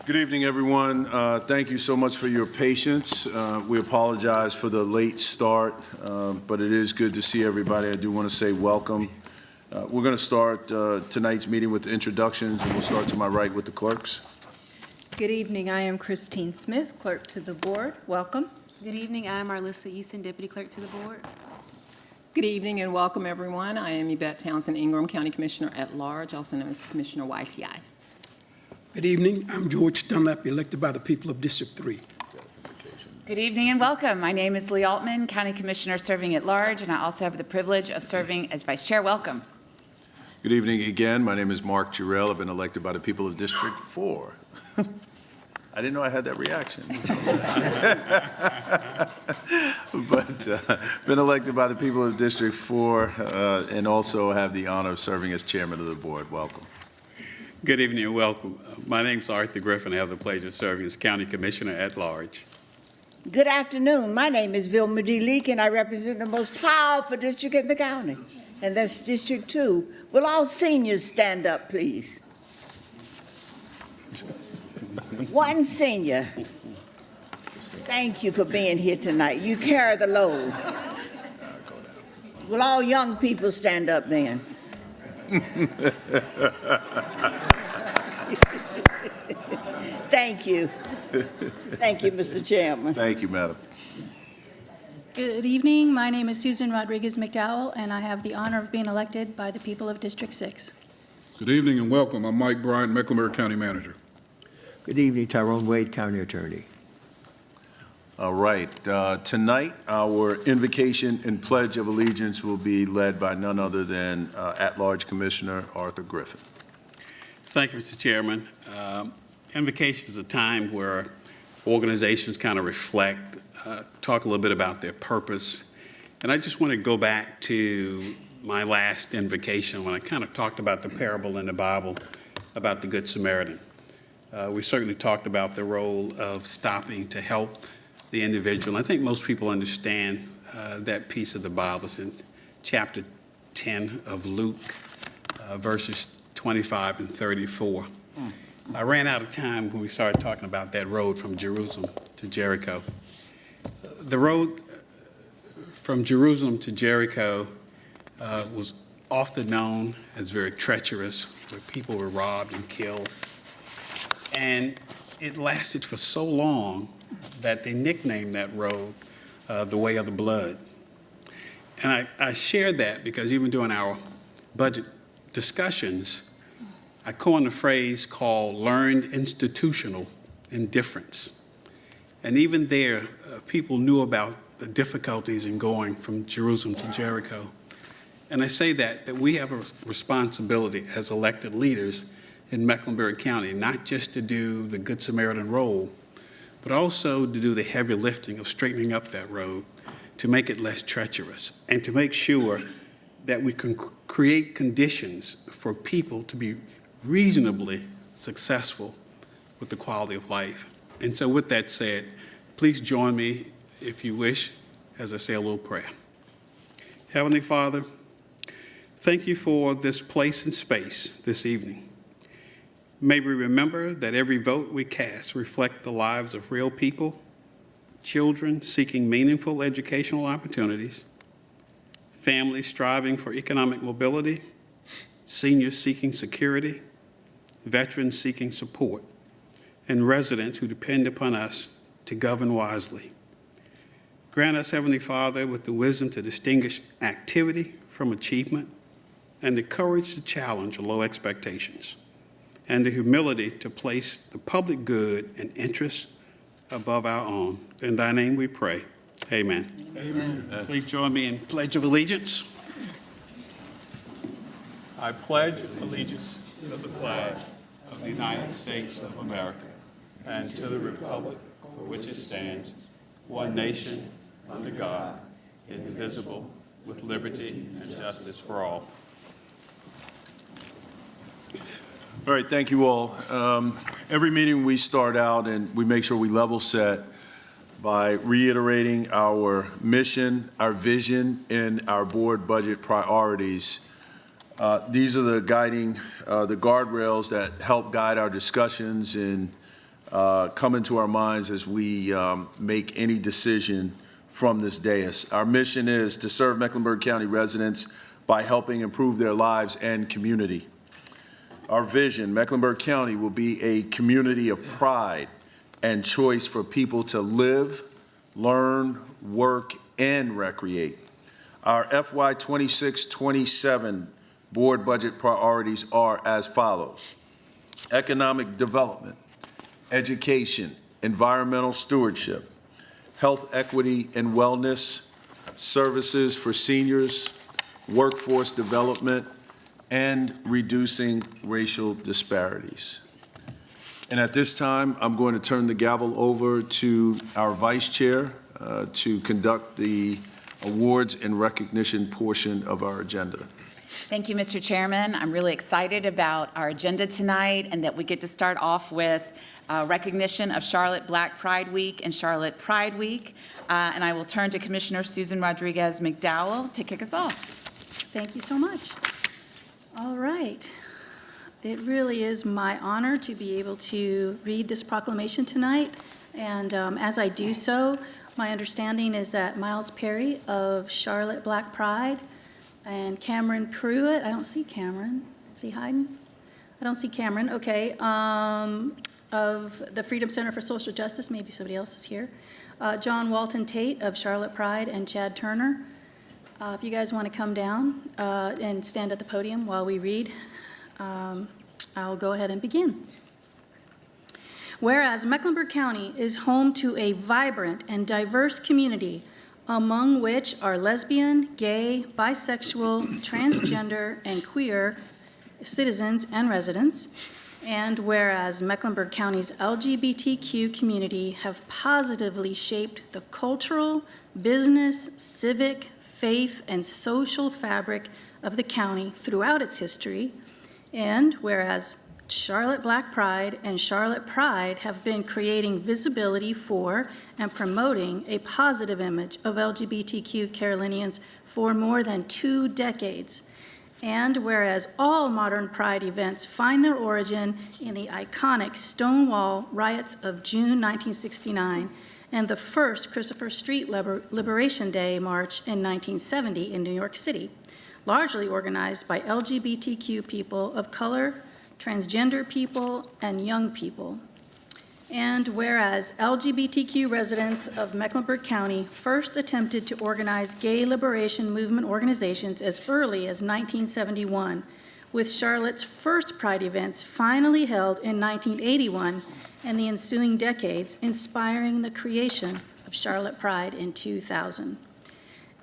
Good evening, everyone. Thank you so much for your patience. We apologize for the late start, but it is good to see everybody. I do want to say welcome. We're going to start tonight's meeting with the introductions, and we'll start to my right with the clerks. Good evening. I am Christine Smith, clerk to the board. Welcome. Good evening. I am Arlissa Easton, deputy clerk to the board. Good evening and welcome, everyone. I am Yvette Townsend Ingram, County Commissioner at Large, also known as Commissioner YTI. Good evening. I'm George Dunlap, elected by the people of District 3. Good evening and welcome. My name is Lee Altman, County Commissioner serving at large, and I also have the privilege of serving as Vice Chair. Welcome. Good evening again. My name is Mark Jarrell. I've been elected by the people of District 4. I didn't know I had that reaction. But been elected by the people of District 4 and also have the honor of serving as chairman of the board. Welcome. Good evening and welcome. My name is Arthur Griffin. I have the pleasure of serving as County Commissioner at Large. Good afternoon. My name is Vilma D. Leake, and I represent the most powerful district in the county, and that's District 2. Will all seniors stand up, please? One senior. Thank you for being here tonight. You carry the load. Will all young people stand up then? Thank you. Thank you, Mr. Chairman. Thank you, Madam. Good evening. My name is Susan Rodriguez McDowell, and I have the honor of being elected by the people of District 6. Good evening and welcome. I'm Mike Bryant, Mecklenburg County Manager. Good evening, Tyrone Wade, County Attorney. All right. Tonight, our invocation and pledge of allegiance will be led by none other than at-large Commissioner Arthur Griffin. Thank you, Mr. Chairman. Invocation is a time where organizations kind of reflect, talk a little bit about their purpose. And I just want to go back to my last invocation when I kind of talked about the parable in the Bible about the Good Samaritan. We certainly talked about the role of stopping to help the individual. I think most people understand that piece of the Bible. It's in chapter 10 of Luke, verses 25 and 34. I ran out of time when we started talking about that road from Jerusalem to Jericho. The road from Jerusalem to Jericho was often known as very treacherous, where people were robbed and killed. And it lasted for so long that they nicknamed that road the Way of the Blood. And I shared that because even during our budget discussions, I coined a phrase called learned institutional indifference. And even there, people knew about the difficulties in going from Jerusalem to Jericho. And I say that we have a responsibility as elected leaders in Mecklenburg County, not just to do the Good Samaritan role, but also to do the heavy lifting of straightening up that road to make it less treacherous and to make sure that we can create conditions for people to be reasonably successful with the quality of life. And so with that said, please join me, if you wish, as I say a little prayer. Heavenly Father, thank you for this place and space this evening. May we remember that every vote we cast reflects the lives of real people, children seeking meaningful educational opportunities, families striving for economic mobility, seniors seeking security, veterans seeking support, and residents who depend upon us to govern wisely. Grant us, Heavenly Father, with the wisdom to distinguish activity from achievement and the courage to challenge low expectations, and the humility to place the public good and interests above our own. In thy name we pray. Amen. Amen. Please join me in Pledge of Allegiance. I pledge allegiance to the flag of the United States of America and to the republic for which it stands, one nation, under God, indivisible, with liberty and justice for all. All right, thank you all. Every meeting we start out and we make sure we level set by reiterating our mission, our vision, and our board budget priorities. These are the guiding, the guardrails that help guide our discussions in come into our minds as we make any decision from this dais. Our mission is to serve Mecklenburg County residents by helping improve their lives and community. Our vision, Mecklenburg County will be a community of pride and choice for people to live, learn, work, and recreate. Our FY 26-27 board budget priorities are as follows: economic development, education, environmental stewardship, health equity and wellness, services for seniors, workforce development, and reducing racial disparities. And at this time, I'm going to turn the gavel over to our Vice Chair to conduct the awards and recognition portion of our agenda. Thank you, Mr. Chairman. I'm really excited about our agenda tonight and that we get to start off with recognition of Charlotte Black Pride Week and Charlotte Pride Week. And I will turn to Commissioner Susan Rodriguez McDowell to kick us off. Thank you so much. All right. It really is my honor to be able to read this proclamation tonight. And as I do so, my understanding is that Miles Perry of Charlotte Black Pride and Cameron Pruitt, I don't see Cameron. Is he hiding? I don't see Cameron. Okay. Of the Freedom Center for Social Justice, maybe somebody else is here. John Walton Tate of Charlotte Pride and Chad Turner. If you guys want to come down and stand at the podium while we read, I'll go ahead and begin. Whereas Mecklenburg County is home to a vibrant and diverse community, among which are lesbian, gay, bisexual, transgender, and queer citizens and residents, and whereas Mecklenburg County's LGBTQ community have positively shaped the cultural, business, civic, faith, and social fabric of the county throughout its history, and whereas Charlotte Black Pride and Charlotte Pride have been creating visibility for and promoting a positive image of LGBTQ Carolinians for more than 2 decades, and whereas all modern Pride events find their origin in the iconic Stonewall riots of June 1969 and the first Christopher Street Liberation Day March in 1970 in New York City, largely organized by LGBTQ people of color, transgender people, and young people. And whereas LGBTQ residents of Mecklenburg County first attempted to organize gay liberation movement organizations as early as 1971, with Charlotte's first Pride events finally held in 1981 and the ensuing decades, inspiring the creation of Charlotte Pride in 2000.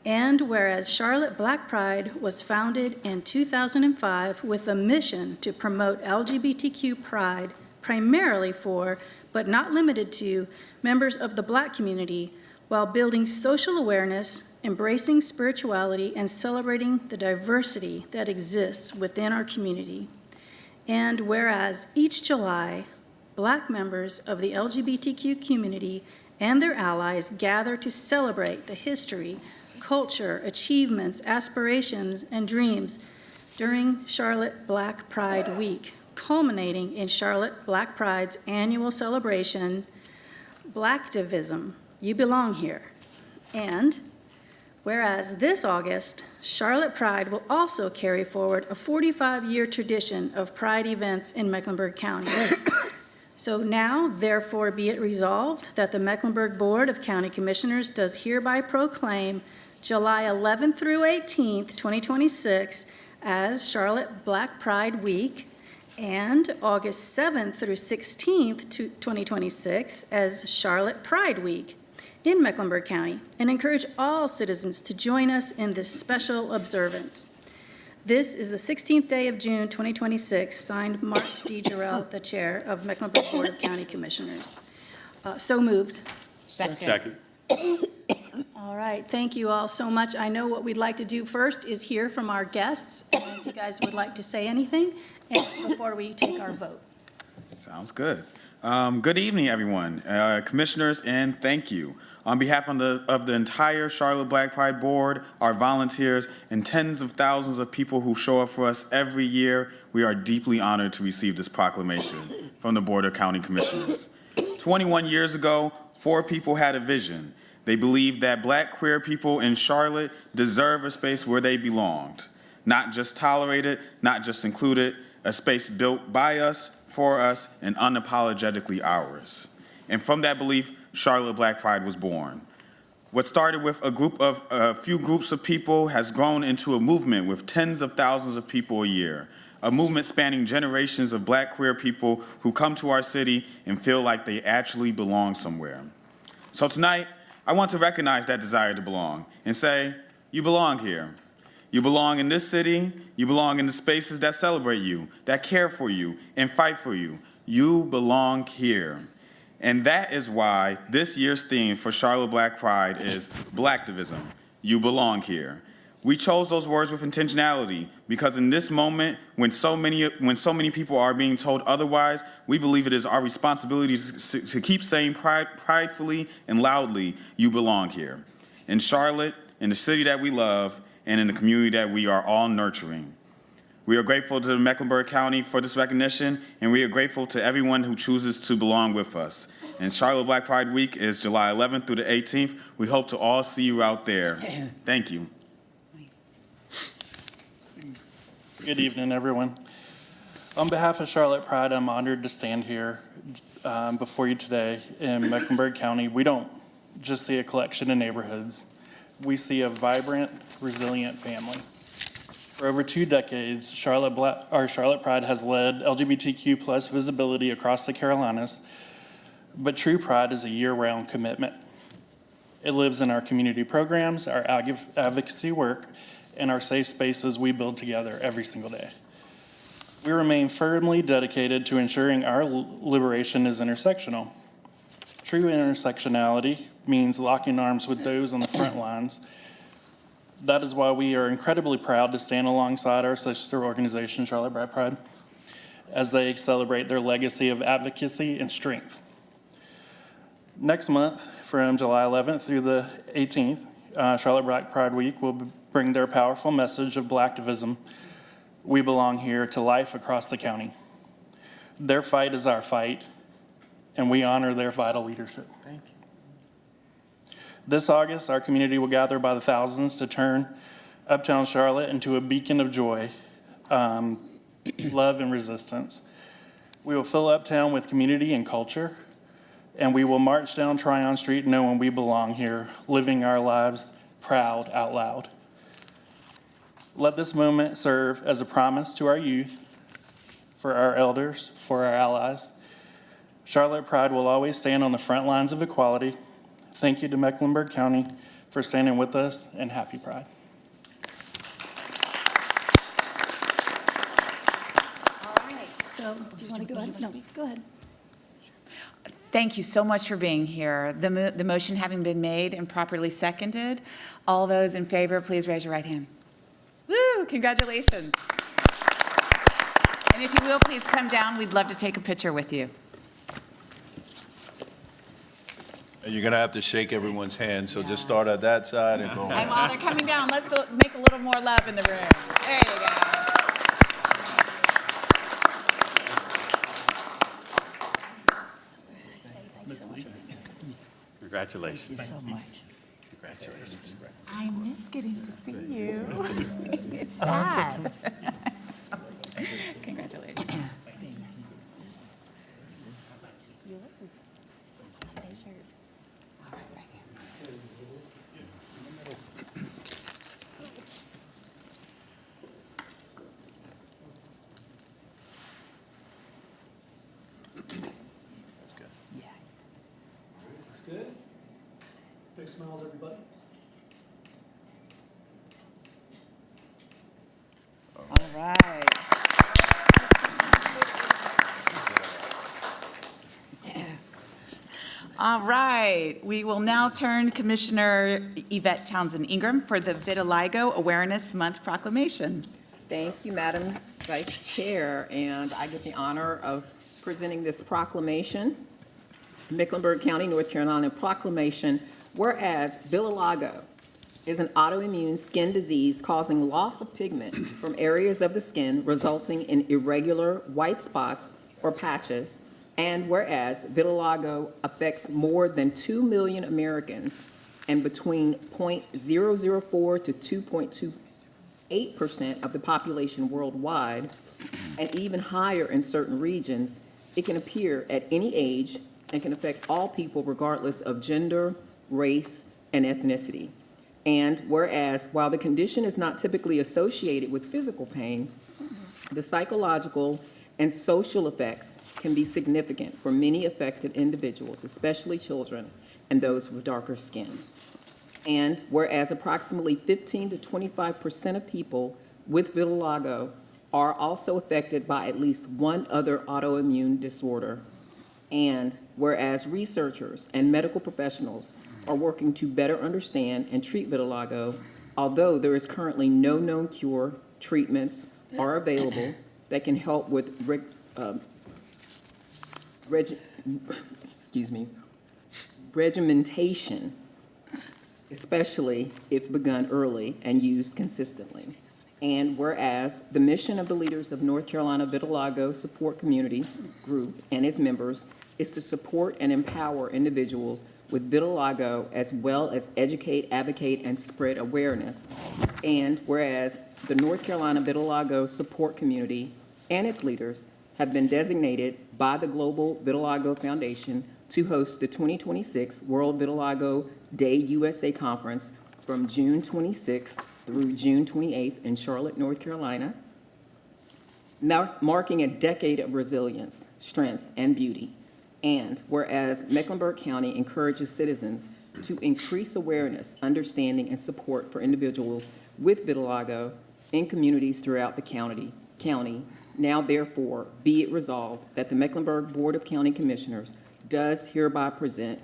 And whereas Charlotte Black Pride was founded in 2005 with a mission to promote LGBTQ pride primarily for, but not limited to, members of the Black community, while building social awareness, embracing spirituality, and celebrating the diversity that exists within our community. And whereas each July, Black members of the LGBTQ community and their allies gather to celebrate the history, culture, achievements, aspirations, and dreams during Charlotte Black Pride Week, culminating in Charlotte Black Pride's annual celebration, Blacktivism, You Belong Here. And whereas this August, Charlotte Pride will also carry forward a 45-year tradition of Pride events in Mecklenburg County. So now, therefore, be it resolved that the Mecklenburg Board of County Commissioners does hereby proclaim July 11th through 18th, 2026 as Charlotte Black Pride Week, and August 7th through 16th, 2026 as Charlotte Pride Week in Mecklenburg County, and encourage all citizens to join us in this special observance. This is the 16th day of June, 2026, signed Mark D. Jarrell, the Chair of Mecklenburg Board of County Commissioners. So moved. Second. All right, thank you all so much. I know what we'd like to do first is hear from our guests, and if you guys would like to say anything and before we take our vote. Sounds good. Good evening, everyone. Commissioners, and thank you. On behalf of the entire Charlotte Black Pride Board, our volunteers, and tens of thousands of people who show up for us every year, we are deeply honored to receive this proclamation from the Board of County Commissioners. 21 years ago, 4 people had a vision. They believed that Black queer people in Charlotte deserve a space where they belonged, not just tolerated, not just included, a space built by us, for us, and unapologetically ours. And from that belief, Charlotte Black Pride was born. What started with a few groups of people has grown into a movement with tens of thousands of people a year, a movement spanning generations of Black queer people who come to our city and feel like they actually belong somewhere. So tonight, I want to recognize that desire to belong and say, you belong here. You belong in this city. You belong in the spaces that celebrate you, that care for you, and fight for you. You belong here. And that is why this year's theme for Charlotte Black Pride is Blacktivism. You belong here. We chose those words with intentionality because in this moment, when so many people are being told otherwise, we believe it is our responsibility to keep saying pridefully and loudly, you belong here. In Charlotte, in the city that we love, and in the community that we are all nurturing. We are grateful to Mecklenburg County for this recognition, and we are grateful to everyone who chooses to belong with us. And Charlotte Black Pride Week is July 11th through the 18th. We hope to all see you out there. Thank you. Good evening, everyone. On behalf of Charlotte Pride, I'm honored to stand here before you today in Mecklenburg County. We don't just see a collection of neighborhoods. We see a vibrant, resilient family. For over 2 decades, Charlotte Pride has led LGBTQ+ visibility across the Carolinas, but true pride is a year-round commitment. It lives in our community programs, our advocacy work, and our safe spaces we build together every single day. We remain firmly dedicated to ensuring our liberation is intersectional. True intersectionality means locking arms with those on the front lines. That is why we are incredibly proud to stand alongside our sister organization, Charlotte Black Pride, as they celebrate their legacy of advocacy and strength. Next month, from July 11th through the 18th, Charlotte Black Pride Week will bring their powerful message of Blacktivism, we belong here, to life across the county. Their fight is our fight, and we honor their vital leadership. Thank you. This August, our community will gather by the thousands to turn Uptown Charlotte into a beacon of joy, love, and resistance. We will fill Uptown with community and culture, and we will march down Tryon Street knowing we belong here, living our lives proud out loud. Let this moment serve as a promise to our youth, for our elders, for our allies. Charlotte Pride will always stand on the front lines of equality. Thank you to Mecklenburg County for standing with us, and happy Pride. So, do you want to go ahead? No, go ahead. Thank you so much for being here. The motion having been made and properly seconded, all those in favor, please raise your right hand. Woo, congratulations. And if you will, please come down. We'd love to take a picture with you. And you're going to have to shake everyone's hand, so just start at that side and go. And while they're coming down, let's make a little more love in the room. There you go. Congratulations. Thank you so much. Congratulations. I miss getting to see you. It's sad. Congratulations. Good. Big smiles, everybody. All right. All right. We will now turn to Commissioner Yvette Townsend Ingram for the Vitiligo Awareness Month proclamation. Thank you, Madam Vice Chair, and I get the honor of presenting this proclamation. Mecklenburg County, North Carolina proclamation, whereas vitiligo is an autoimmune skin disease causing loss of pigment from areas of the skin resulting in irregular white spots or patches And whereas vitiligo affects more than 2 million Americans and between 0.004 to 2.28% of the population worldwide, and even higher in certain regions, it can appear at any age and can affect all people regardless of gender, race, and ethnicity. And whereas while the condition is not typically associated with physical pain, the psychological and social effects can be significant for many affected individuals, especially children and those with darker skin. And whereas approximately 15 to 25% of people with vitiligo are also affected by at least one other autoimmune disorder. And whereas researchers and medical professionals are working to better understand and treat vitiligo, although there is currently no known cure, treatments are available that can help with regimentation, especially if begun early and used consistently. And whereas the mission of the leaders of North Carolina Vitiligo Support Community Group and its members is to support and empower individuals with vitiligo, as well as educate, advocate, and spread awareness. And whereas the North Carolina Vitiligo Support Community and its leaders have been designated by the Global Vitiligo Foundation to host the 2026 World Vitiligo Day USA Conference from June 26th through June 28th in Charlotte, North Carolina, marking a decade of resilience, strength, and beauty. And whereas Mecklenburg County encourages citizens to increase awareness, understanding, and support for individuals with vitiligo in communities throughout the county, now therefore be it resolved that the Mecklenburg Board of County Commissioners does hereby present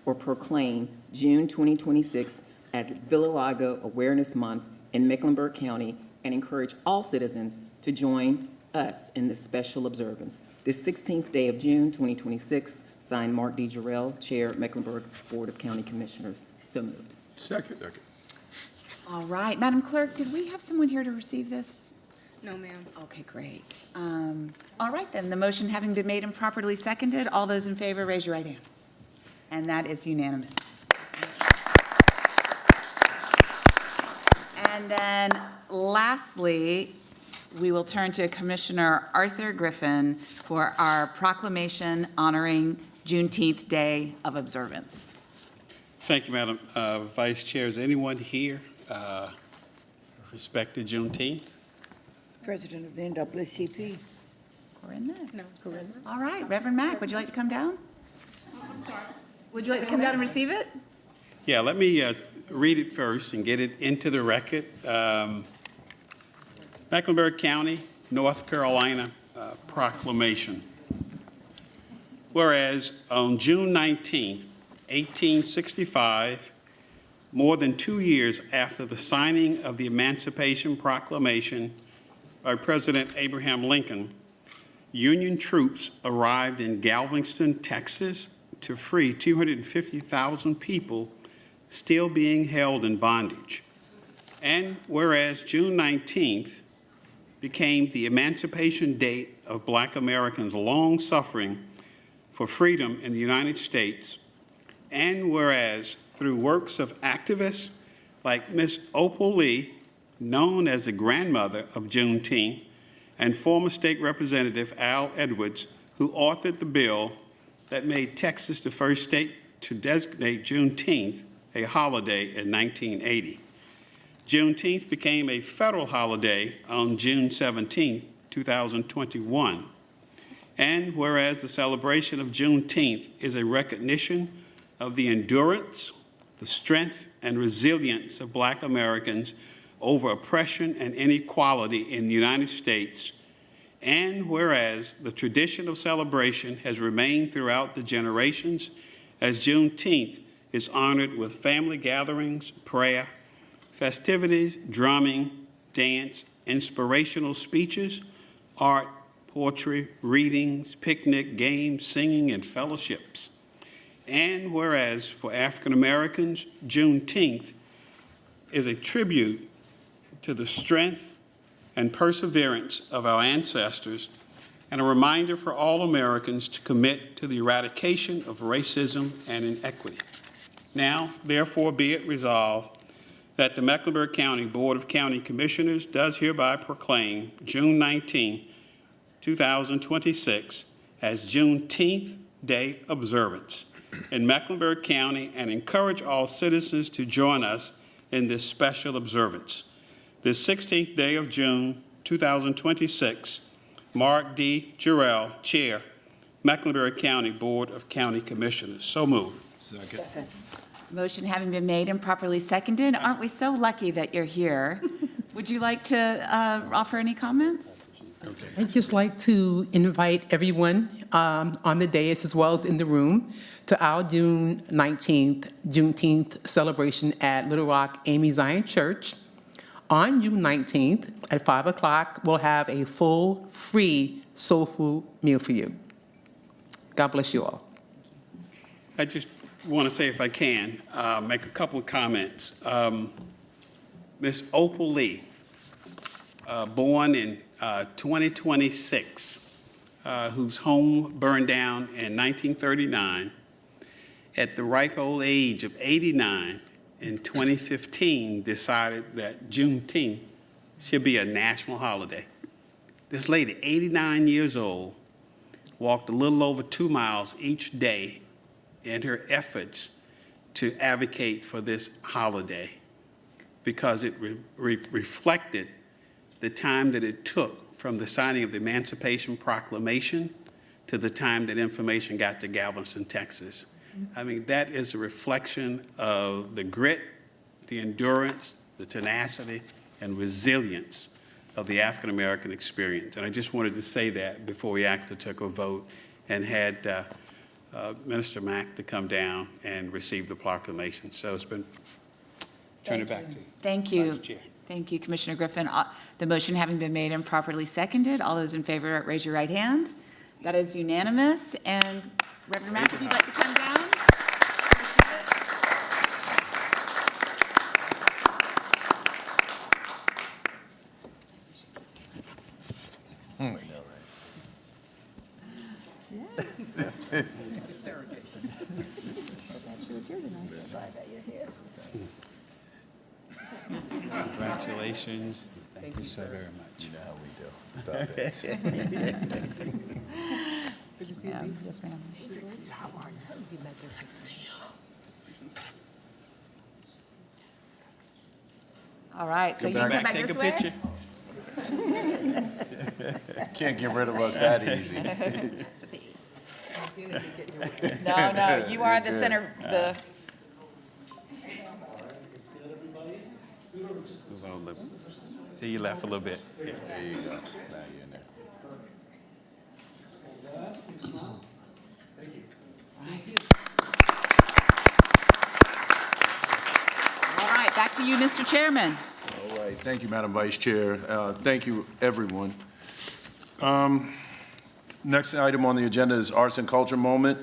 or proclaim June 2026 as Vitiligo Awareness Month in Mecklenburg County and encourage all citizens to join us in this special observance. This 16th day of June 2026, signed Mark D. Jarrell, Chair, Mecklenburg Board of County Commissioners. So moved. Second. All right, Madam Clerk, did we have someone here to receive this? No, ma'am. Okay, great. All right, then, the motion having been made and properly seconded, all those in favor, raise your right hand. And that is unanimous. And then lastly, we will turn to Commissioner Arthur Griffin for our proclamation honoring Juneteenth Day of Observance. Thank you, Madam Vice Chair. Is anyone here respect to Juneteenth? President of the NAACP. Corinne? No. All right, Reverend Mack, would you like to come down? Would you like to come down and receive it? Yeah, let me read it first and get it into the record. Mecklenburg County, North Carolina proclamation. Whereas on June 19, 1865, more than 2 years after the signing of the Emancipation Proclamation by President Abraham Lincoln, Union troops arrived in Galveston, Texas, to free 250,000 people still being held in bondage. And whereas June 19th became the emancipation date of Black Americans' long suffering for freedom in the United States, and whereas through works of activists like Miss Opal Lee, known as the grandmother of Juneteenth, and former state representative Al Edwards, who authored the bill that made Texas the first state to designate Juneteenth a holiday in 1980. Juneteenth became a federal holiday on June 17, 2021. And whereas the celebration of Juneteenth is a recognition of the endurance, the strength, and resilience of Black Americans over oppression and inequality in the United States, and whereas the tradition of celebration has remained throughout the generations, as Juneteenth is honored with family gatherings, prayer, festivities, drumming, dance, inspirational speeches, art, poetry, readings, picnic, games, singing, and fellowships. And whereas for African Americans, Juneteenth is a tribute to the strength and perseverance of our ancestors and a reminder for all Americans to commit to the eradication of racism and inequity. Now, therefore, be it resolved that the Mecklenburg County Board of County Commissioners does hereby proclaim June 19, 2026 as Juneteenth Day observance in Mecklenburg County and encourage all citizens to join us in this special observance. This 16th day of June 2026, Mark D. Jarrell, Chair, Mecklenburg County Board of County Commissioners. So moved. Second. Motion having been made and properly seconded, aren't we so lucky that you're here? Would you like to offer any comments? I'd just like to invite everyone on the dais as well as in the room to our June 19th Juneteenth celebration at Little Rock Amy Zion Church. On June 19th at 5 o'clock, we'll have a full, free soul food meal for you. God bless you all. I just want to say, if I can, make a couple of comments. Ms. Opal Lee, born in 2026, whose home burned down in 1939, at the ripe old age of 89 in 2015, decided that Juneteenth should be a national holiday. This lady, 89 years old, walked a little over 2 miles each day in her efforts to advocate for this holiday because it reflected the time that it took from the signing of the Emancipation Proclamation to the time that information got to Galveston, Texas. I mean, that is a reflection of the grit, the endurance, the tenacity, and resilience of the African-American experience. And I just wanted to say that before we actually took a vote and had Minister Mack to come down and receive the proclamation. So it's been, turn it back to you. Thank you. Vice Chair. Thank you, Commissioner Griffin. The motion having been made and properly seconded, all those in favor, raise your right hand. That is unanimous. And Reverend Mack, if you'd like to come down. Congratulations. Thank you so very much. You know how we do. Stop it. Good to see you. Yes, ma'am. How are you? Good to see you. All right, so you can come back this way. Take a picture. Can't get rid of us that easy. No, you are the center, Move on a little. To your left a little bit. Yeah. There you go. Now you're in there. All right, back to you, Mr. Chairman. All right. Thank you, Madam Vice Chair. Thank you, everyone. Next item on the agenda is Arts and Culture Moment,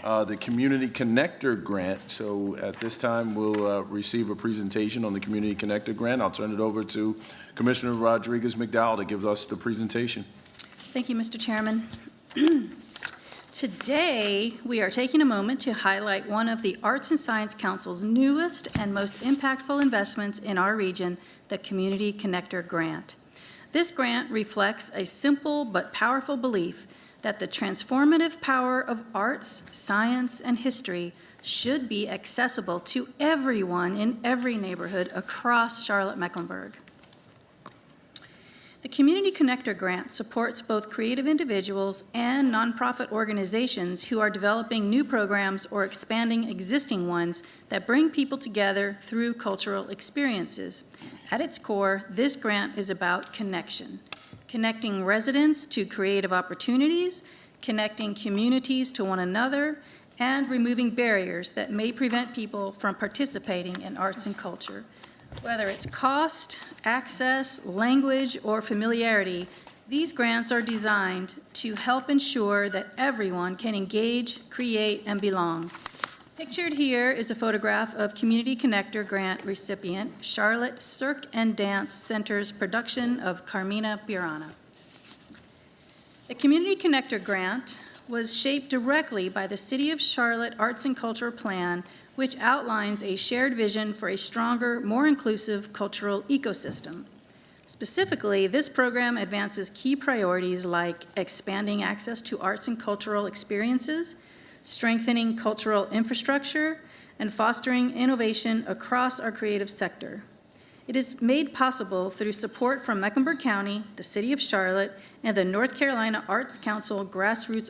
the Community Connector Grant. So at this time, we'll receive a presentation on the Community Connector Grant. I'll turn it over to Commissioner Rodriguez-McDowell to give us the presentation. Thank you, Mr. Chairman. Today, we are taking a moment to highlight one of the Arts and Science Council's newest and most impactful investments in our region, the Community Connector Grant. This grant reflects a simple but powerful belief that the transformative power of arts, science, and history should be accessible to everyone in every neighborhood across Charlotte-Mecklenburg. The Community Connector Grant supports both creative individuals and nonprofit organizations who are developing new programs or expanding existing ones that bring people together through cultural experiences. At its core, this grant is about connection. Connecting residents to creative opportunities, connecting communities to one another, and removing barriers that may prevent people from participating in arts and culture. Whether it's cost, access, language, or familiarity, these grants are designed to help ensure that everyone can engage, create, and belong. Pictured here is a photograph of Community Connector Grant recipient Charlotte Cirque and Dance Center's production of Carmina Burana. The Community Connector Grant was shaped directly by the City of Charlotte Arts and Culture Plan, which outlines a shared vision for a stronger, more inclusive cultural ecosystem. Specifically, this program advances key priorities like expanding access to arts and cultural experiences, strengthening cultural infrastructure, and fostering innovation across our creative sector. It is made possible through support from Mecklenburg County, the City of Charlotte, and the North Carolina Arts Council Grassroots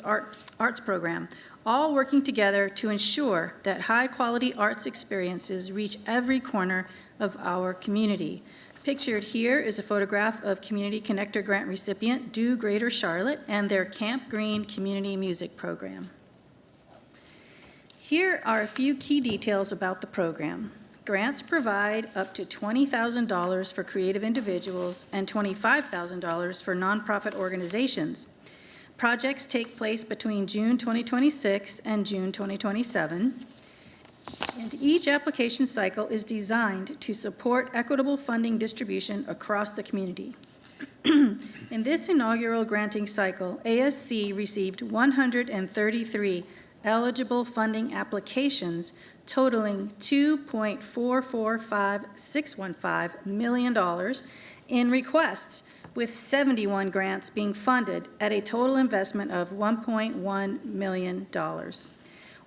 Arts Program, all working together to ensure that high-quality arts experiences reach every corner of our community. Pictured here is a photograph of Community Connector Grant recipient Do Greater Charlotte and their Camp Green Community Music Program. Here are a few key details about the program. Grants provide up to $20,000 for creative individuals and $25,000 for nonprofit organizations. Projects take place between June 2026 and June 2027, and each application cycle is designed to support equitable funding distribution across the community. In this inaugural granting cycle, ASC received 133 eligible funding applications totaling $2.445615 million in requests, with 71 grants being funded at a total investment of $1.1 million.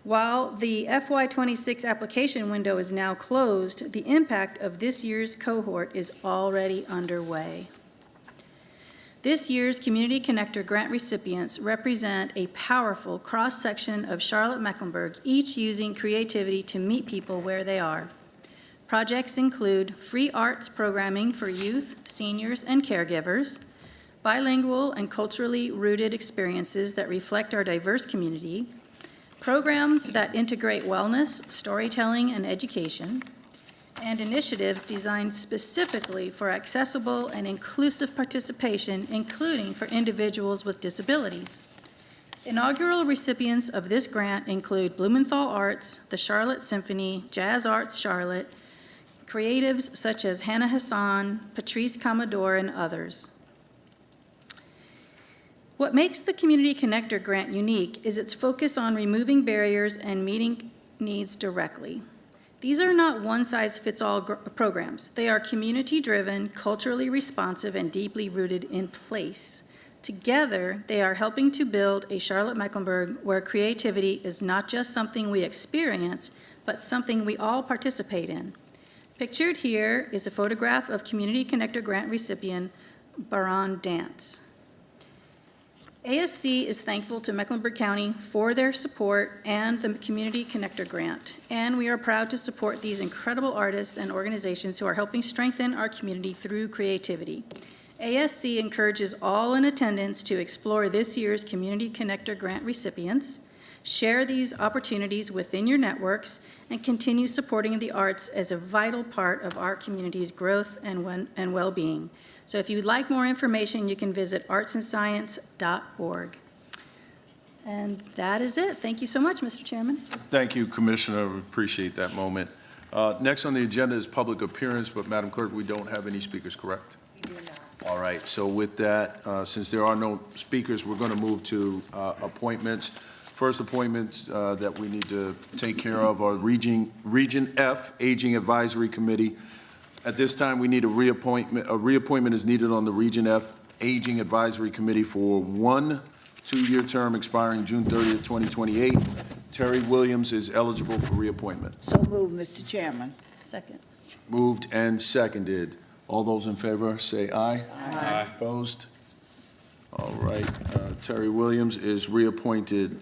While the FY26 application window is now closed, the impact of this year's cohort is already underway. This year's Community Connector Grant recipients represent a powerful cross-section of Charlotte-Mecklenburg, each using creativity to meet people where they are. Projects include free arts programming for youth, seniors, and caregivers, bilingual and culturally rooted experiences that reflect our diverse community, programs that integrate wellness, storytelling, and education, and initiatives designed specifically for accessible and inclusive participation, including for individuals with disabilities. Inaugural recipients of this grant include Blumenthal Arts, the Charlotte Symphony, Jazz Arts Charlotte, creatives such as Hannah Hassan, Patrice Commodore, and others. What makes the Community Connector Grant unique is its focus on removing barriers and meeting needs directly. These are not one-size-fits-all programs. They are community-driven, culturally responsive, and deeply rooted in place. Together, they are helping to build a Charlotte-Mecklenburg where creativity is not just something we experience, but something we all participate in. Pictured here is a photograph of Community Connector Grant recipient Baron Dance. ASC is thankful to Mecklenburg County for their support and the Community Connector Grant, and we are proud to support these incredible artists and organizations who are helping strengthen our community through creativity. ASC encourages all in attendance to explore this year's Community Connector Grant recipients, share these opportunities within your networks, and continue supporting the arts as a vital part of our community's growth and well-being. So if you'd like more information, you can visit artsandscience.org. And that is it. Thank you so much, Mr. Chairman. Thank you, Commissioner. We appreciate that moment. Next on the agenda is public appearance, but Madam Clerk, we don't have any speakers, correct? We do not. All right. So with that, since there are no speakers, we're going to move to appointments. First appointments that we need to take care of are Region F, Aging Advisory Committee. At this time, we need a reappointment. A reappointment is needed on the Region F Aging Advisory Committee for 1 2-year term expiring June 30th, 2028. Terry Williams is eligible for reappointment. So moved, Mr. Chairman. Second. Moved and seconded. All those in favor say aye. Aye. Opposed? All right. Terry Williams is reappointed.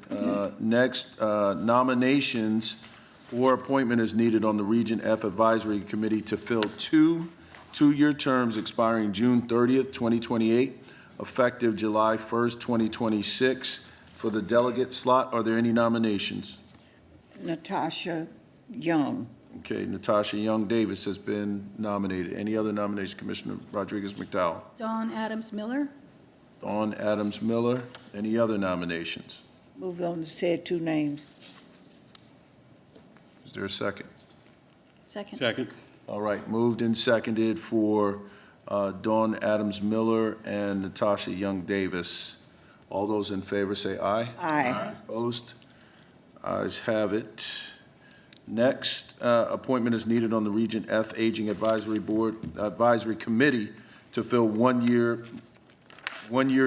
Next, nominations or appointment is needed on the Region F Advisory Committee to fill 2 2-year terms expiring June 30th, 2028, effective July 1st, 2026. For the delegate slot, are there any nominations? Natasha Young. Okay, Natasha Young Davis has been nominated. Any other nominations, Commissioner Rodriguez-McDowell? Dawn Adams Miller. Dawn Adams Miller. Any other nominations? Move on to said two names. Is there a second? Second. Second. All right, moved and seconded for Dawn Adams Miller and Natasha Young Davis. All those in favor say aye. Aye. Opposed? Ayes have it. Next, appointment is needed on the Region F Aging Advisory Committee to fill one-year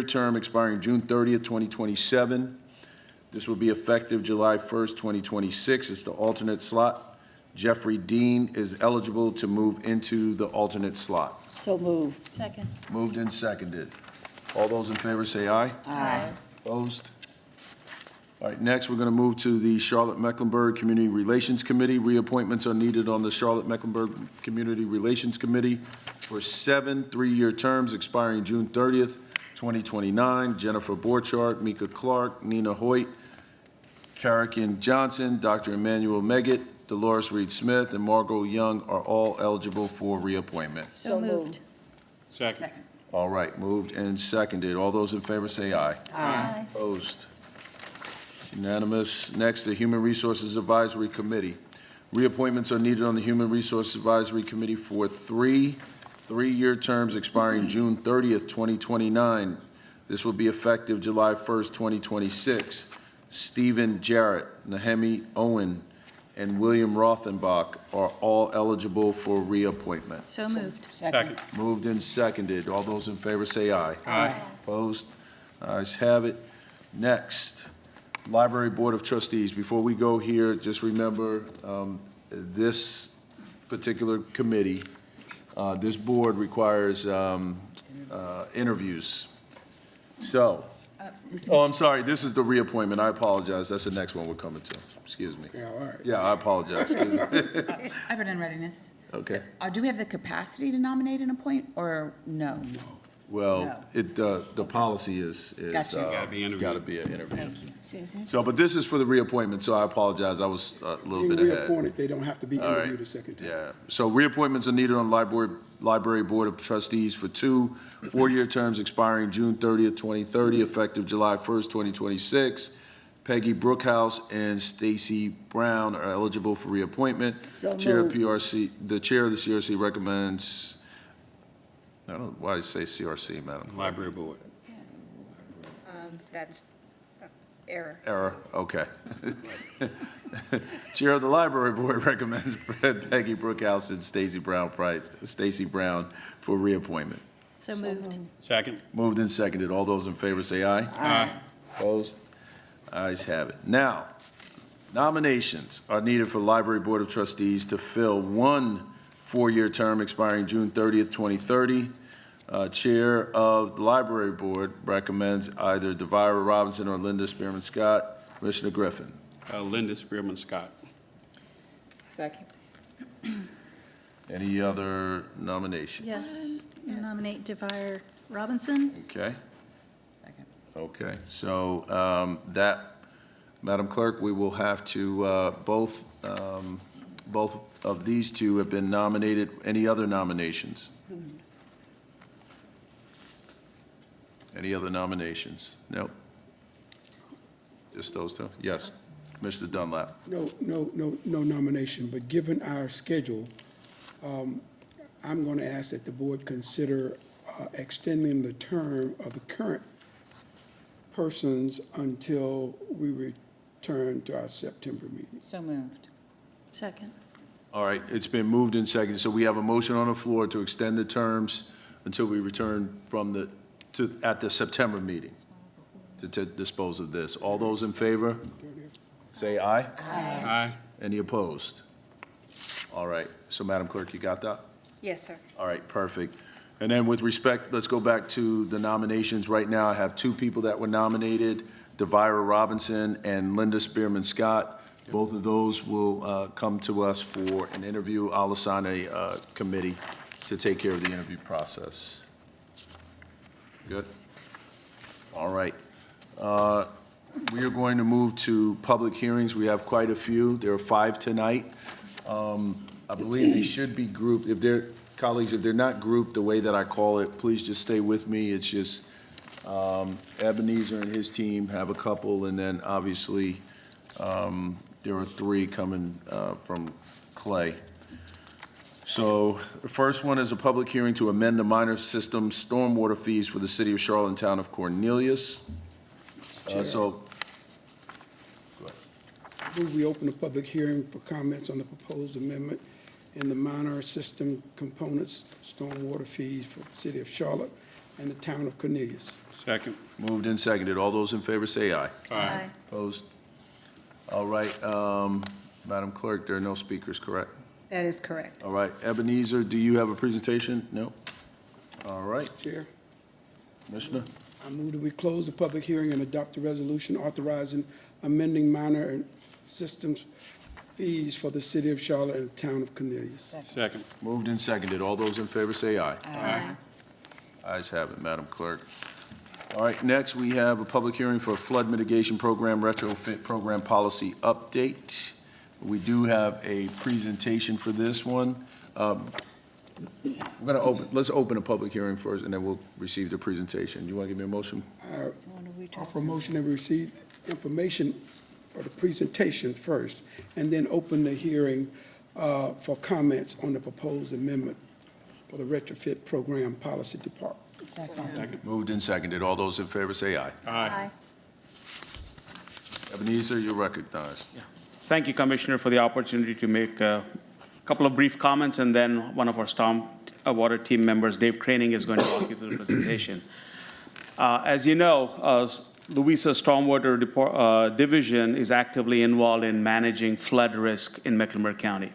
term expiring June 30th, 2027. This will be effective July 1st, 2026. It's the alternate slot. Jeffrey Dean is eligible to move into the alternate slot. So moved. Second. Moved and seconded. All those in favor say aye. Aye. Opposed? All right, next, we're going to move to the Charlotte-Mecklenburg Community Relations Committee. Reappointments are needed on the Charlotte-Mecklenburg Community Relations Committee for 7 3-year terms expiring June 30th, 2029. Jennifer Borchardt, Mika Clark, Nina Hoyt, Karakin Johnson, Dr. Emmanuel Meggett, Dolores Reed Smith, and Margot Young are all eligible for reappointment. So moved. Second. All right, moved and seconded. All those in favor say aye. Aye. Opposed? Unanimous. Next, the Human Resources Advisory Committee. Reappointments are needed on the Human Resources Advisory Committee for 3 3-year terms expiring June 30th, 2029. This will be effective July 1st, 2026. Stephen Jarrett, Nahemi Owen, and William Rothenbach are all eligible for reappointment. So moved. Second. Moved and seconded. All those in favor say aye. Aye. Opposed? Ayes have it. Next, Library Board of Trustees. Before we go here, just remember, this particular committee, this board requires interviews. So, I'm sorry, this is the reappointment. I apologize. That's the next one we're coming to. Excuse me. Yeah, all right. Yeah, I apologize. Excuse me. I've done readiness. Okay. Do we have the capacity to nominate and appoint, or no? Well, the policy is, Gotcha. Gotta be interviewed. gotta be an interview. Susan? So, but this is for the reappointment, so I apologize. I was a little bit Being ahead. reappointed, they don't have to be All right. interviewed a second time. Yeah, so reappointments are needed on Library Board of Trustees for 2 4-year terms expiring June 30th, 2030, effective July 1st, 2026. Peggy Brookhouse and Stacy Brown are eligible for reappointment. So Chair of moved. PRC, the chair of the CRC recommends, I don't know why I say CRC, Madam. Library Board. That's error. Error, okay. Chair of the Library Board recommends Peggy Brookhouse and Stacy Brown for reappointment. So moved. Second. Moved and seconded. All those in favor say aye. Aye. Opposed? Ayes have it. Now, nominations are needed for Library Board of Trustees to fill 1 4-year term expiring June 30th, 2030. Chair of the Library Board recommends either Devira Robinson or Linda Spearman Scott. Commissioner Griffin. Linda Spearman Scott. Second. Any other nominations? Yes. Nominate Devire Robinson. Okay. Second. Okay, so that, Madam Clerk, we will have to, both of these two have been nominated. Any other nominations? Any other nominations? Nope. Just those two? Yes. Mr. Dunlap. No nomination, but given our schedule, I'm going to ask that the board consider extending the term of the current persons until we return to our September meeting. So moved. Second. All right, it's been moved and seconded, so we have a motion on the floor to extend the terms until we return from at the September meeting to dispose of this. All those in favor, say aye. Aye. Any opposed? All right, so Madam Clerk, you got that? Yes, sir. All right, perfect. And then with respect, let's go back to the nominations. Right now, I have 2 people that were nominated, Devira Robinson and Linda Spearman Scott. Both of those will come to us for an interview. I'll assign a committee to take care of the interview process. Good? All right. We are going to move to public hearings. We have quite a few. There are 5 tonight. I believe they should be grouped. If they're, colleagues, if they're not grouped the way that I call it, please just stay with me. It's just Ebenezer and his team have a couple, and then obviously there are 3 coming from Clay. So the first one is a public hearing to amend the minor system stormwater fees for the city of Charlotte and town of Cornelius. So, Move we open the public hearing for comments on the proposed amendment in the minor system components, stormwater fees for the city of Charlotte and the town of Cornelius. Second. moved and seconded. All those in favor say aye. Aye. Opposed? All right, Madam Clerk, there are no speakers, correct? That is correct. All right, Ebenezer, do you have a presentation? No? All right, Chair, Commissioner? I move that we close the public hearing and adopt the resolution authorizing amending minor systems fees for the city of Charlotte and the town of Cornelius. Second. Moved and seconded. All those in favor say aye. Aye. Ayes have it, Madam Clerk. All right, next we have a public hearing for flood mitigation program retrofit program policy update. We do have a presentation for this one. Let's open a public hearing first, and then we'll receive the presentation. You want to give me a motion? Offer a motion that we receive information for the presentation first, and then open the hearing for comments on the proposed amendment for the retrofit program policy department. Moved and seconded. All those in favor say aye. Aye. Ebenezer, you're recognized. Thank you, Commissioner, for the opportunity to make a couple of brief comments, and then one of our storm water team members, Dave Craning, is going to walk you through the presentation. As you know, Louisa Stormwater Division is actively involved in managing flood risk in Mecklenburg County,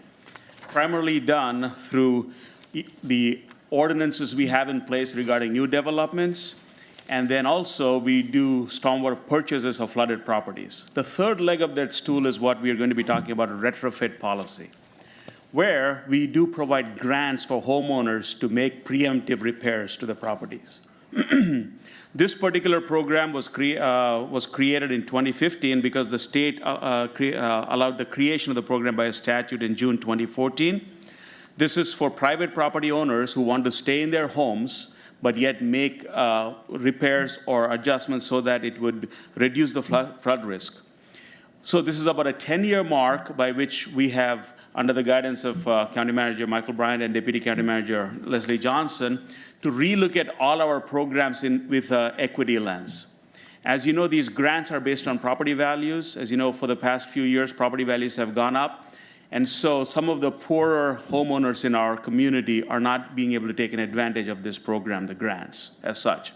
primarily done through the ordinances we have in place regarding new developments, and then also we do stormwater purchases of flooded properties. The third leg of that stool is what we are going to be talking about, a retrofit policy, where we do provide grants for homeowners to make preemptive repairs to the properties. This particular program was created in 2015 because the state allowed the creation of the program by a statute in June 2014. This is for private property owners who want to stay in their homes but yet make repairs or adjustments so that it would reduce the flood risk. So this is about a 10-year mark by which we have, under the guidance of County Manager Michael Bryant and Deputy County Manager Leslie Johnson, to relook at all our programs with equity lens. As you know, these grants are based on property values. As you know, for the past few years, property values have gone up. And so some of the poorer homeowners in our community are not being able to take an advantage of this program, the grants as such.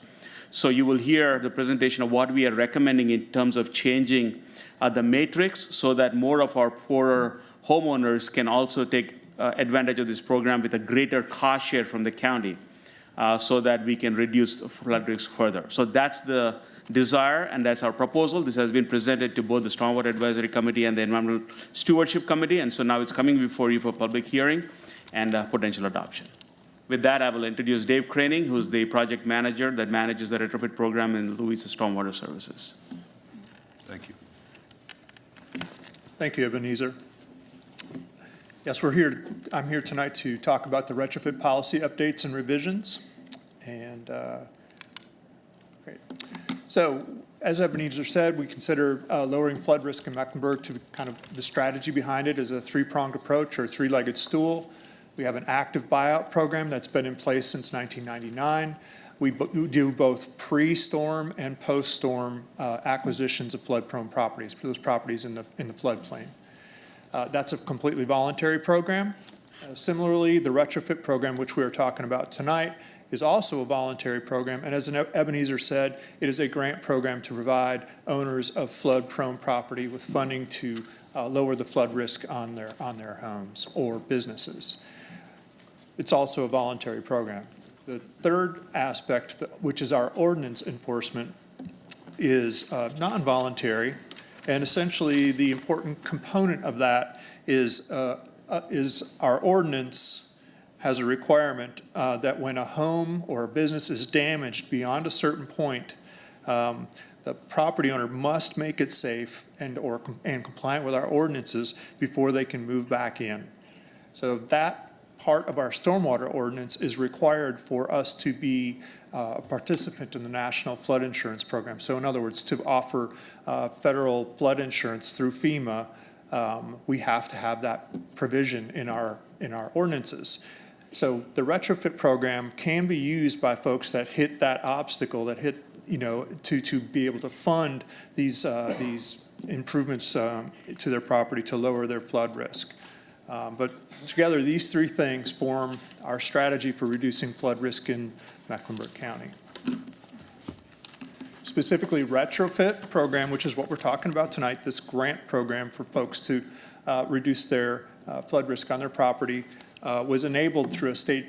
So you will hear the presentation of what we are recommending in terms of changing the matrix so that more of our poorer homeowners can also take advantage of this program with a greater cost share from the county so that we can reduce flood risk further. So that's the desire, and that's our proposal. This has been presented to both the Stormwater Advisory Committee and the Environmental Stewardship Committee, and so now it's coming before you for public hearing and potential adoption. With that, I will introduce Dave Craning, who's the project manager that manages the retrofit program in Louisa Stormwater Services. Thank you. Thank you, Ebenezer. Yes, I'm here tonight to talk about the retrofit policy updates and revisions. And great. So, as Ebenezer said, we consider lowering flood risk in Mecklenburg to kind of the strategy behind it is a three-pronged approach or three-legged stool. We have an active buyout program that's been in place since 1999. We do both pre-storm and post-storm acquisitions of flood-prone properties, for those properties in the floodplain. That's a completely voluntary program. Similarly, the retrofit program, which we are talking about tonight, is also a voluntary program, and as Ebenezer said, it is a grant program to provide owners of flood-prone property with funding to lower the flood risk on their homes or businesses. It's also a voluntary program. The third aspect, which is our ordinance enforcement, is non-voluntary, and essentially the important component of that is our ordinance has a requirement that when a home or a business is damaged beyond a certain point, the property owner must make it safe and compliant with our ordinances before they can move back in. So that part of our stormwater ordinance is required for us to be a participant in the National Flood Insurance Program. So in other words, to offer federal flood insurance through FEMA, we have to have that provision in our ordinances. So the retrofit program can be used by folks that hit that obstacle, that hit to be able to fund these improvements to their property to lower their flood risk. But together, these three things form our strategy for reducing flood risk in Mecklenburg County. Specifically, retrofit program, which is what we're talking about tonight, this grant program for folks to reduce their flood risk on their property, was enabled through a state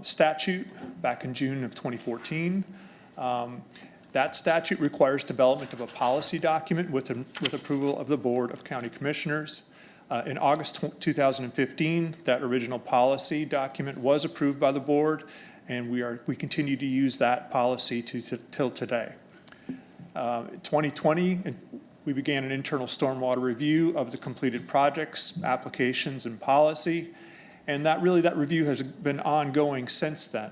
statute back in June of 2014. That statute requires development of a policy document with approval of the Board of County Commissioners. In August 2015, that original policy document was approved by the board, and we continue to use that policy till today. 2020, we began an internal stormwater review of the completed projects, applications, and policy, and that review has been ongoing since then.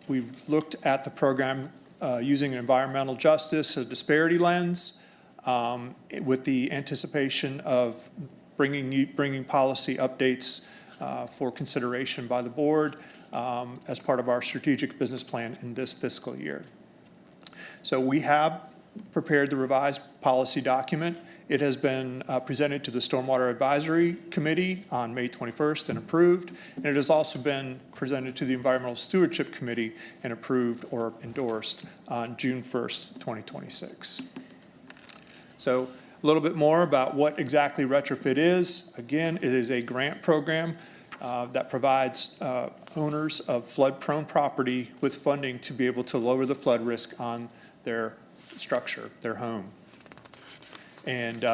We've looked at the program using an environmental justice, a disparity lens, with the anticipation of bringing policy updates for consideration by the board as part of our strategic business plan in this fiscal year. So we have prepared the revised policy document. It has been presented to the Stormwater Advisory Committee on May 21st and approved, and it has also been presented to the Environmental Stewardship Committee and approved or endorsed on June 1st, 2026. So a little bit more about what exactly retrofit is. Again, it is a grant program that provides owners of flood-prone property with funding to be able to lower the flood risk on their structure, their home. And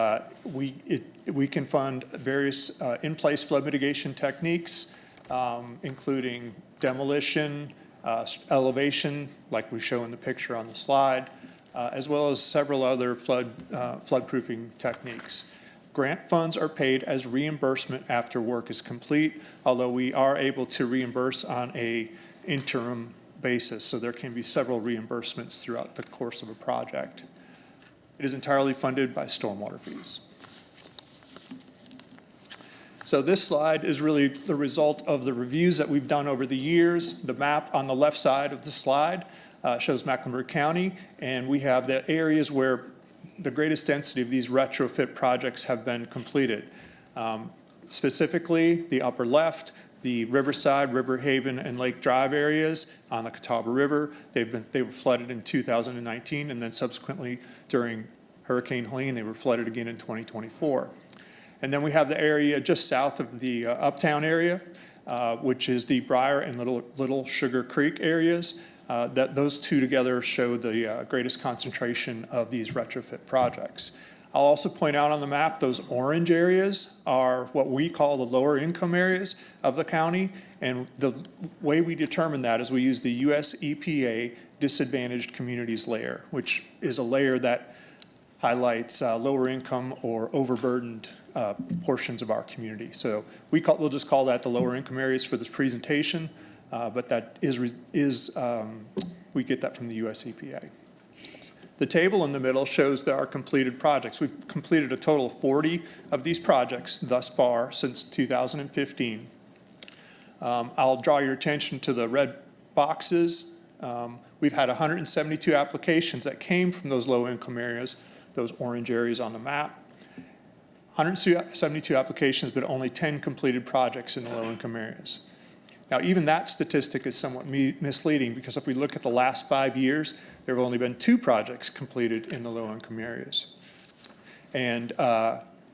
we can fund various in-place flood mitigation techniques, including demolition, elevation, like we show in the picture on the slide, as well as several other floodproofing techniques. Grant funds are paid as reimbursement after work is complete, although we are able to reimburse on an interim basis, so there can be several reimbursements throughout the course of a project. It is entirely funded by stormwater fees. So this slide is really the result of the reviews that we've done over the years. The map on the left side of the slide shows Mecklenburg County, and we have the areas where the greatest density of these retrofit projects have been completed. Specifically, the upper left, the Riverside, River Haven, and Lake Drive areas on the Catawba River. They were flooded in 2019, and then subsequently during Hurricane Helene, they were flooded again in 2024. And then we have the area just south of the Uptown area, which is the Briar and Little Sugar Creek areas. Those two together show the greatest concentration of these retrofit projects. I'll also point out on the map, those orange areas are what we call the lower income areas of the county. And the way we determine that is we use the US EPA Disadvantaged Communities layer, which is a layer that highlights lower income or overburdened portions of our community. So we'll just call that the lower income areas for this presentation, but that we get that from the US EPA. The table in the middle shows our completed projects. We've completed a total of 40 of these projects thus far since 2015. I'll draw your attention to the red boxes. We've had 172 applications that came from those low-income areas, those orange areas on the map. 172 applications, but only 10 completed projects in the low-income areas. Now, even that statistic is somewhat misleading, because if we look at the last 5 years, there have only been 2 projects completed in the low-income areas. And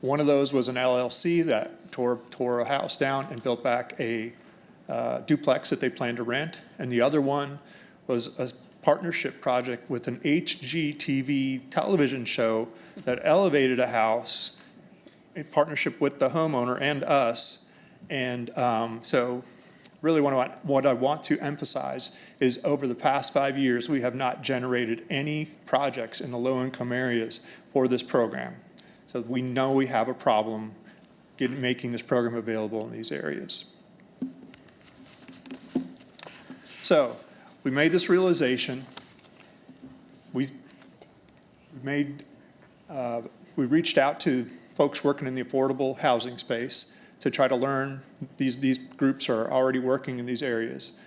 one of those was an LLC that tore a house down and built back a duplex that they planned to rent. And the other one was a partnership project with an HGTV television show that elevated a house in partnership with the homeowner and us. And so really what I want to emphasize is over the past 5 years, we have not generated any projects in the low-income areas for this program. So we know we have a problem making this program available in these areas. So we made this realization. We reached out to folks working in the affordable housing space to try to learn. These groups are already working in these areas.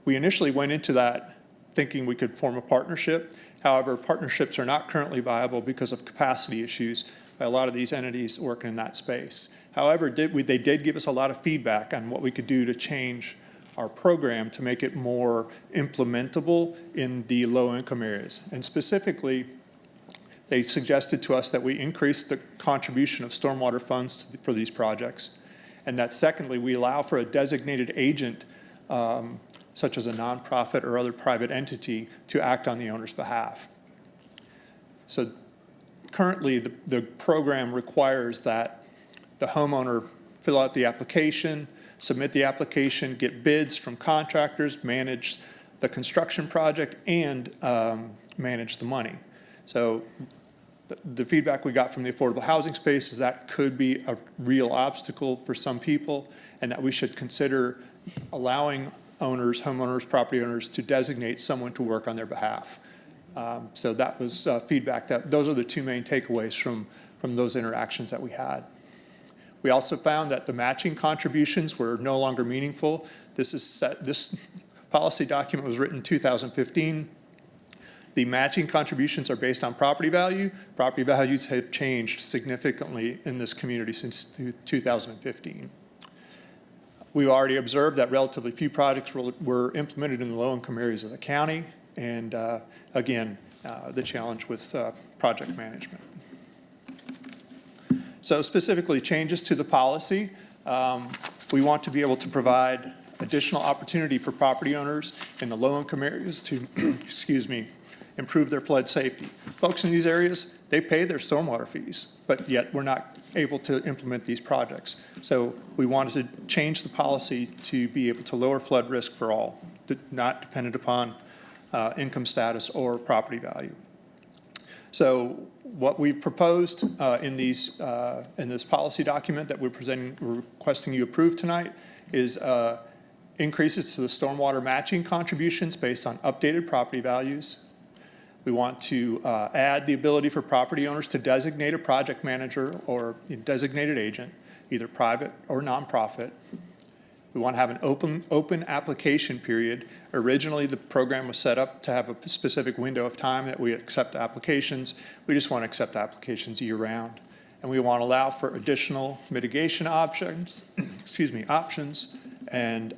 We initially went into that thinking we could form a partnership. However, partnerships are not currently viable because of capacity issues by a lot of these entities working in that space. However, they did give us a lot of feedback on what we could do to change our program to make it more implementable in the low-income areas. And specifically, they suggested to us that we increase the contribution of stormwater funds for these projects, and that secondly, we allow for a designated agent, such as a nonprofit or other private entity, to act on the owner's behalf. So currently, the program requires that the homeowner fill out the application, submit the application, get bids from contractors, manage the construction project, and manage the money. So the feedback we got from the affordable housing space is that could be a real obstacle for some people, and that we should consider allowing owners, homeowners, property owners to designate someone to work on their behalf. So that was feedback. Those are the two main takeaways from those interactions that we had. We also found that the matching contributions were no longer meaningful. This policy document was written in 2015. The matching contributions are based on property value. Property values have changed significantly in this community since 2015. We've already observed that relatively few projects were implemented in the low-income areas of the county, and again, the challenge with project management. So specifically, changes to the policy. We want to be able to provide additional opportunity for property owners in the low-income areas to, excuse me, improve their flood safety. Folks in these areas, they pay their stormwater fees, but yet we're not able to implement these projects. So we wanted to change the policy to be able to lower flood risk for all, not dependent upon income status or property value. So what we've proposed in this policy document that we're requesting you approve tonight is increases to the stormwater matching contributions based on updated property values. We want to add the ability for property owners to designate a project manager or a designated agent, either private or nonprofit. We want to have an open application period. Originally, the program was set up to have a specific window of time that we accept applications. We just want to accept applications year-round. And we want to allow for additional mitigation options, and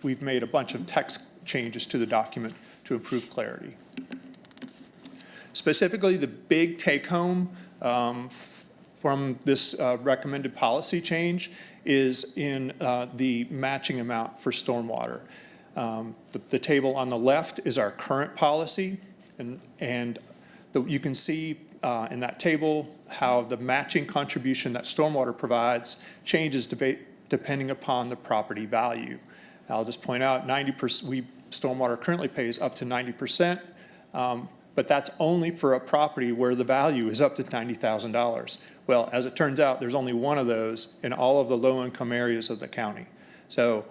we've made a bunch of text changes to the document to improve clarity. Specifically, the big take-home from this recommended policy change is in the matching amount for stormwater. The table on the left is our current policy, and you can see in that table how the matching contribution that stormwater provides changes depending upon the property value. I'll just point out 90%, stormwater currently pays up to 90%, but that's only for a property where the value is up to $90,000. Well, as it turns out, there's only one of those in all of the low-income areas of the county. So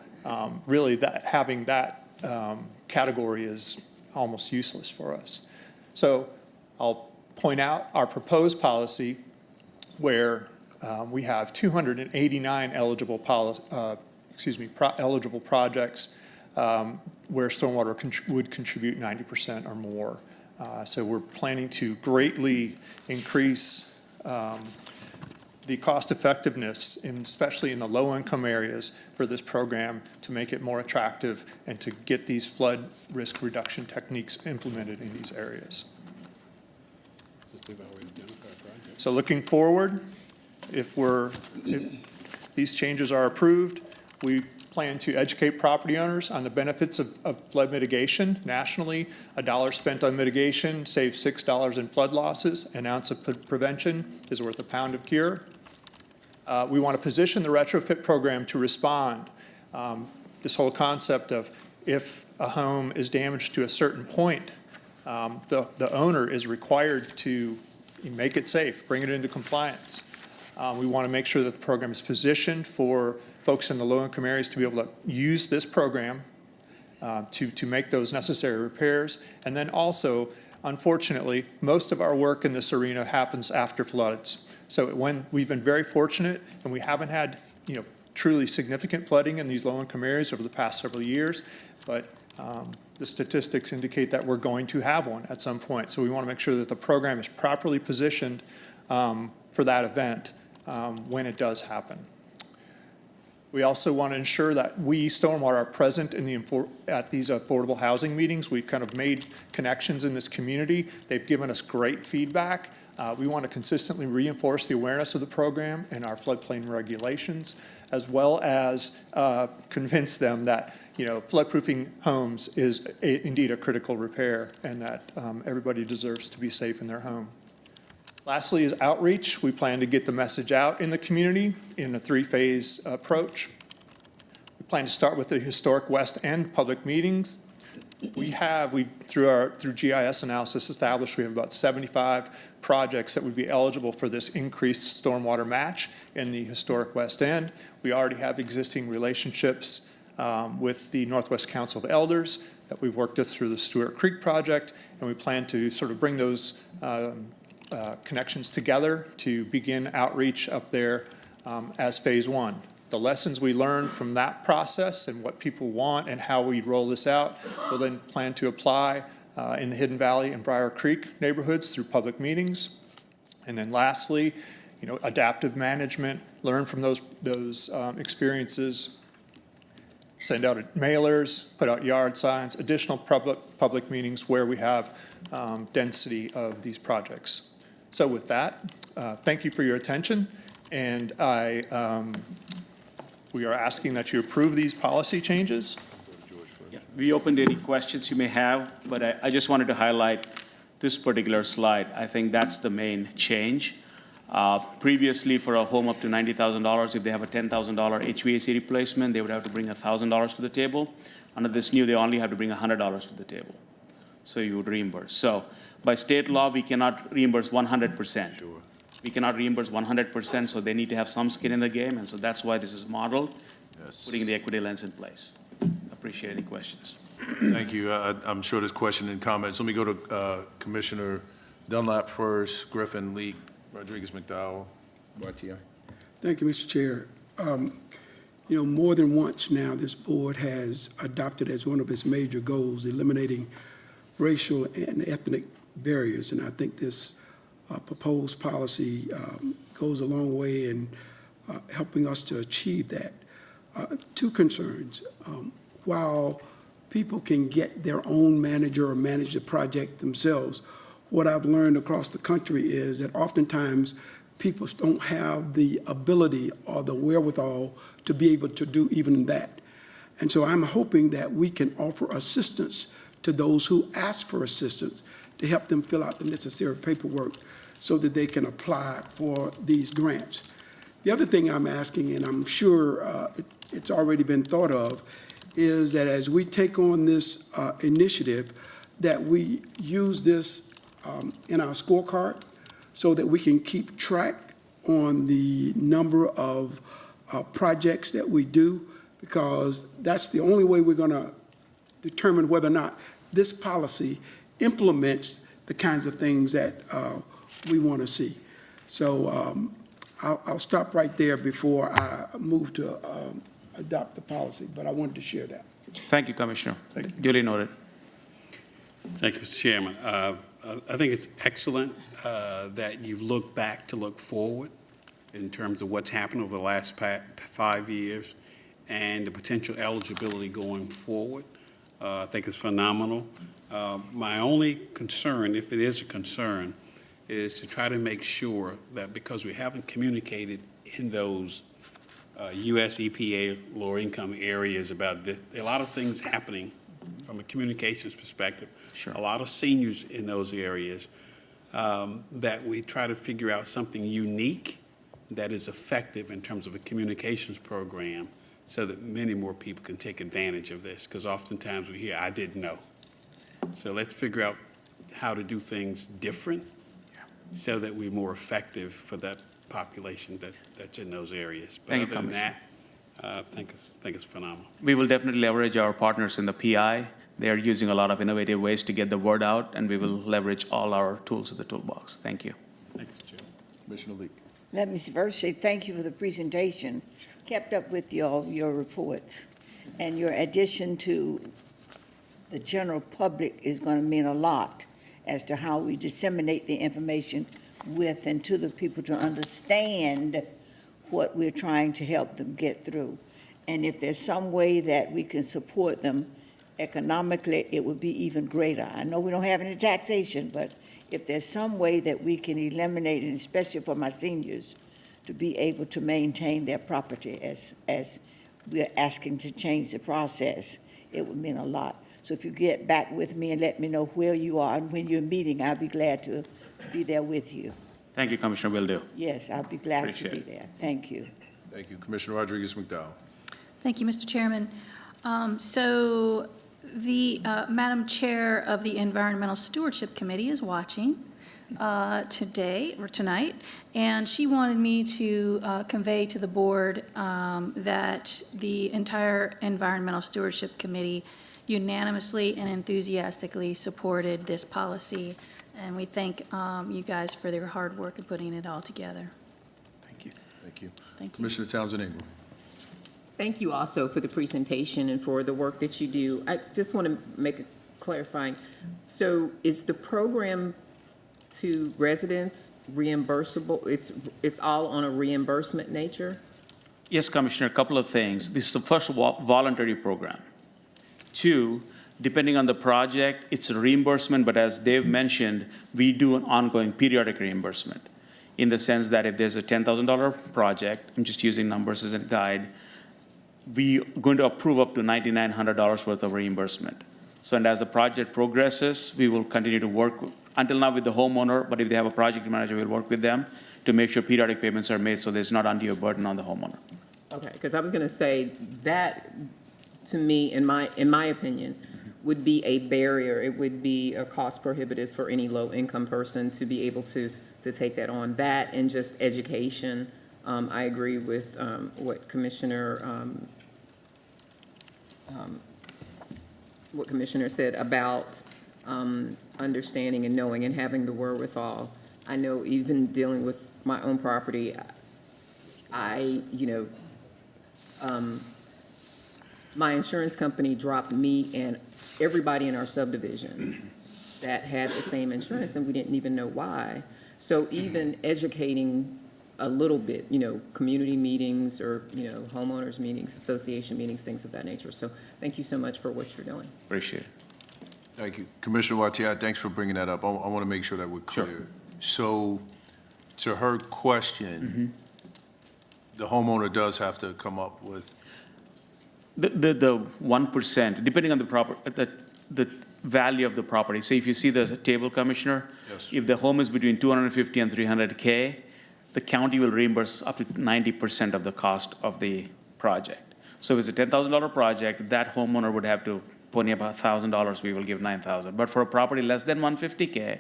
really, having that category is almost useless for us. So I'll point out our proposed policy where we have 289 eligible eligible projects where stormwater would contribute 90% or more. So we're planning to greatly increase the cost effectiveness, especially in the low-income areas, for this program to make it more attractive and to get these flood risk reduction techniques implemented in these areas. So looking forward, if these changes are approved, we plan to educate property owners on the benefits of flood mitigation. Nationally, $1 spent on mitigation saves $6 in flood losses. An ounce of prevention is worth a pound of cure. We want to position the retrofit program to respond. This whole concept of if a home is damaged to a certain point, the owner is required to make it safe, bring it into compliance. We want to make sure that the program is positioned for folks in the low-income areas to be able to use this program to make those necessary repairs. And then also, unfortunately, most of our work in this arena happens after floods. So when we've been very fortunate, and we haven't had truly significant flooding in these low-income areas over the past several years, but the statistics indicate that we're going to have one at some point. So we want to make sure that the program is properly positioned for that event when it does happen. We also want to ensure that we, Stormwater, are present in at these affordable housing meetings. We've kind of made connections in this community. They've given us great feedback. We want to consistently reinforce the awareness of the program and our floodplain regulations, as well as convince them that floodproofing homes is indeed a critical repair and that everybody deserves to be safe in their home. Lastly is outreach. We plan to get the message out in the community in a 3-phase approach. We plan to start with the historic West End public meetings. Through GIS analysis established we have about 75 projects that would be eligible for this increased stormwater match in the historic West End. We already have existing relationships with the Northwest Council of Elders that we've worked with through the Stewart Creek project, and we plan to sort of bring those connections together to begin outreach up there as phase 1. The lessons we learned from that process and what people want and how we roll this out, we'll then plan to apply in the Hidden Valley and Briar Creek neighborhoods through public meetings. And then lastly, adaptive management, learn from those experiences, send out mailers, put out yard signs, additional public meetings where we have density of these projects. So with that, thank you for your attention, and we are asking that you approve these policy changes. Yeah, we opened any questions you may have, but I just wanted to highlight this particular slide. I think that's the main change. Previously, for a home up to $90,000, if they have a $10,000 HVAC replacement, they would have to bring $1,000 to the table. Under this new, they only have to bring $100 to the table. So you would reimburse. So by state law, we cannot reimburse 100%. Sure. We cannot reimburse 100%, so they need to have some skin in the game, and so that's why this is modeled, putting the equity lens in place. Appreciate any questions. Thank you. I'm sure there's questions and comments. Let me go to Commissioner Dunlap first, Griffin, Leak, Rodriguez, McDowell, YTI. Thank you, Mr. Chair. More than once now, this board has adopted as one of its major goals eliminating racial and ethnic barriers, and I think this proposed policy goes a long way in helping us to achieve that. Two concerns. While people can get their own manager or manage the project themselves, what I've learned across the country is that oftentimes people don't have the ability or the wherewithal to be able to do even that. And so I'm hoping that we can offer assistance to those who ask for assistance to help them fill out the necessary paperwork so that they can apply for these grants. The other thing I'm asking, and I'm sure it's already been thought of, is that as we take on this initiative, that we use this in our scorecard so that we can keep track on the number of projects that we do, because that's the only way we're going to determine whether or not this policy implements the kinds of things that we want to see. So I'll stop right there before I move to adopt the policy, but I wanted to share that. Thank you, Commissioner. Duly noted. Thank you, Mr. Chairman. I think it's excellent that you've looked back to look forward in terms of what's happened over the last 5 years and the potential eligibility going forward. I think it's phenomenal. My only concern, if it is a concern, is to try to make sure that because we haven't communicated in those U.S. EPA lower income areas about this, a lot of things happening from a communications perspective. Sure. A lot of seniors in those areas, that we try to figure out something unique that is effective in terms of a communications program so that many more people can take advantage of this, because oftentimes we hear, I didn't know. So let's figure out how to do things different so that we're more effective for that population that's in those areas. But Thank you, other than that, I think it's phenomenal. We will definitely leverage our partners in the PI. They are using a lot of innovative ways to get the word out, and we will leverage all our tools in the toolbox. Thank you. Thank you, Chair. Commissioner Leak. Let me first say thank you for the presentation. Kept up with all your reports and your addition to the general public is going to mean a lot as to how we disseminate the information with and to the people to understand what we're trying to help them get through. And if there's some way that we can support them economically, it would be even greater. I know we don't have any taxation, but if there's some way that we can eliminate, and especially for my seniors, to be able to maintain their property as we're asking to change the process, it would mean a lot. So if you get back with me and let me know where you are and when you're meeting, I'll be glad to be there with you. Thank you, Commissioner, will do. Yes, I'll be glad Appreciate to be it. there. Thank you. Thank you. Commissioner Rodriguez-McDowell. Thank you, Mr. Chairman. So the Madam Chair of the Environmental Stewardship Committee is watching today or tonight, and she wanted me to convey to the board that the entire Environmental Stewardship Committee unanimously and enthusiastically supported this policy, and we thank you guys for their hard work in putting it all together. Thank you. Thank you. Commissioner Townsend Ingram. Thank you also for the presentation and for the work that you do. I just want to make a clarifying. So is the program to residents reimbursable? It's all on a reimbursement nature? Yes, Commissioner, a couple of things. This is the first voluntary program. Two, depending on the project, it's a reimbursement, but as Dave mentioned, we do an ongoing periodic reimbursement in the sense that if there's a $10,000 project, I'm just using numbers as a guide, we're going to approve up to $9,900 worth of reimbursement. So, and as the project progresses, we will continue to work until now with the homeowner, but if they have a project manager, we'll work with them to make sure periodic payments are made so there's not undue burden on the homeowner. Okay, because I was going to say that, to me, in my opinion, would be a barrier. It would be a cost prohibitive for any low-income person to be able to take that on. That and just education. I agree with what Commissioner said about understanding and knowing and having the wherewithal. I know even dealing with my own property, my insurance company dropped me and everybody in our subdivision that had the same insurance, and we didn't even know why. So even educating a little bit, community meetings or, homeowners meetings, association meetings, things of that nature. So thank you so much for what you're doing. Appreciate it. Thank you. Commissioner Wattier, thanks for bringing that up. I want to make sure that we're clear. Sure. So to her question, the homeowner does have to come up with The 1%, depending on the value of the property. So if you see the table, Commissioner, Yes. if the home is between 250 and 300K, the county will reimburse up to 90% of the cost of the project. So if it's a $10,000 project, that homeowner would have to pony about $1,000, we will give $9,000. But for a property less than 150K,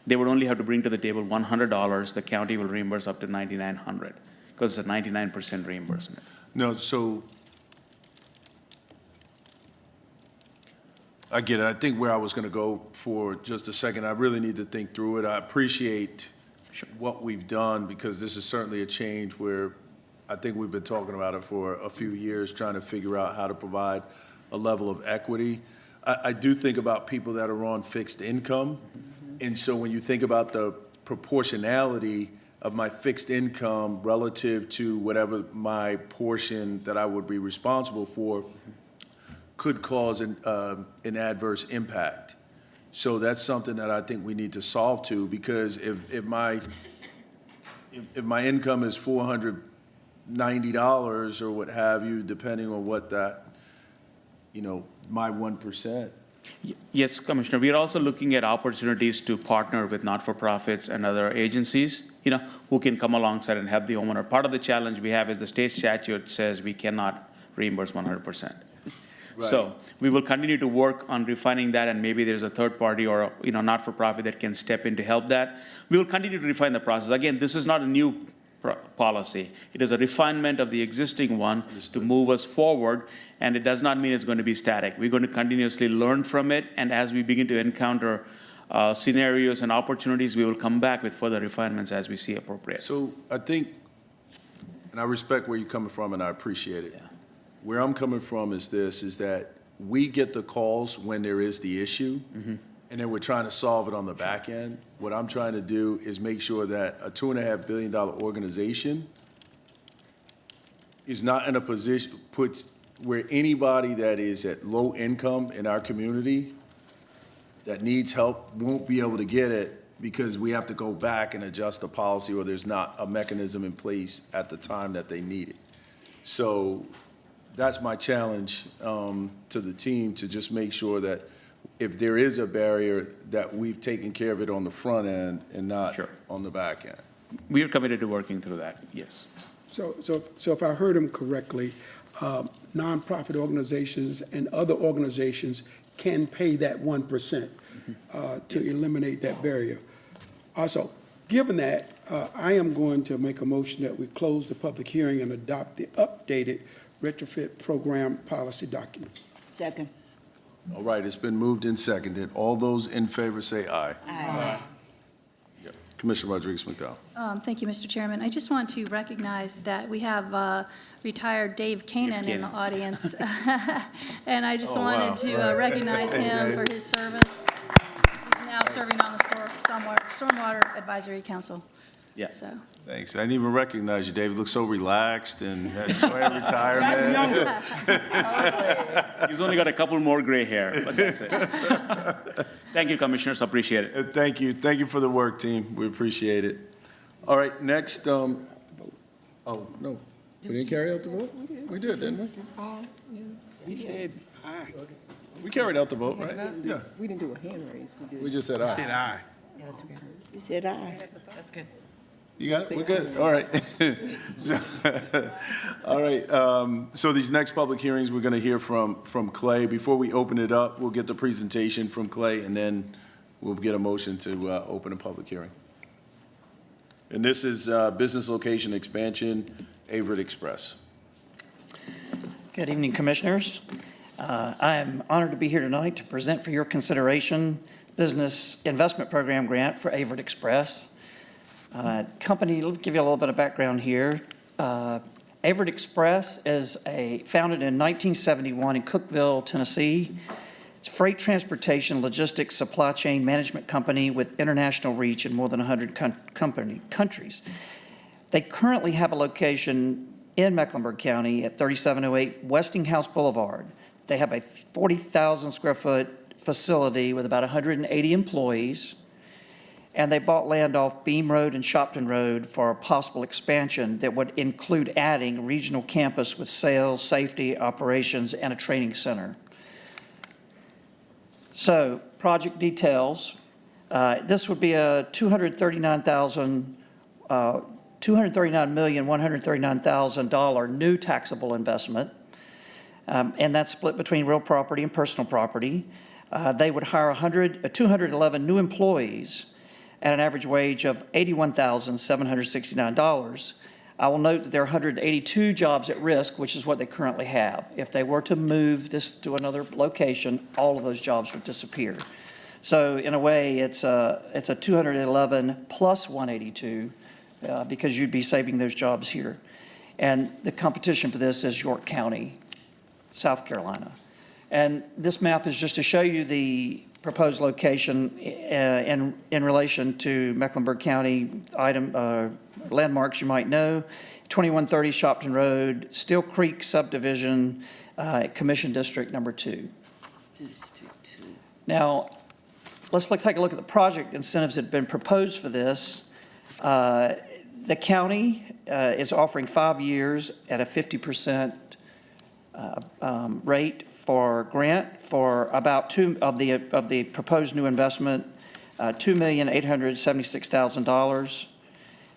they would only have to bring to the table $100. The county will reimburse up to $9,900 because it's a 99% reimbursement. No, so I get it. I think where I was going to go for just a second, I really need to think through it. I appreciate what we've done because this is certainly a change where I think we've been talking about it for a few years, trying to figure out how to provide a level of equity. I do think about people that are on fixed income. And so when you think about the proportionality of my fixed income relative to whatever my portion that I would be responsible for could cause an adverse impact. So that's something that I think we need to solve to, because if my income is $490 or what have you, depending on what that, my 1%. Yes, Commissioner. We are also looking at opportunities to partner with not-for-profits and other agencies, who can come alongside and help the homeowner. Part of the challenge we have is the state statute says we cannot reimburse 100%. Right. So we will continue to work on refining that, and maybe there's a third party or not-for-profit that can step in to help that. We will continue to refine the process. Again, this is not a new policy. It is a refinement of the existing one to move us forward, and it does not mean it's going to be static. We're going to continuously learn from it, and as we begin to encounter scenarios and opportunities, we will come back with further refinements as we see appropriate. So I think, and I respect where you're coming from, and I appreciate it. Yeah. Where I'm coming from is this, is that we get the calls when there is the issue, and then we're trying to solve it on the back end. What I'm trying to do is make sure that a $2.5 billion organization is not in a position, where anybody that is at low income in our community that needs help won't be able to get it because we have to go back and adjust the policy, or there's not a mechanism in place at the time that they need it. So that's my challenge to the team, to just make sure that if there is a barrier, that we've taken care of it on the front end and not on the back end. We are committed to working through that, yes. So if I heard him correctly, nonprofit organizations and other organizations can pay that 1% to eliminate that barrier. Also, given that, I am going to make a motion that we close the public hearing and adopt the updated retrofit program policy document. Second. All right, it's been moved and seconded. All those in favor say aye. Aye. Yep. Commissioner Rodriguez-McDowell. Thank you, Mr. Chairman. I just want to recognize that we have retired Dave Kanan in the audience. And I just wanted to recognize him for his service. He's now serving on the Stormwater Advisory Council. Yeah. So. Thanks. I didn't even recognize you, Dave. You look so relaxed and enjoying retirement. He's only got a couple more gray hair, but that's it. Thank you, Commissioners. Appreciate it. Thank you. Thank you for the work, team. We appreciate it. All right, next, oh, no. We didn't carry out the vote? We did, didn't we? He said aye. We carried out the vote, right? Yeah. We didn't do a hand raise. We just said aye. Said aye. You said aye. That's good. You got it? We're good? All right. All right, so these next public hearings, we're going to hear from Clay. Before we open it up, we'll get the presentation from Clay, and then we'll get a motion to open a public hearing. And this is business location expansion, Averitt Express. Good evening, Commissioners. I am honored to be here tonight to present for your consideration Business Investment Program Grant for Averitt Express. Company, let me give you a little bit of background here. Averitt Express is founded in 1971 in Cookeville, Tennessee. It's a freight transportation, logistics, supply chain management company with international reach in more than 100 countries. They currently have a location in Mecklenburg County at 3708 Westinghouse Boulevard. They have a 40,000 square foot facility with about 180 employees. And they bought land off Beam Road and Shopton Road for a possible expansion that would include adding a regional campus with sales, safety, operations, and a training center. So, project details. This would be a $239,139,000 new taxable investment, and that's split between real property and personal property. They would hire 211 new employees at an average wage of $81,769. I will note that there are 182 jobs at risk, which is what they currently have. If they were to move this to another location, all of those jobs would disappear. So in a way, it's a 211 plus 182 because you'd be saving those jobs here. And the competition for this is York County, South Carolina. And this map is just to show you the proposed location in relation to Mecklenburg County landmarks you might know. 2130 Shopton Road, Steel Creek subdivision, Commission District number 2. Now, let's take a look at the project incentives that have been proposed for this. The county is offering 5 years at a 50% rate for grant for about two of the proposed new investment, $2,876,000.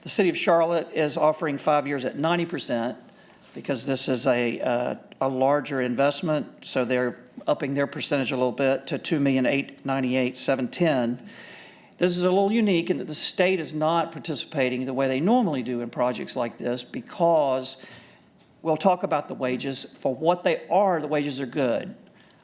The City of Charlotte is offering 5 years at 90% because this is a larger investment, so they're upping their percentage a little bit to $2,898,710. This is a little unique in that the state is not participating the way they normally do in projects like this because we'll talk about the wages. For what they are, the wages are good.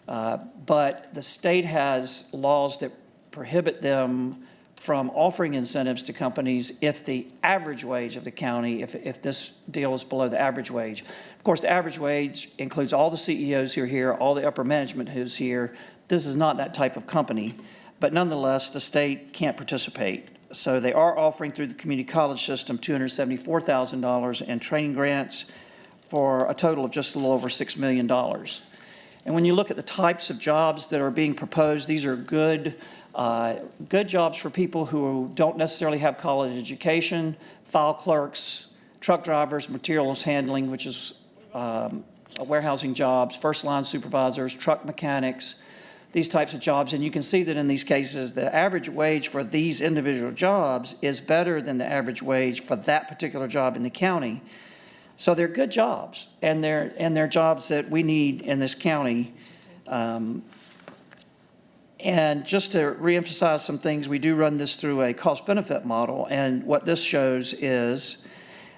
But the state has laws that prohibit them from offering incentives to companies if the average wage of the county, if this deal is below the average wage. Of course, the average wage includes all the CEOs who are here, all the upper management who's here. This is not that type of company, but nonetheless, the state can't participate. So they are offering through the community college system $274,000 in training grants for a total of just a little over $6 million. And when you look at the types of jobs that are being proposed, these are good jobs for people who don't necessarily have college education, file clerks, truck drivers, materials handling, which is warehousing jobs, first line supervisors, truck mechanics, these types of jobs. And you can see that in these cases, the average wage for these individual jobs is better than the average wage for that particular job in the county. So they're good jobs, and they're jobs that we need in this county. And just to reemphasize some things, we do run this through a cost-benefit model, and what this shows is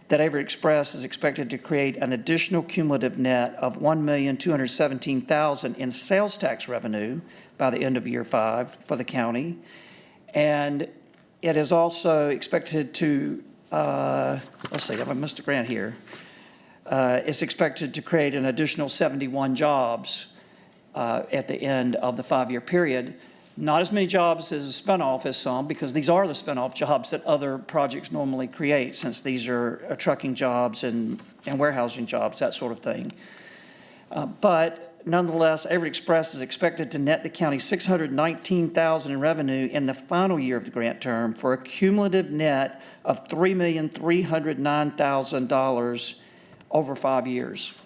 that Avery Express is expected to create an additional cumulative net of $1,217,000 in sales tax revenue by the end of year 5 for the county. And it is also expected to, let's see, I missed a grant here. It's expected to create an additional 71 jobs at the end of the 5-year period. Not as many jobs as a spinoff as some, because these are the spinoff jobs that other projects normally create, since these are trucking jobs and warehousing jobs, that sort of thing. But nonetheless, Avery Express is expected to net the county $619,000 in revenue in the final year of the grant term for a cumulative net of $3,309,000 over 5 years.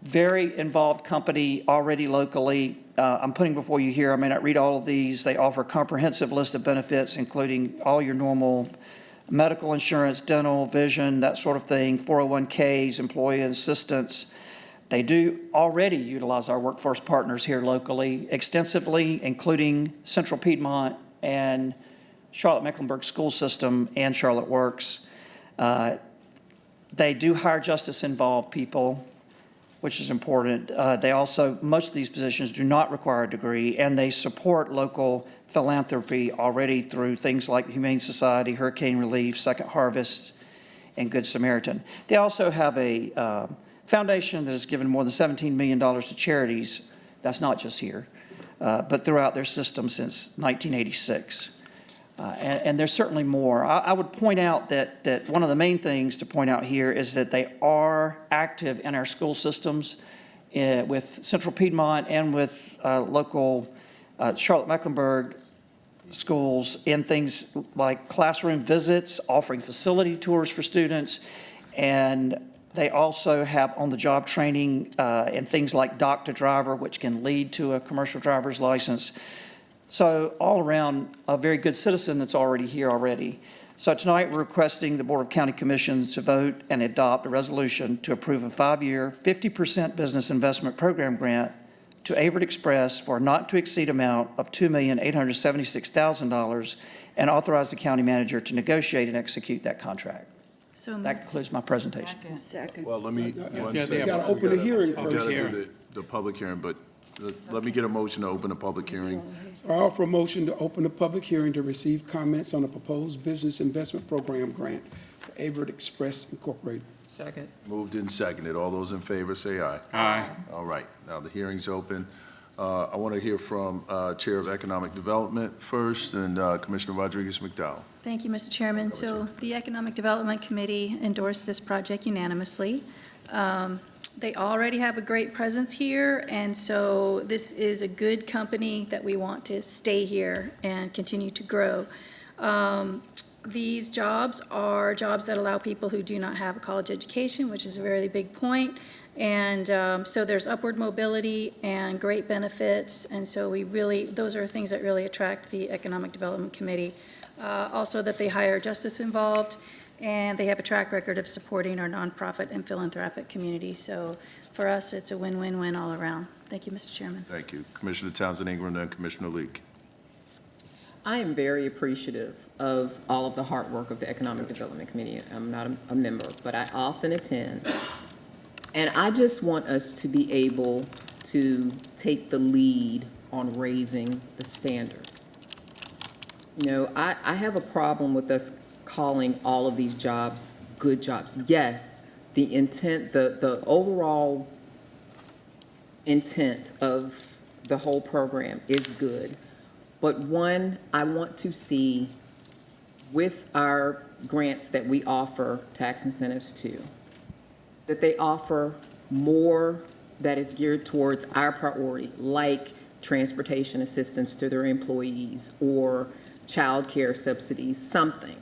Very involved company already locally. I'm putting before you here, I may not read all of these. They offer a comprehensive list of benefits, including all your normal medical insurance, dental, vision, that sort of thing, 401ks, employee assistance. They do already utilize our workforce partners here locally extensively, including Central Piedmont and Charlotte Mecklenburg School System and Charlotte Works. They do hire justice-involved people, which is important. They also, most of these positions do not require a degree, and they support local philanthropy already through things like Humane Society, Hurricane Relief, Second Harvest, and Good Samaritan. They also have a foundation that has given more than $17 million to charities. That's not just here, but throughout their system since 1986. And there's certainly more. I would point out that one of the main things to point out here is that they are active in our school systems with Central Piedmont and with local Charlotte Mecklenburg schools in things like classroom visits, offering facility tours for students, and they also have on-the-job training in things like dock to driver, which can lead to a commercial driver's license. So all around, a very good citizen that's already here already. So tonight, we're requesting the Board of County Commissions to vote and adopt a resolution to approve a 5-year, 50% business investment program grant to Avery Express for a not-to-exceed amount of $2,876,000 and authorize the county manager to negotiate and execute that contract. So That concludes my presentation. Second. Well, let me, one You second. gotta open the hearing You gotta first. do the public hearing, but let me get a motion to open the public hearing. I offer a motion to open the public hearing to receive comments on a proposed business investment program grant for Avery Express Incorporated. Second. Moved and seconded. All those in favor say aye. Aye. All right, now the hearing's open. I want to hear from Chair of Economic Development first, and Commissioner Rodriguez-McDowell. Thank you, Mr. Chairman. So the Economic Development Committee endorsed this project unanimously. They already have a great presence here, and so this is a good company that we want to stay here and continue to grow. These jobs are jobs that allow people who do not have a college education, which is a very big point. And so there's upward mobility and great benefits, and so those are things that really attract the Economic Development Committee. Also that they hire justice involved, and they have a track record of supporting our nonprofit and philanthropic community. So for us, it's a win-win-win all around. Thank you, Mr. Chairman. Thank you. Commissioner Townsend Ingram, then Commissioner Leak. I am very appreciative of all of the hard work of the Economic Development Committee. I'm not a member, but I often attend. And I just want us to be able to take the lead on raising the standard. You know, I have a problem with us calling all of these jobs good jobs. Yes, the intent, the overall intent of the whole program is good. But one, I want to see with our grants that we offer tax incentives to, that they offer more that is geared towards our priority, like transportation assistance to their employees or childcare subsidies, something.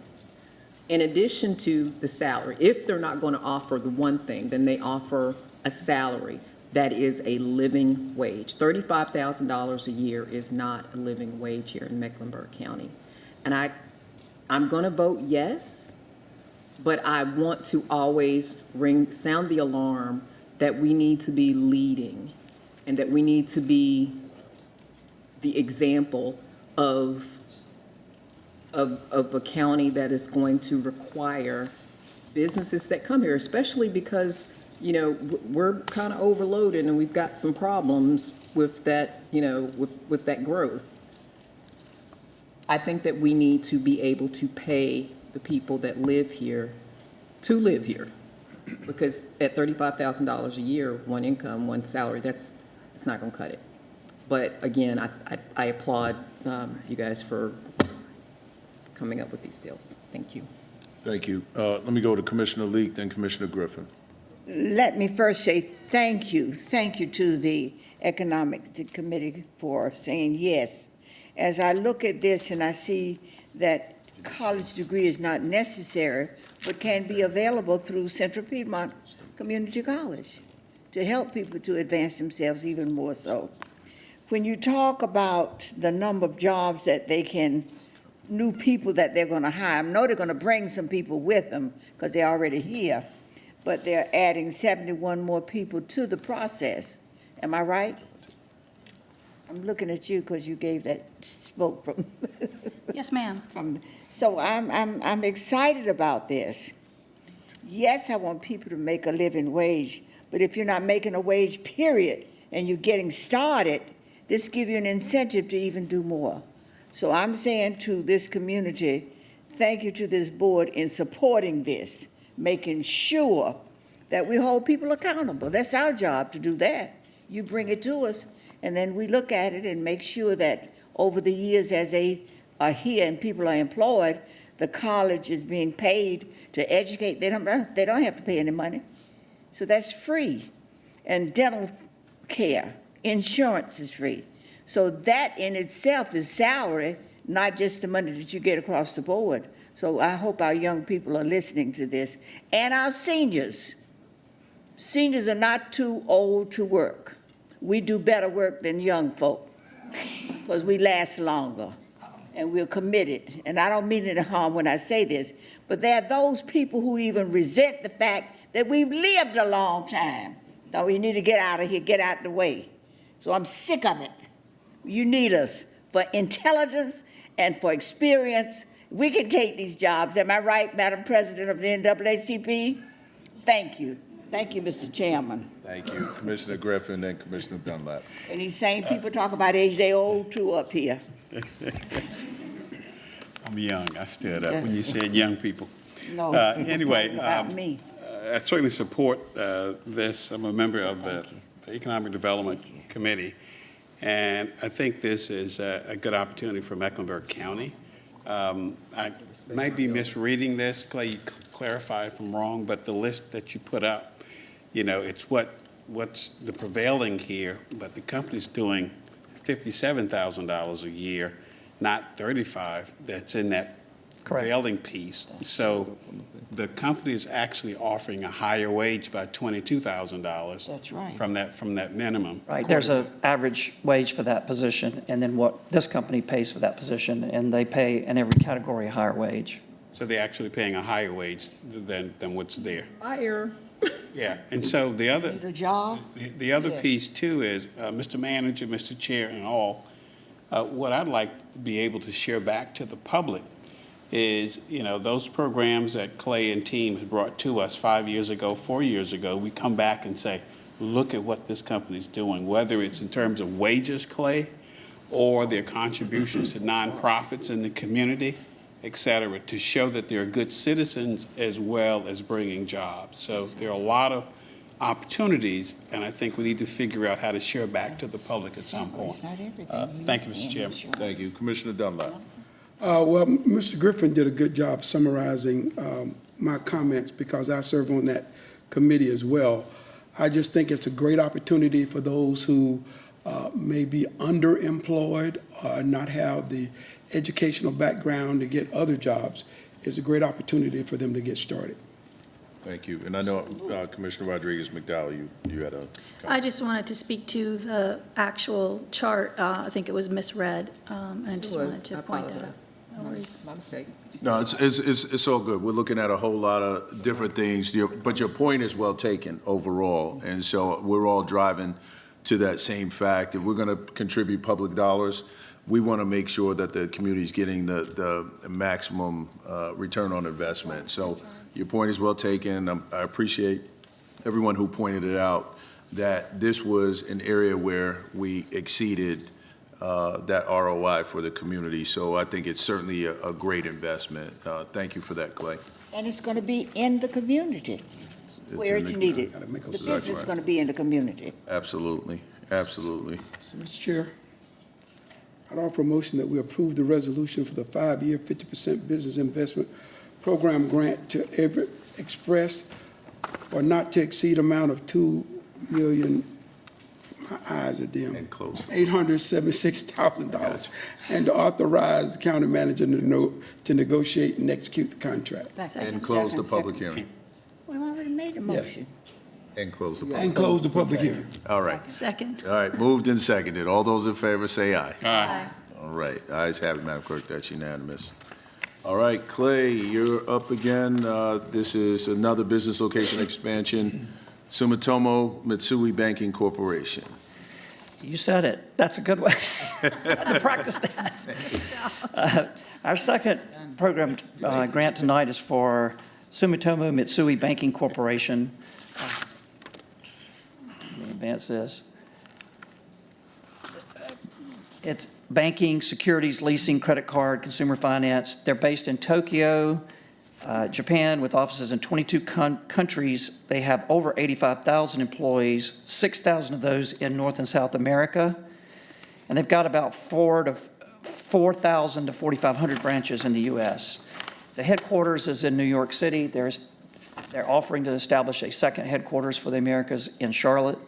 In addition to the salary, if they're not going to offer the one thing, then they offer a salary that is a living wage. $35,000 a year is not a living wage here in Mecklenburg County. And I'm going to vote yes, but I want to always sound the alarm that we need to be leading and that we need to be the example of a county that is going to require businesses that come here, especially because, you know, we're kind of overloaded and we've got some problems with that, you know, with that growth. I think that we need to be able to pay the people that live here to live here. Because at $35,000 a year, one income, one salary, it's not going to cut it. But again, I applaud you guys for coming up with these deals. Thank you. Thank you. Let me go to Commissioner Leek, then Commissioner Griffin. Let me first say thank you to the Economic Committee for saying yes. As I look at this and I see that college degree is not necessary, but can be available through Central Piedmont Community College to help people to advance themselves even more so. When you talk about the number of jobs that they can, new people that they're going to hire, I know they're going to bring some people with them because they're already here, but they're adding 71 more people to the process. Am I right? I'm looking at you because you gave that spoke from. Yes, ma'am. So I'm excited about this. Yes, I want people to make a living wage, but if you're not making a wage, period, and you're getting started, this gives you an incentive to even do more. So I'm saying to this community, thank you to this board in supporting this, making sure that we hold people accountable. That's our job to do that. You bring it to us, and then we look at it and make sure that over the years as they are here and people are employed, the college is being paid to educate. They don't have to pay any money. So that's free. And dental care, insurance is free. So that in itself is salary, not just the money that you get across the board. So I hope our young people are listening to this. And our seniors. Seniors are not too old to work. We do better work than young folk because we last longer and we're committed. And I don't mean any harm when I say this, but there are those people who even resent the fact that we've lived a long time. So we need to get out of here, get out the way. So I'm sick of it. You need us for intelligence and for experience. We can take these jobs. Am I right, Madam President of the NAACP? Thank you. Thank you, Mr. Chairman. Thank you. Commissioner Griffin, then Commissioner Dunlap. And these same people talk about age, they old too up here. I'm young. I stood up when you said young people. No, anyway, about me. I certainly support this. I'm a member of the Economic Development Committee, and I think this is a good opportunity for Mecklenburg County. I might be misreading this. Clay, you clarify if I'm wrong, but the list that you put up, you know, it's what's the prevailing here, but the company's doing $57,000 a year, not $35,000. That's in that prevailing piece. So the company is actually offering a higher wage by $22,000. That's right. From that minimum. Right, there's an average wage for that position, and then what this company pays for that position, and they pay in every category a higher wage. So they're actually paying a higher wage than what's there. Higher. Yeah, and so the other The job? the other Yes. piece too is, Mr. Manager, Mr. Chair, and all, what I'd like to be able to share back to the public is, you know, those programs that Clay and team had brought to us 5 years ago, 4 years ago, we come back and say, look at what this company's doing, whether it's in terms of wages, Clay, or their contributions to nonprofits in the community, et cetera, to show that they're good citizens as well as bringing jobs. So there are a lot of opportunities, and I think we need to figure out how to share back to the public at some point. Thank you, Mr. Chairman. Thank you. Commissioner Dunlap. Well, Mr. Griffin did a good job summarizing my comments because I serve on that committee as well. I just think it's a great opportunity for those who may be underemployed or not have the educational background to get other jobs. It's a great opportunity for them to get started. Thank you. And I know Commissioner Rodriguez-McDowell, you had a I just wanted to speak to the actual chart. I think it was misread, and I just wanted to point that out. No worries. My mistake. No, it's all good. We're looking at a whole lot of different things, but your point is well taken overall. And so we're all driving to that same fact. If we're going to contribute public dollars, we want to make sure that the community is getting the maximum return on investment. So your point is well taken. I appreciate everyone who pointed it out, that this was an area where we exceeded that ROI for the community. So I think it's certainly a great investment. Thank you for that, Clay. And it's going to be in the community where it's needed. The business is going to be in the community. Absolutely, absolutely. So, Mr. Chair, I'd offer a motion that we approve the resolution for the 5-year 50% business investment program grant to Everett Express for not to exceed amount of $2 million. My eyes are dim. And close. $876,000, and to authorize the county manager to negotiate and execute the contract. And close the public hearing. We already made a motion. And close the public. And close the public hearing. All right. Second. All right, moved and seconded. All those in favor say aye. Aye. All right, ayes have it, Madam Clerk, that's unanimous. All right, Clay, you're up again. This is another business location expansion, Sumitomo Mitsui Banking Corporation. You said it. That's a good way. I had to practice that. Our second program grant tonight is for Sumitomo Mitsui Banking Corporation. Let me advance this. It's banking, securities, leasing, credit card, consumer finance. They're based in Tokyo, Japan, with offices in 22 countries. They have over 85,000 employees, 6,000 of those in North and South America. And they've got about 4,000 to 4,500 branches in the U.S. The headquarters is in New York City. They're offering to establish a second headquarters for the Americas in Charlotte,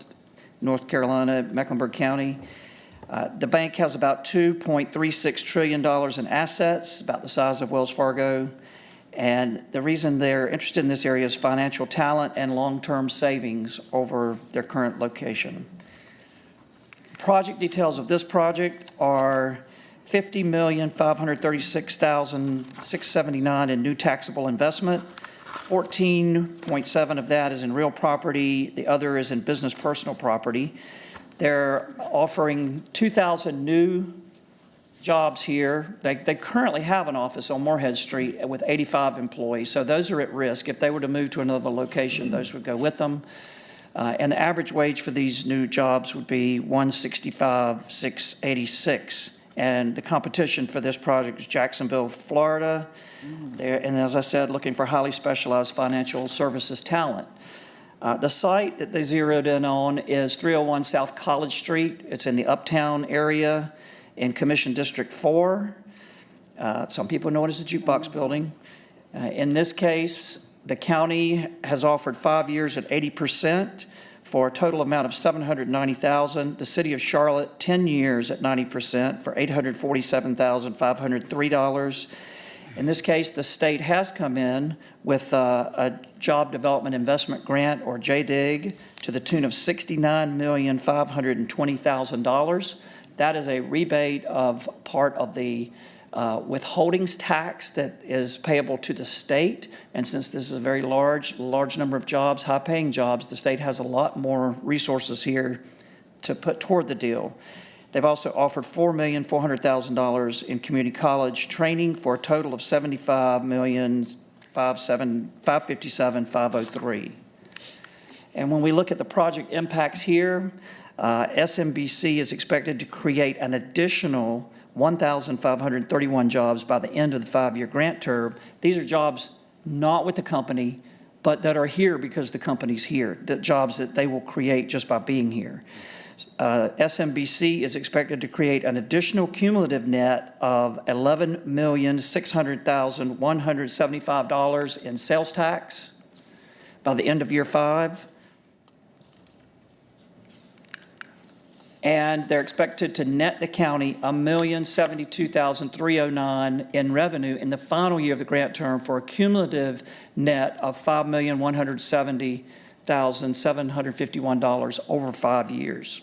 North Carolina, Mecklenburg County. The bank has about $2.36 trillion in assets, about the size of Wells Fargo. And the reason they're interested in this area is financial talent and long-term savings over their current location. Project details of this project are $50,536,679 in new taxable investment. 14.7 of that is in real property. The other is in business personal property. They're offering 2,000 new jobs here. They currently have an office on Moorhead Street with 85 employees, so those are at risk. If they were to move to another location, those would go with them. And the average wage for these new jobs would be $165,686. And the competition for this project is Jacksonville, Florida. And as I said, looking for highly specialized financial services talent. The site that they zeroed in on is 301 South College Street. It's in the Uptown area in Commission District 4. Some people know it as the Jukebox Building. In this case, the county has offered 5 years at 80% for a total amount of $790,000. The city of Charlotte, 10 years at 90% for $847,503. In this case, the state has come in with a Job Development Investment Grant, or JDIG, to the tune of $69,520,000. That is a rebate of part of the withholdings tax that is payable to the state. And since this is a very large number of jobs, high-paying jobs, the state has a lot more resources here to put toward the deal. They've also offered $4,400,000 in community college training for a total of $75,557,503. And when we look at the project impacts here, SMBC is expected to create an additional 1,531 jobs by the end of the 5-year grant term. These are jobs not with the company, but that are here because the company's here, the jobs that they will create just by being here. SMBC is expected to create an additional cumulative net of $11,600,175 in sales tax by the end of year 5. And they're expected to net the county $1,072,309 in revenue in the final year of the grant term for a cumulative net of $5,170,751 over 5 years.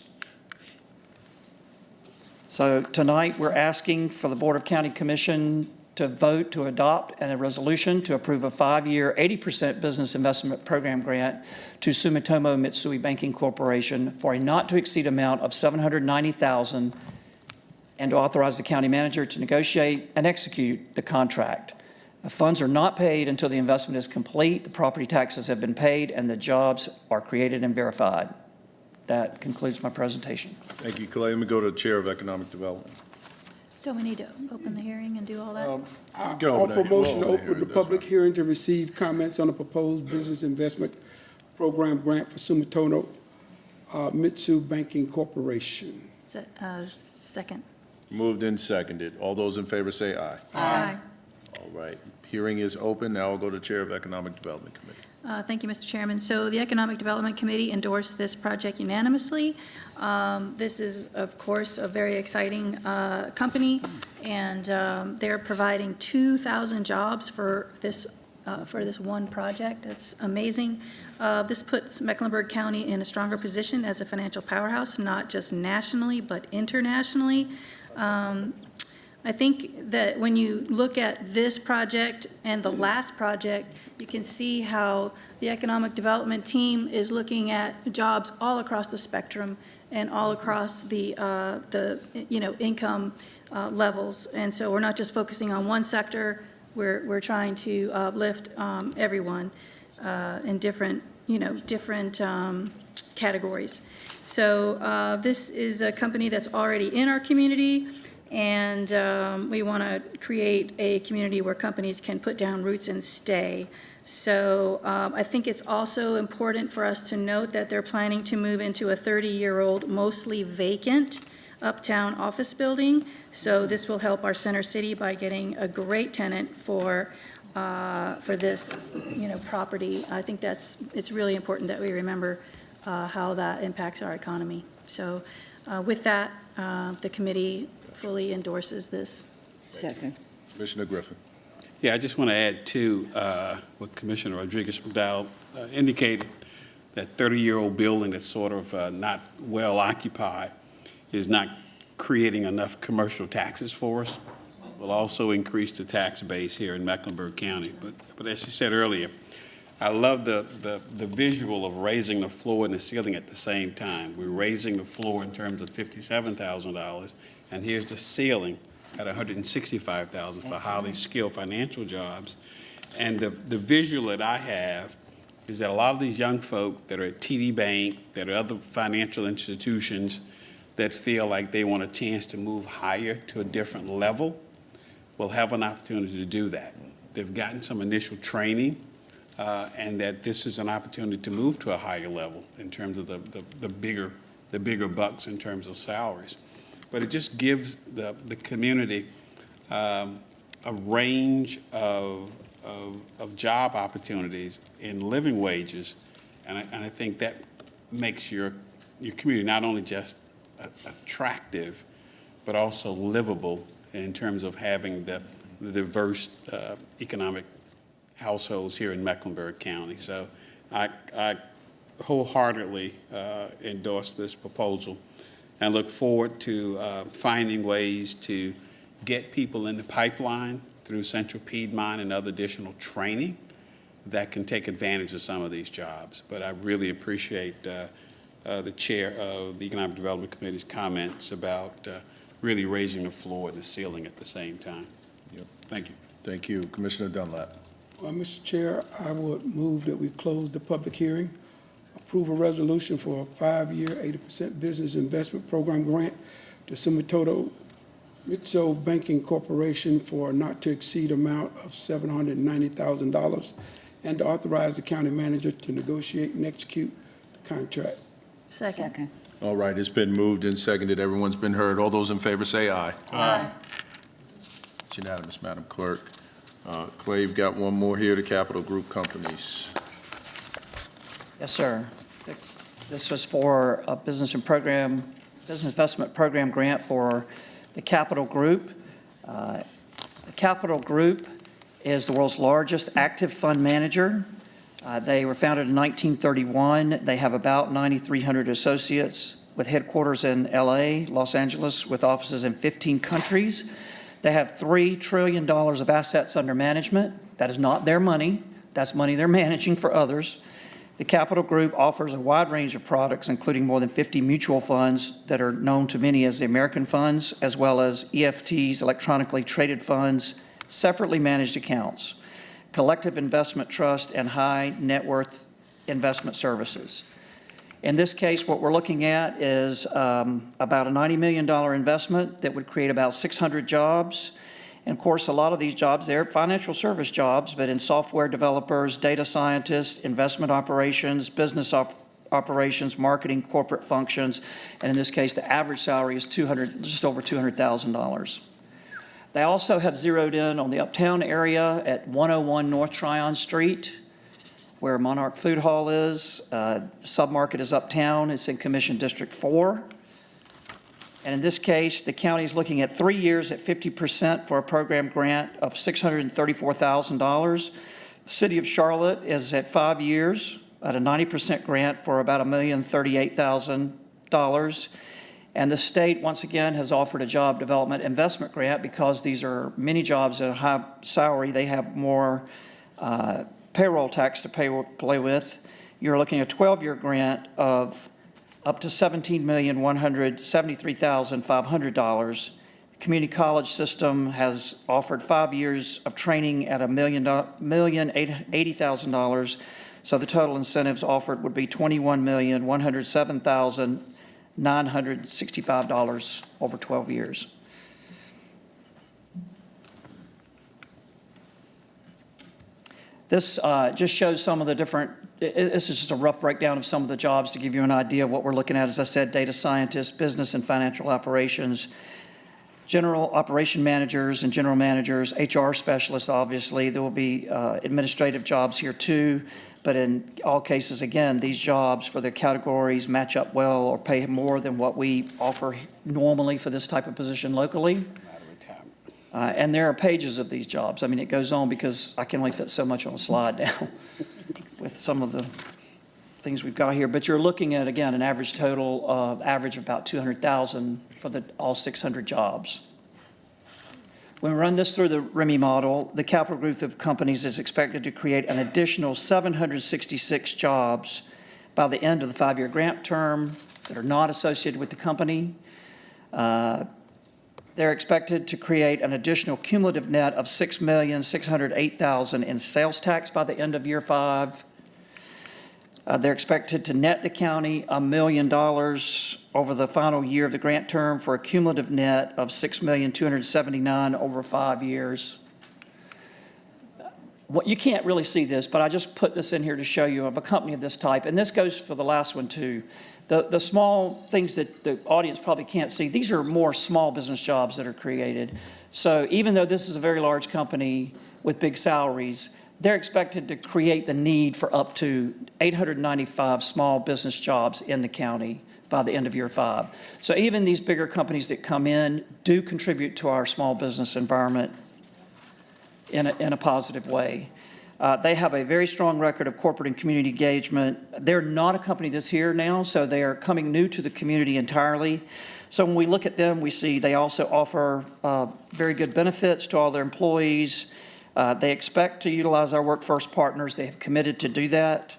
So tonight, we're asking for the Board of County Commission to vote to adopt a resolution to approve a 5-year, 80% business investment program grant to Sumitomo Mitsui Banking Corporation for a not-to-exceed amount of $790,000, and to authorize the county manager to negotiate and execute the contract. The funds are not paid until the investment is complete, the property taxes have been paid, and the jobs are created and verified. That concludes my presentation. Thank you, Clay. Let me go to the Chair of Economic Development. Don't we need to open the hearing and do all that? I Go over offer there. motion to Go over open there. the That's public right. hearing to receive comments on the proposed business investment program grant for Sumitomo Mitsui Banking Corporation. Second. Moved and seconded. All those in favor say aye. Aye. All right. Hearing is open. Now I'll go to Chair of Economic Development Committee. Thank you, Mr. Chairman. So the Economic Development Committee endorsed this project unanimously. This is, of course, a very exciting company, and they're providing 2,000 jobs for this one project. That's amazing. This puts Mecklenburg County in a stronger position as a financial powerhouse, not just nationally, but internationally. I think that when you look at this project and the last project, you can see how the economic development team is looking at jobs all across the spectrum and all across the income levels. And so we're not just focusing on one sector. We're trying to lift everyone in different categories. So this is a company that's already in our community. And we want to create a community where companies can put down roots and stay. So I think it's also important for us to note that they're planning to move into a 30-year-old, mostly vacant uptown office building. So this will help our center city by getting a great tenant for this, property. I think it's really important that we remember how that impacts our economy. So with that, the committee fully endorses this. Second. Commissioner Griffin. Yeah, I just want to add to what Commissioner Rodriguez-McDowell indicated, that 30-year-old building that's sort of not well occupied is not creating enough commercial taxes for us. Will also increase the tax base here in Mecklenburg County. But as you said earlier, I love the visual of raising the floor and the ceiling at the same time. We're raising the floor in terms of $57,000, and here's the ceiling at $165,000 for highly skilled financial jobs. And the visual that I have is that a lot of these young folk that are at TD Bank, that are other financial institutions that feel like they want a chance to move higher to a different level will have an opportunity to do that. They've gotten some initial training, and that this is an opportunity to move to a higher level in terms of the bigger bucks in terms of salaries. But it just gives the community a range of job opportunities in living wages, and I think that makes your community not only just attractive, but also livable in terms of having the diverse economic households here in Mecklenburg County. So I wholeheartedly endorse this proposal and look forward to finding ways to get people in the pipeline through Central Piedmont and other additional training that can take advantage of some of these jobs. But I really appreciate the chair of the Economic Development Committee's comments about really raising the floor and the ceiling at the same time. Yep. Thank you. Thank you. Commissioner Dunlap. Mr. Chair, I would move that we close the public hearing Approve a resolution for a 5-year, 80% business investment program grant to Sumitomo Mitsui Banking Corporation for a not-to-exceed amount of $790,000, and to authorize the county manager to negotiate and execute the contract. Second. All right, it's been moved and seconded. Everyone's been heard. All those in favor say aye. Aye. It's unanimous, Madam Clerk. Clay, you've got one more here, the Capital Group companies. Yes, sir. This was for a business investment program grant for the Capital Group. The Capital Group is the world's largest active fund manager. They were founded in 1931. They have about 9,300 associates with headquarters in LA, Los Angeles, with offices in 15 countries. They have $3 trillion of assets under management. That is not their money. That's money they're managing for others. The Capital Group offers a wide range of products, including more than 50 mutual funds that are known to many as the American funds, as well as EFTs, electronically traded funds, separately managed accounts, collective investment trust, and high net worth investment services. In this case, what we're looking at is about a $90 million investment that would create about 600 jobs. And of course, a lot of these jobs, they're financial service jobs, but in software developers, data scientists, investment operations, business operations, marketing, corporate functions. And in this case, the average salary is just over $200,000. They also have zeroed in on the uptown area at 101 North Tryon Street, where Monarch Food Hall is. The submarket is uptown. It's in Commission District 4. And in this case, the county is looking at 3 years at 50% for a program grant of $634,000. The City of Charlotte is at 5 years at a 90% grant for about $1,038,000. And the state, once again, has offered a job development investment grant because these are many jobs at a high salary. They have more payroll tax to play with. You're looking at a 12-year grant of up to $17,173,500. Community college system has offered 5 years of training at $1,080,000. So the total incentives offered would be $21,107,965 over 12 years. This just shows some of the different, this is just a rough breakdown of some of the jobs to give you an idea of what we're looking at. As I said, data scientists, business and financial operations, general operation managers and general managers, HR specialists, obviously. There will be administrative jobs here too, but in all cases, again, these jobs for their categories match up well or pay more than what we offer normally for this type of position locally. And there are pages of these jobs. I mean, it goes on because I can only fit so much on a slide now with some of the things we've got here. But you're looking at, again, an average total of about $200,000 for all 600 jobs. When we run this through the REMI model, the Capital Group of companies is expected to create an additional 766 jobs by the end of the 5-year grant term that are not associated with the company. They're expected to create an additional cumulative net of $6,608,000 in sales tax by the end of year 5. They're expected to net the county $1 million over the final year of the grant term for a cumulative net of $6,279,000 over 5 years. You can't really see this, but I just put this in here to show you of a company of this type, and this goes for the last one too. The small things that the audience probably can't see, these are more small business jobs that are created. So even though this is a very large company with big salaries, they're expected to create the need for up to 895 small business jobs in the county by the end of year 5. So even these bigger companies that come in do contribute to our small business environment in a positive way. They have a very strong record of corporate and community engagement. They're not a company that's here now, so they are coming new to the community entirely. So when we look at them, we see they also offer very good benefits to all their employees. They expect to utilize our Work First partners. They have committed to do that.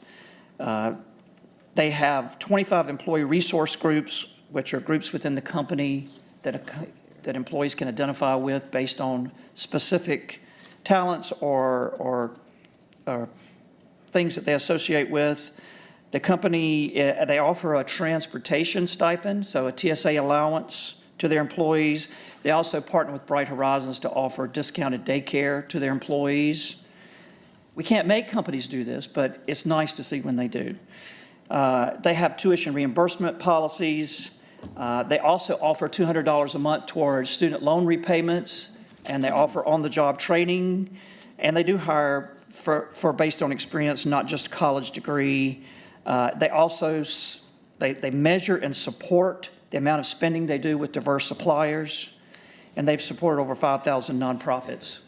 They have 25 employee resource groups, which are groups within the company that employees can identify with based on specific talents or things that they associate with. The company, they offer a transportation stipend, so a TSA allowance to their employees. They also partner with Bright Horizons to offer discounted daycare to their employees. We can't make companies do this, but it's nice to see when they do. They have tuition reimbursement policies. They also offer $200 a month towards student loan repayments, and they offer on-the-job training. And they do hire for based on experience, not just college degree. They also they measure and support the amount of spending they do with diverse suppliers, and they've supported over 5,000 nonprofits.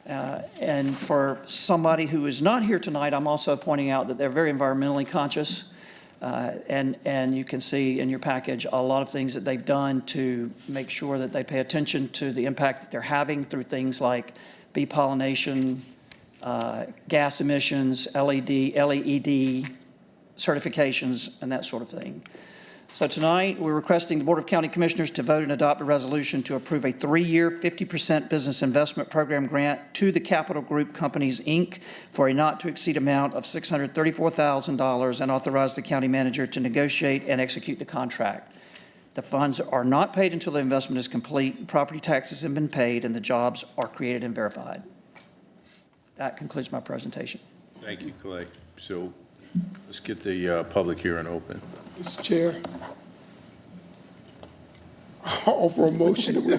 And for somebody who is not here tonight, I'm also pointing out that they're very environmentally conscious, and you can see in your package a lot of things that they've done to make sure that they pay attention to the impact that they're having through things like bee pollination, gas emissions, LED certifications, and that sort of thing. So tonight, we're requesting the Board of County Commissioners to vote and adopt a resolution to approve a 3-year, 50% business investment program grant to the Capital Group Companies, Inc. for a not-to-exceed amount of $634,000 and authorize the county manager to negotiate and execute the contract. The funds are not paid until the investment is complete, property taxes have been paid, and the jobs are created and verified. That concludes my presentation. Thank you, Clay. So let's get the public hearing open. Mr. Chair, I offer a motion that we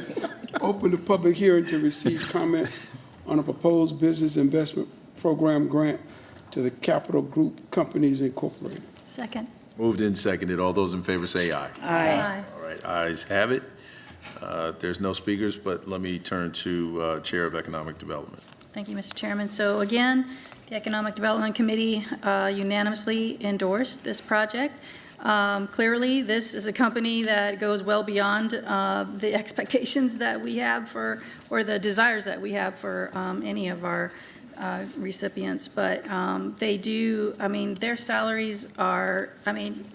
open the public hearing to receive comments on a proposed business investment program grant to the Capital Group Companies Incorporated. Second. Moved and seconded. All those in favor say aye. Aye. All right, ayes have it. There's no speakers, but let me turn to Chair of Economic Development. Thank you, Mr. Chairman. So again, the Economic Development Committee unanimously endorsed this project. Clearly, this is a company that goes well beyond the expectations that we have for, or the desires that we have for any of our recipients. But they do, I mean, their salaries are, I mean,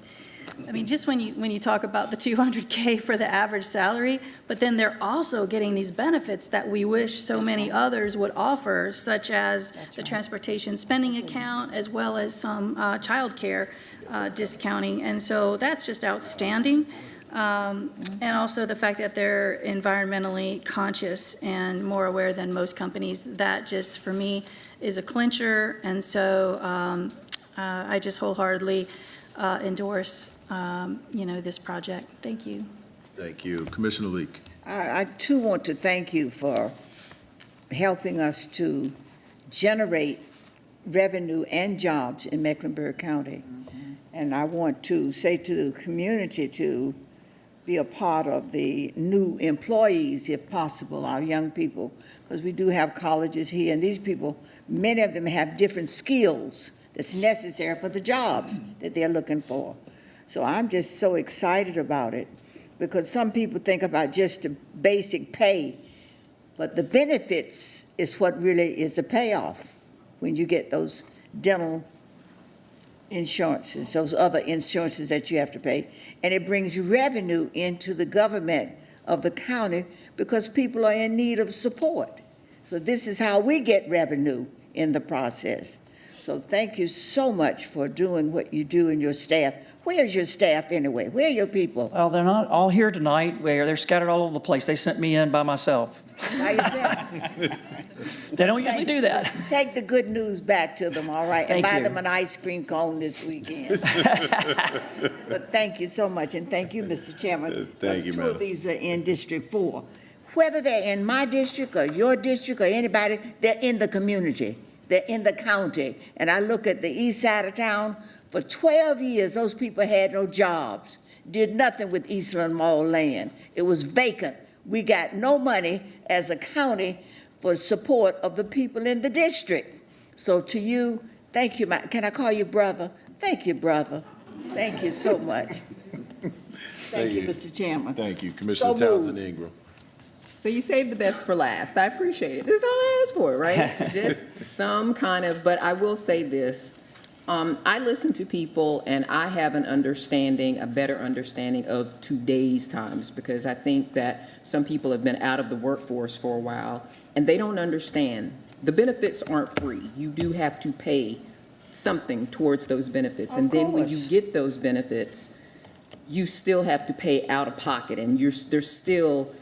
just when you talk about the $200K for the average salary, but then they're also getting these benefits that we wish so many others would offer, such as the transportation spending account, as well as some child care discounting. And so that's just outstanding. And also the fact that they're environmentally conscious and more aware than most companies. That just, for me, is a clincher. And so I just wholeheartedly endorse, this project. Thank you. Thank you. Commissioner Leek. I too want to thank you for helping us to generate revenue and jobs in Mecklenburg County. And I want to say to the community to be a part of the new employees, if possible, our young people, because we do have colleges here, and these people, many of them have different skills that's necessary for the jobs that they're looking for. So I'm just so excited about it, because some people think about just the basic pay, but the benefits is what really is the payoff when you get those dental insurances, those other insurances that you have to pay. And it brings revenue into the government of the county because people are in need of support. So this is how we get revenue in the process. So thank you so much for doing what you do and your staff. Where's your staff anyway? Where are your people? Well, they're not all here tonight. They're scattered all over the place. They sent me in by myself. By yourself? They don't usually do that. Take the good news back to them, all right? And Thank buy you. them an ice cream cone this weekend. But thank you so much, and thank you, Mr. Chairman. Thank you, Two madam. of these are in District 4. Whether they're in my district or your district or anybody, they're in the community. They're in the county. And I look at the east side of town, for 12 years, those people had no jobs, did nothing with Eastland Mall land. It was vacant. We got no money as a county for support of the people in the district. So to you, thank you. Can I call you brother? Thank you, brother. Thank you so much. Thank you, Mr. Chairman. Thank you. Commissioner So Townsend moved. Ingram. So you saved the best for last. I appreciate it. This is all I asked for, right? Just some kind of, but I will say this. I listen to people and I have an understanding, a better understanding of today's times, because I think that some people have been out of the workforce for a while and they don't understand. The benefits aren't free. You do have to pay something towards those benefits. Of And then when you course. get those benefits, you still have to pay out of pocket, and there's still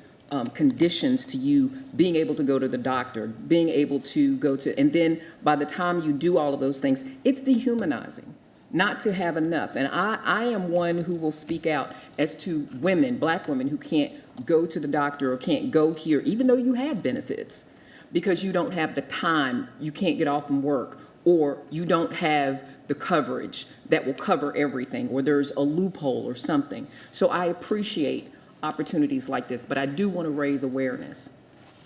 conditions to you being able to go to the doctor, being able to go to, and then by the time you do all of those things, it's dehumanizing not to have enough. And I am one who will speak out as to women, Black women, who can't go to the doctor or can't go here, even though you have benefits, because you don't have the time, you can't get off from work, or you don't have the coverage that will cover everything, or there's a loophole or something. So I appreciate opportunities like this, but I do want to raise awareness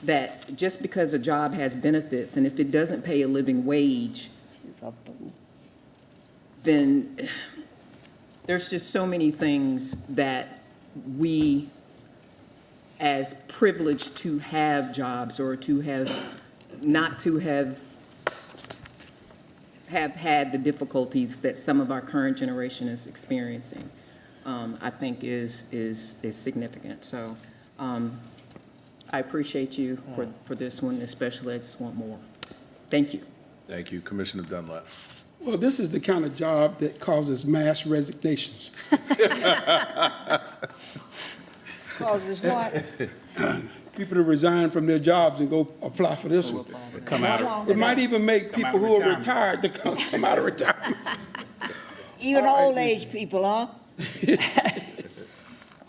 that just because a job has benefits, and if it doesn't pay a living wage, then there's just so many things that we, as privileged to have jobs or to have, not to have had the difficulties that some of our current generation is experiencing, I think is significant. So I appreciate you for this one, especially. I just want more. Thank you. Thank you. Commissioner Dunlap. Well, this is the kind of job that causes mass resignations. Causes what? People to resign from their jobs and go apply for this one. It might even make people who are retired to come out of retirement. Even old age people, huh?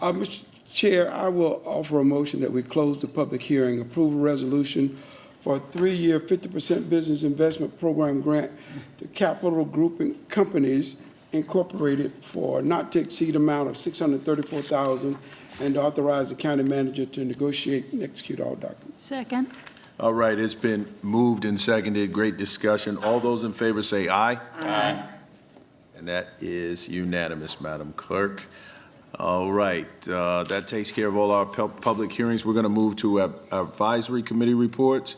Mr. Chair, I will offer a motion that we close the public hearing, approve a resolution for a 3-year 50% business investment program grant to Capital Group and Companies Incorporated for not to exceed amount of $634,000, and to authorize the county manager to negotiate and execute all documents. Second. All right, it's been moved and seconded. Great discussion. All those in favor say aye. Aye. And that is unanimous, Madam Clerk. All right, that takes care of all our public hearings. We're going to move to advisory committee reports.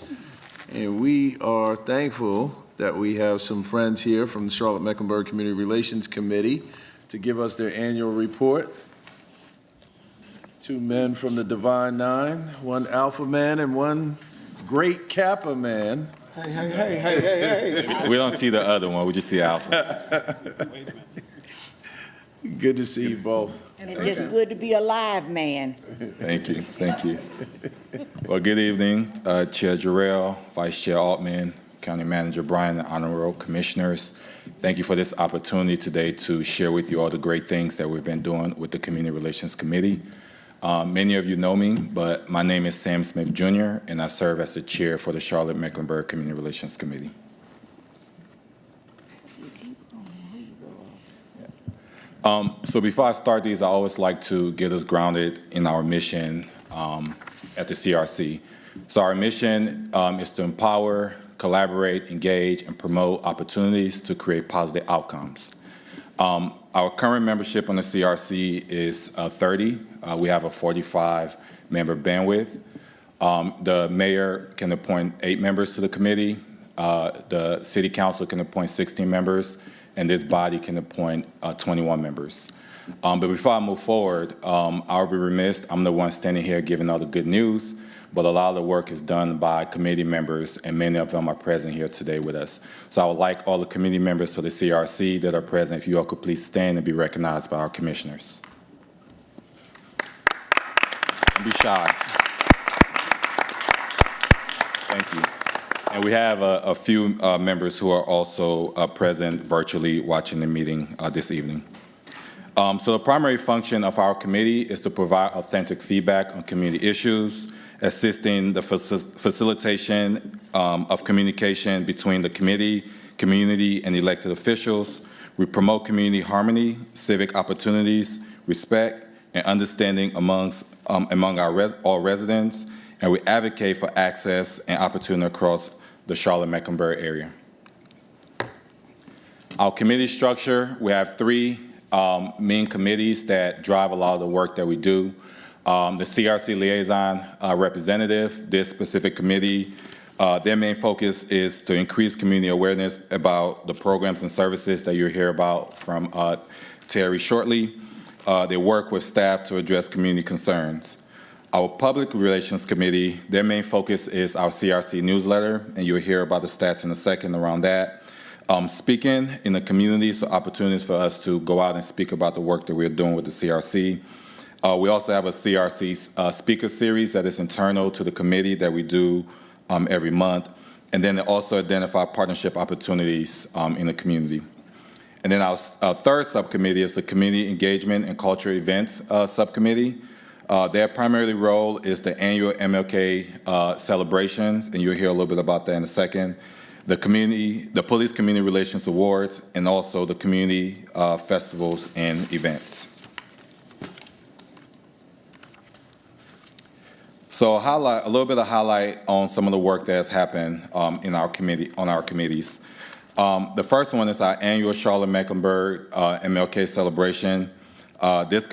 And we are thankful that we have some friends here from the Charlotte-Mecklenburg Community Relations Committee to give us their annual report. 2 men from the Divine Nine, 1 Alpha man and 1 great Kappa man. Hey. We don't see the other one, we just see Alpha. Good to see you both. And it's just good to be alive, man. Thank you. Well, good evening, Chair Jarrell, Vice Chair Altman, County Manager Bryan, and Honorable Commissioners. Thank you for this opportunity today to share with you all the great things that we've been doing with the Community Relations Committee. Many of you know me, but my name is Sam Smith Jr., and I serve as the chair for the Charlotte-Mecklenburg Community Relations Committee. So before I start these, I always like to get us grounded in our mission at the CRC. So our mission is to empower, collaborate, engage, and promote opportunities to create positive outcomes. Our current membership on the CRC is 30. We have a 45-member bandwidth. The mayor can appoint 8 members to the committee. The city council can appoint 16 members, and this body can appoint 21 members. But before I move forward, I'll be remiss. I'm the one standing here giving all the good news, but a lot of the work is done by committee members, and many of them are present here today with us. So I would like all the committee members of the CRC that are present, if you all could please stand and be recognized by our commissioners. Don't be shy. Thank you. And we have a few members who are also present virtually watching the meeting this evening. So the primary function of our committee is to provide authentic feedback on community issues, assisting the facilitation of communication between the committee, community, and elected officials. We promote community harmony, civic opportunities, respect, and understanding among all residents, and we advocate for access and opportunity across the Charlotte-Mecklenburg area. Our committee structure, we have 3 main committees that drive a lot of the work that we do. The CRC liaison representative, this specific committee, their main focus is to increase community awareness about the programs and services that you'll hear about from Terry shortly. They work with staff to address community concerns. Our Public Relations Committee, their main focus is our CRC newsletter, and you'll hear about the stats in a second around that. speaking in the community, so opportunities for us to go out and speak about the work that we're doing with the CRC. We also have a CRC speaker series that is internal to the committee that we do every month. And then also identify partnership opportunities in the community. And then our third subcommittee is the Community Engagement and Culture Events Subcommittee. Their primary role is the annual MLK celebrations, and you'll hear a little bit about that in a second. The Police Community Relations Awards, and also the community festivals and events. So a little bit of highlight on some of the work that has happened on our committees. The first one is our annual Charlotte Mecklenburg MLK celebration. This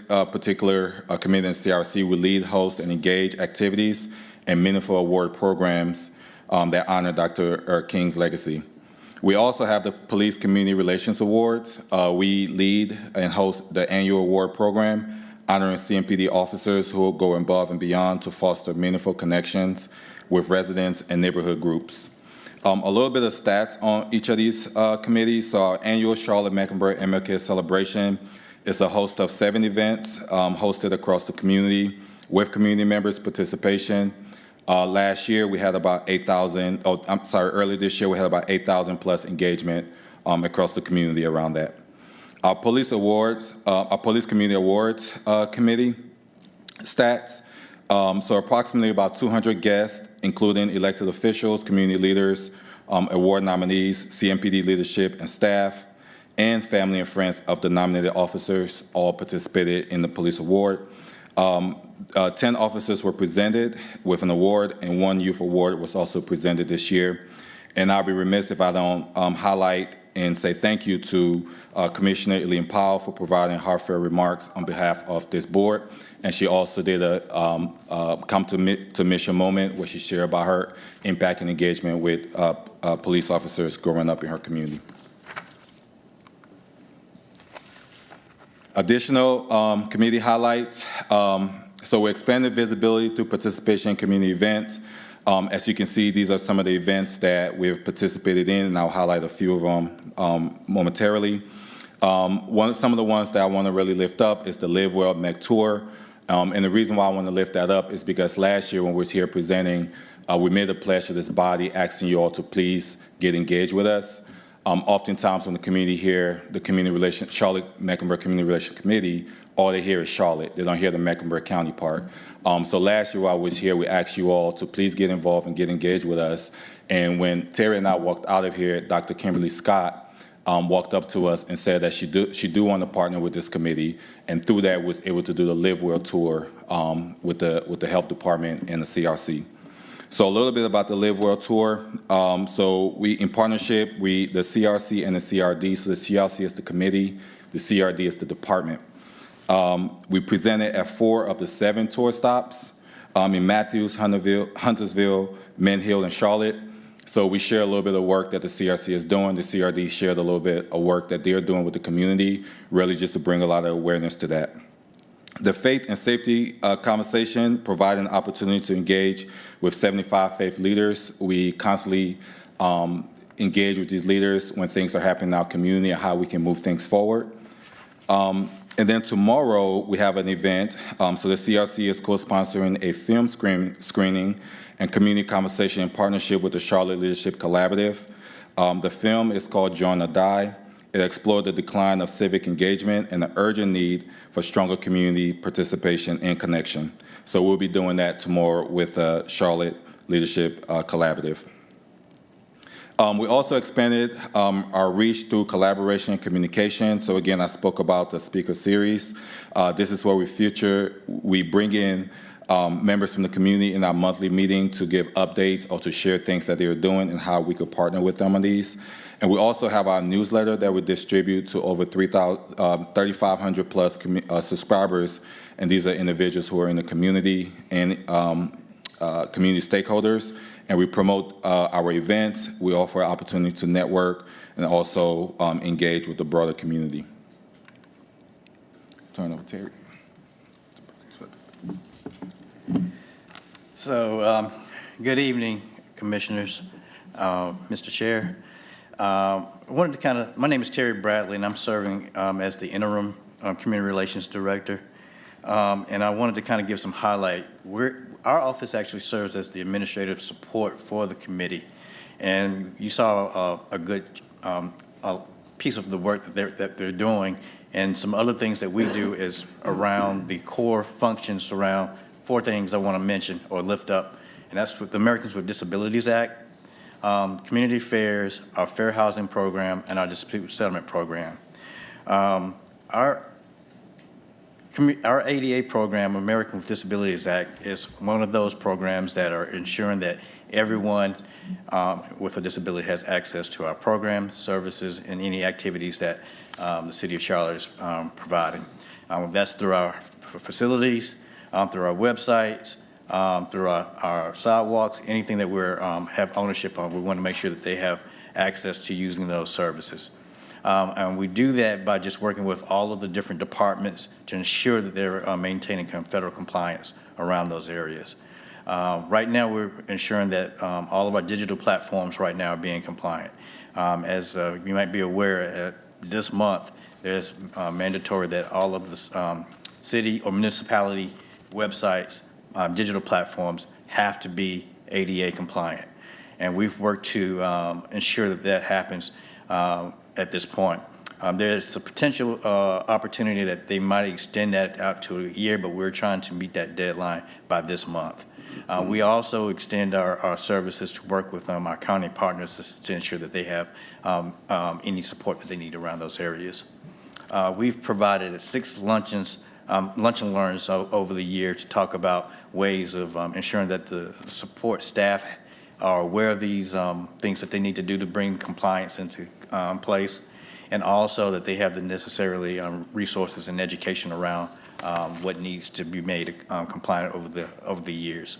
particular committee in CRC will lead, host, and engage activities and meaningful award programs that honor Dr. King's legacy. We also have the Police Community Relations Awards. We lead and host the annual award program, honoring CMPD officers who will go above and beyond to foster meaningful connections with residents and neighborhood groups. A little bit of stats on each of these committees. So our annual Charlotte Mecklenburg MLK celebration is a host of 7 events hosted across the community with community members' participation. Last year we had about 8,000, earlier this year we had about 8,000 plus engagement across the community around that. Our police awards, our police community awards committee stats. So approximately about 200 guests, including elected officials, community leaders, award nominees, CMPD leadership and staff, and family and friends of the nominated officers all participated in the police award. 10 officers were presented with an award, and 1 youth award was also presented this year. And I'll be remiss if I don't highlight and say thank you to Commissioner Eileen Powell for providing heartfelt remarks on behalf of this board. And she also did a come to mission moment where she shared about her impact and engagement with police officers growing up in her community. Additional community highlights. So we expanded visibility through participation in community events. As you can see, these are some of the events that we've participated in, and I'll highlight a few of them momentarily. Some of the ones that I want to really lift up is the Live Well Mech Tour. And the reason why I want to lift that up is because last year when we was here presenting, we made a pledge to this body asking you all to please get engaged with us. Oftentimes when the community here, the Charlotte Mecklenburg Community Relations Committee, all they hear is Charlotte. They don't hear the Mecklenburg County part. So last year while I was here, we asked you all to please get involved and get engaged with us. And when Terry and I walked out of here, Dr. Kimberly Scott walked up to us and said that she do want to partner with this committee, and through that was able to do the Live Well tour with the health department and the CRC. So a little bit about the Live Well tour. So we, in partnership, the CRC and the CRD. So the CRC is the committee, the CRD is the department. We presented at 4 of the 7 tour stops in Matthews, Huntersville, Mint Hill, and Charlotte. So we share a little bit of work that the CRC is doing. The CRD shared a little bit of work that they're doing with the community, really just to bring a lot of awareness to that. The faith and safety conversation provided an opportunity to engage with 75 faith leaders. We constantly engage with these leaders when things are happening in our community and how we can move things forward. And then tomorrow we have an event. So the CRC is co-sponsoring a film screening and community conversation in partnership with the Charlotte Leadership Collaborative. The film is called Join or Die. It explored the decline of civic engagement and the urgent need for stronger community participation and connection. So we'll be doing that tomorrow with the Charlotte Leadership Collaborative. We also expanded our reach through collaboration and communication. So again, I spoke about the speaker series. This is where we bring in members from the community in our monthly meeting to give updates or to share things that they are doing and how we could partner with them on these. And we also have our newsletter that we distribute to over 3,500 plus subscribers. And these are individuals who are in the community and community stakeholders. And we promote our events. We offer an opportunity to network and also engage with the broader community. Turn over to Terry. So, good evening, Commissioners, Mr. Chair. I wanted to my name is Terry Bradley, and I'm serving as the interim Community Relations Director. And I wanted to kind of give some highlight. Our office actually serves as the administrative support for the committee. And you saw a good a piece of the work that they're doing. And some other things that we do is around the core functions around 4 things I want to mention or lift up. And that's with the Americans with Disabilities Act, Community Affairs, our Fair Housing Program, and our Dispute Settlement Program. Our ADA program, American with Disabilities Act, is one of those programs that are ensuring that everyone with a disability has access to our programs, services, and any activities that the City of Charlotte is providing. That's through our facilities, through our websites, through our sidewalks, anything that we have ownership on. We want to make sure that they have access to using those services. And we do that by just working with all of the different departments to ensure that they're maintaining federal compliance around those areas. Right now, we're ensuring that all of our digital platforms right now are being compliant. As you might be aware, this month, there's mandatory that all of the city or municipality websites, digital platforms have to be ADA compliant. And we've worked to ensure that that happens at this point. There's a potential opportunity that they might extend that out to a year, but we're trying to meet that deadline by this month. We also extend our services to work with our county partners to ensure that they have any support that they need around those areas. We've provided 6 lunch and learns over the year to talk about ways of ensuring that the support staff are aware of these things that they need to do to bring compliance into place, and also that they have the necessary resources and education around what needs to be made compliant over the years.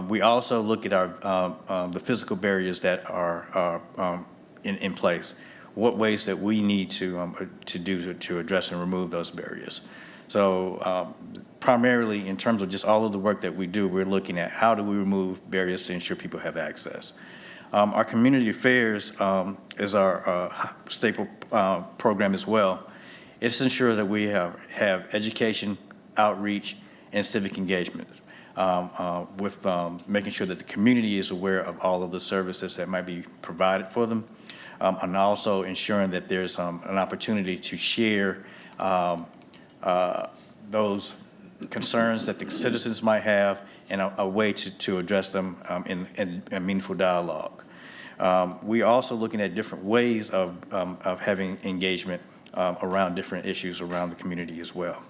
We also look at the physical barriers that are in place. What ways that we need to do to address and remove those barriers. So primarily in terms of just all of the work that we do, we're looking at how do we remove barriers to ensure people have access. Our community affairs is our staple program as well. It's ensure that we have education, outreach, and civic engagement with making sure that the community is aware of all of the services that might be provided for them, and also ensuring that there's an opportunity to share those concerns that the citizens might have and a way to address them in a meaningful dialogue. We're also looking at different ways of having engagement around different issues around the community as well.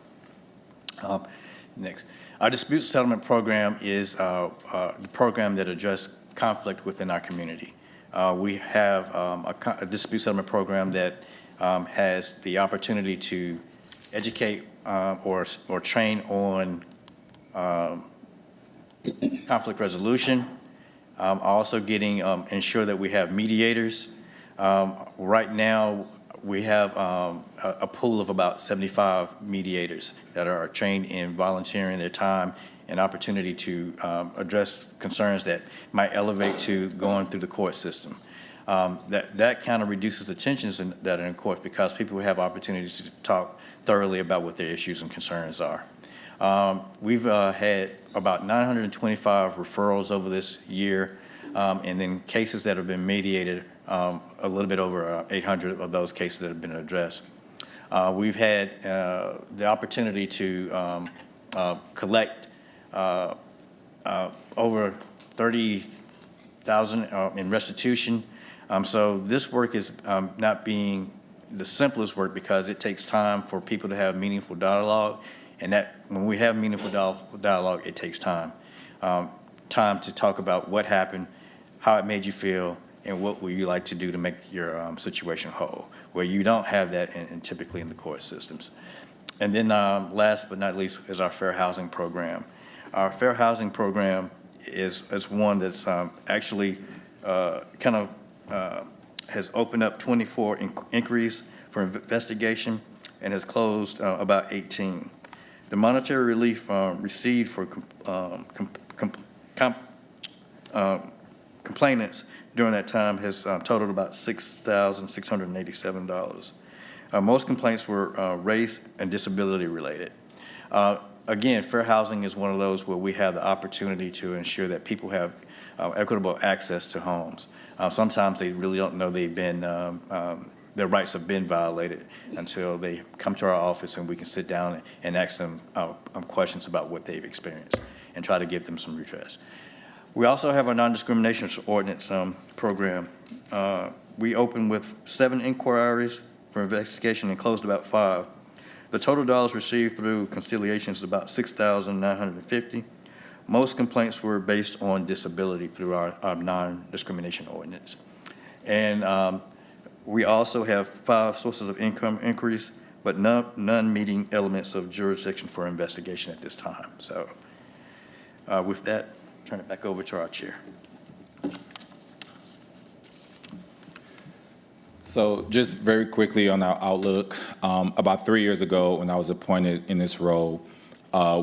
Next. Our dispute settlement program is the program that addresses conflict within our community. We have a dispute settlement program that has the opportunity to educate or train on conflict resolution, also getting ensure that we have mediators. Right now, we have a pool of about 75 mediators that are trained in volunteering their time and opportunity to address concerns that might elevate to going through the court system. That kind of reduces the tensions that are in court because people have opportunities to talk thoroughly about what their issues and concerns are. We've had about 925 referrals over this year, and then cases that have been mediated, a little bit over 800 of those cases that have been addressed. We've had the opportunity to collect over 30,000 in restitution. So this work is not being the simplest work because it takes time for people to have meaningful dialogue, and that when we have meaningful dialogue, it takes time. Time to talk about what happened, how it made you feel, and what would you like to do to make your situation whole, where you don't have that typically in the court systems. And then last but not least is our Fair Housing Program. Our Fair Housing Program is one that's actually kind of has opened up 24 inquiries for investigation and has closed about 18. The monetary relief received for complainants during that time has totaled about $6,687. Most complaints were race and disability related. Again, fair housing is one of those where we have the opportunity to ensure that people have equitable access to homes. Sometimes they really don't know they've been, their rights have been violated until they come to our office and we can sit down and ask them questions about what they've experienced and try to give them some redress. We also have our non-discrimination ordinance program. We opened with 7 inquiries for investigation and closed about 5. The total dollars received through conciliation is about $6,950. Most complaints were based on disability through our non-discrimination ordinance. And we also have 5 sources of income increase, but none meeting elements of jurisdiction for investigation at this time. So with that, turn it back over to our chair. So just very quickly on our outlook, about 3 years ago when I was appointed in this role,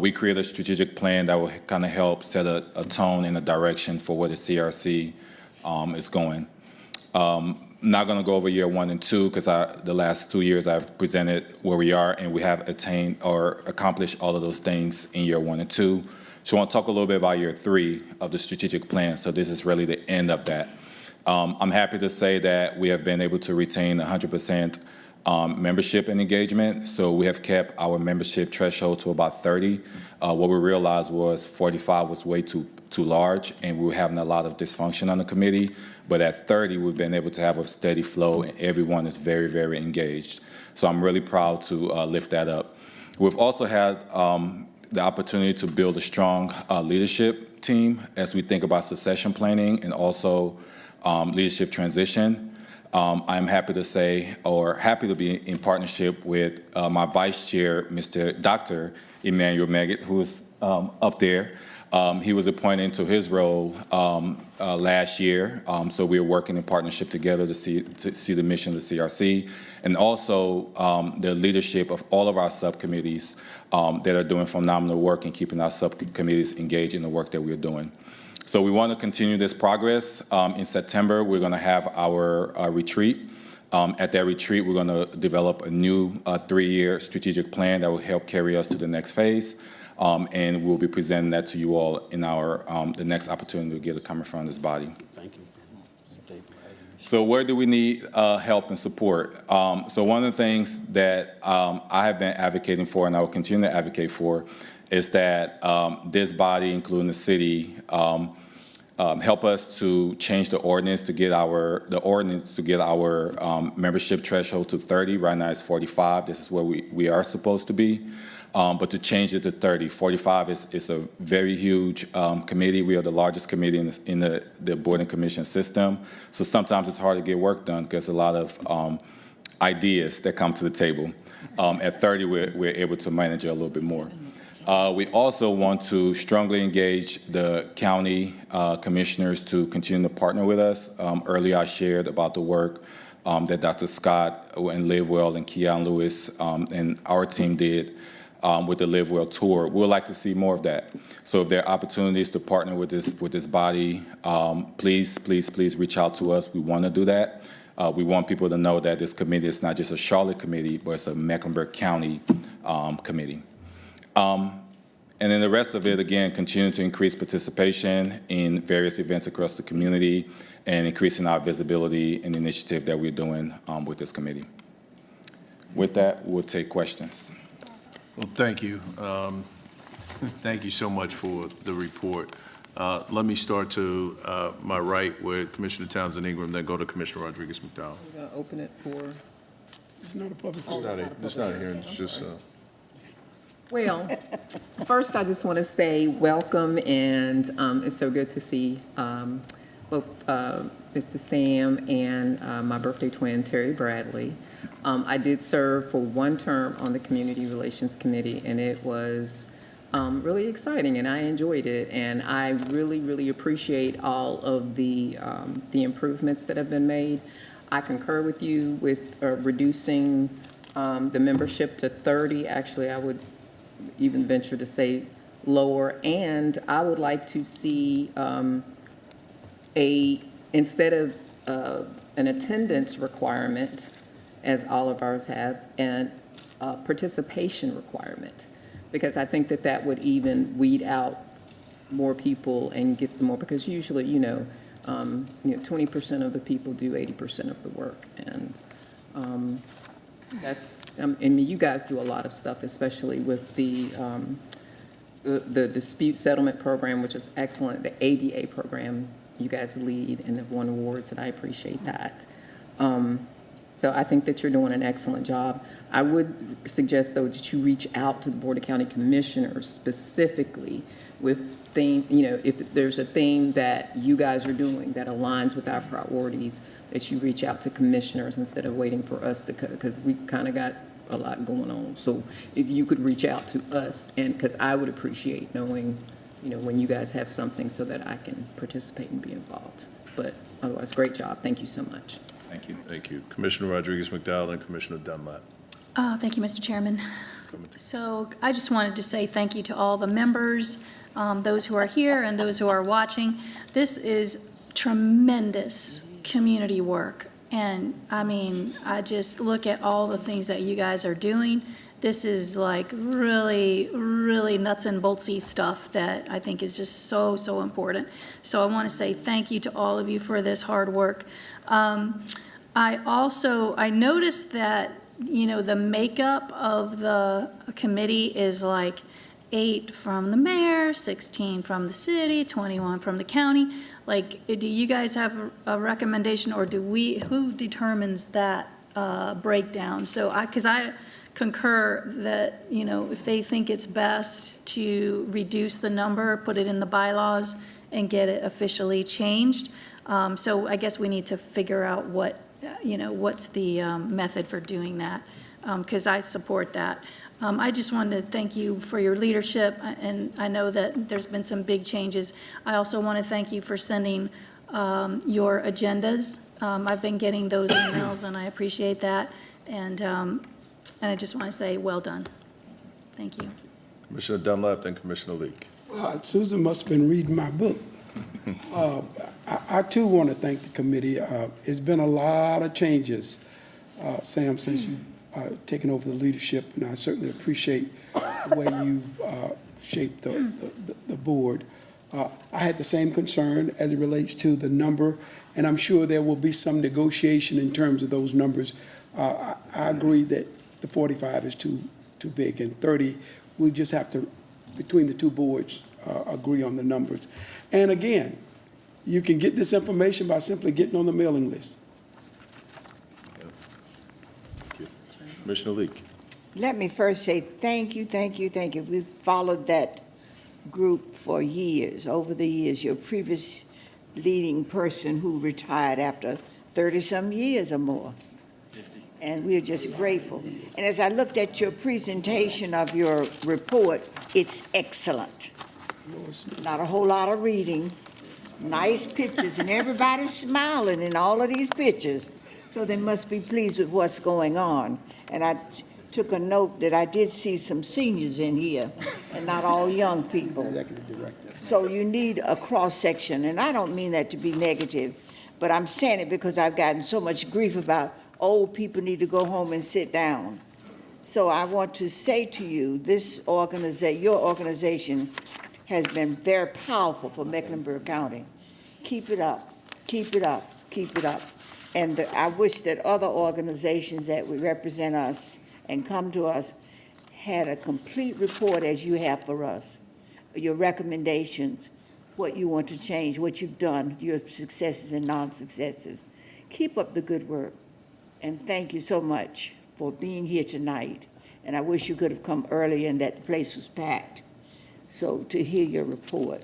we created a strategic plan that will kind of help set a tone and a direction for where the CRC is going. Not going to go over year 1 and 2 because the last 2 years I've presented where we are and we have attained or accomplished all of those things in year 1 and 2. So I want to talk a little bit about year 3 of the strategic plan. So this is really the end of that. I'm happy to say that we have been able to retain 100% membership and engagement. So we have kept our membership threshold to about 30. What we realized was 45 was way too large, and we were having a lot of dysfunction on the committee. But at 30, we've been able to have a steady flow, and everyone is very, very engaged. So I'm really proud to lift that up. We've also had the opportunity to build a strong leadership team as we think about succession planning and also leadership transition. I'm happy to say, or happy to be in partnership with my vice chair, Dr. Emmanuel Meggett, who is up there. He was appointed to his role last year, so we are working in partnership together to see the mission of the CRC, and also the leadership of all of our subcommittees that are doing phenomenal work and keeping our subcommittees engaged in the work that we're doing. So we want to continue this progress. In September, we're going to have our retreat. At that retreat, we're going to develop a new 3-year strategic plan that will help carry us to the next phase. And we'll be presenting that to you all in our the next opportunity to get it coming from this body. Thank you. So where do we need help and support? So one of the things that I have been advocating for, and I will continue to advocate for, is that this body, including the city, help us to change the ordinance to get our membership threshold to 30. Right now it's 45. This is where we are supposed to be. But to change it to 30. 45 is a very huge committee. We are the largest committee in the board and commission system. So sometimes it's hard to get work done because a lot of ideas that come to the table. At 30, we're able to manage it a little bit more. We also want to strongly engage the county commissioners to continue to partner with us. Earlier I shared about the work that Dr. Scott and Live Well and Keon Lewis and our team did with the Live Well tour. We would like to see more of that. So if there are opportunities to partner with this body, please reach out to us. We want to do that. We want people to know that this committee is not just a Charlotte committee, but it's a Mecklenburg County committee. And then the rest of it, again, continue to increase participation in various events across the community and increasing our visibility and initiative that we're doing with this committee. With that, we'll take questions. Well, thank you. Thank you so much for the report. Let me start to my right with Commissioner Townsend Ingram, then go to Commissioner Rodriguez McDowell. We're going to open it for... It's not a public hearing. It's not a hearing, it's just... Well, first I just want to say welcome, and it's so good to see both Mr. Sam and my birthday twin, Terry Bradley. I did serve for 1 term on the Community Relations Committee, and it was really exciting, and I enjoyed it. And I really, really appreciate all of the improvements that have been made. I concur with you with reducing the membership to 30. Actually, I would even venture to say lower, and I would like to see a instead of an attendance requirement, as all of ours have, and a participation requirement, because I think that that would even weed out more people and get them more, because usually, 20% of the people do 80% of the work, and that's, I mean, you guys do a lot of stuff, especially with the dispute settlement program, which is excellent, the ADA program you guys lead and have won awards, and I appreciate that. So I think that you're doing an excellent job. I would suggest, though, that you reach out to the Board of County Commissioners specifically with theme, if there's a theme that you guys are doing that aligns with our priorities, that you reach out to commissioners instead of waiting for us to, because we kind of got a lot going on. So if you could reach out to us, and because I would appreciate knowing, when you guys have something so that I can participate and be involved. But otherwise, great job. Thank you so much. Thank you. Thank you. Commissioner Rodriguez-McDowell and Commissioner Dunlap. Thank you, Mr. Chairman. So I just wanted to say thank you to all the members, those who are here and those who are watching. This is tremendous community work. And I mean, I just look at all the things that you guys are doing. This is like really, really nuts and boltsy stuff that I think is just so, so important. So I want to say thank you to all of you for this hard work. I noticed that, the makeup of the committee is like 8 from the mayor, 16 from the city, 21 from the county. Like, do you guys have a recommendation, or who determines that breakdown? So because I concur that, if they think it's best to reduce the number, put it in the bylaws and get it officially changed. So I guess we need to figure out what's the method for doing that, because I support that. I just wanted to thank you for your leadership, and I know that there's been some big changes. I also want to thank you for sending your agendas. I've been getting those emails, and I appreciate that. And I just want to say, well done. Thank you. Commissioner Dunlap, then Commissioner Leak. Susan must have been reading my book. I too want to thank the committee. It's been a lot of changes, Sam, since you've taken over the leadership, and I certainly appreciate the way you've shaped the board. I had the same concern as it relates to the number, and I'm sure there will be some negotiation in terms of those numbers. I agree that the 45 is too big, and 30, we just have to, between the two boards, agree on the numbers. And again, you can get this information by simply getting on the mailing list. Thank you. Commissioner Leak. Let me first say thank you, thank you, thank you. We've followed that group for years, over the years. Your previous leading person who retired after 30-some years or more. 50. And we're just grateful. And as I looked at your presentation of your report, it's excellent. Not a whole lot of reading, nice pictures, and everybody's smiling in all of these pictures. So they must be pleased with what's going on. And I took a note that I did see some seniors in here, and not all young people. So you need a cross-section, and I don't mean that to be negative, but I'm saying it because I've gotten so much grief about old people need to go home and sit down. So I want to say to you, your organization has been very powerful for Mecklenburg County. Keep it up, keep it up, keep it up. And I wish that other organizations that would represent us and come to us had a complete report as you have for us. Your recommendations, what you want to change, what you've done, your successes and non-successes. Keep up the good work. And thank you so much for being here tonight. And I wish you could have come earlier and that the place was packed. So to hear your report,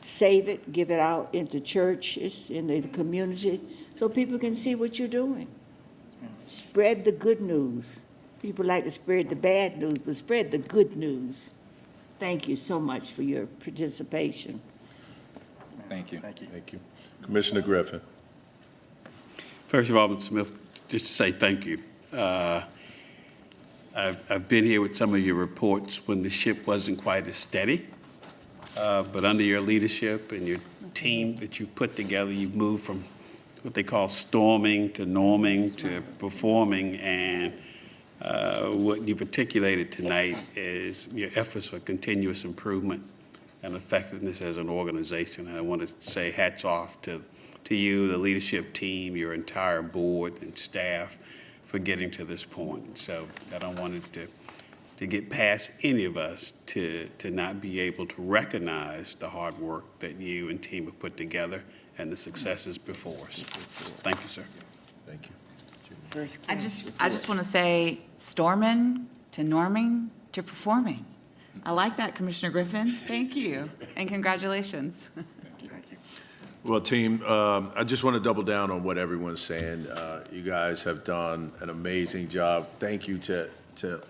save it, give it out into churches, in the community, so people can see what you're doing. Spread the good news. People like to spread the bad news, but spread the good news. Thank you so much for your participation. Thank you. Thank you. Thank you. Commissioner Griffin. First of all, Mr. Smith, just to say thank you. I've been here with some of your reports when the ship wasn't quite as steady, but under your leadership and your team that you put together, you've moved from what they call storming to norming to performing, and what you've articulated tonight is your efforts for continuous improvement and effectiveness as an organization. And I want to say hats off to you, the leadership team, your entire board and staff for getting to this point. So I don't want it to get past any of us to not be able to recognize the hard work that you and team have put together and the successes before us. Thank you, sir. Thank you. I just want to say storming to norming to performing. I like that, Commissioner Griffin. Thank you, and congratulations. Well, team, I just want to double down on what everyone's saying. You guys have done an amazing job. Thank you to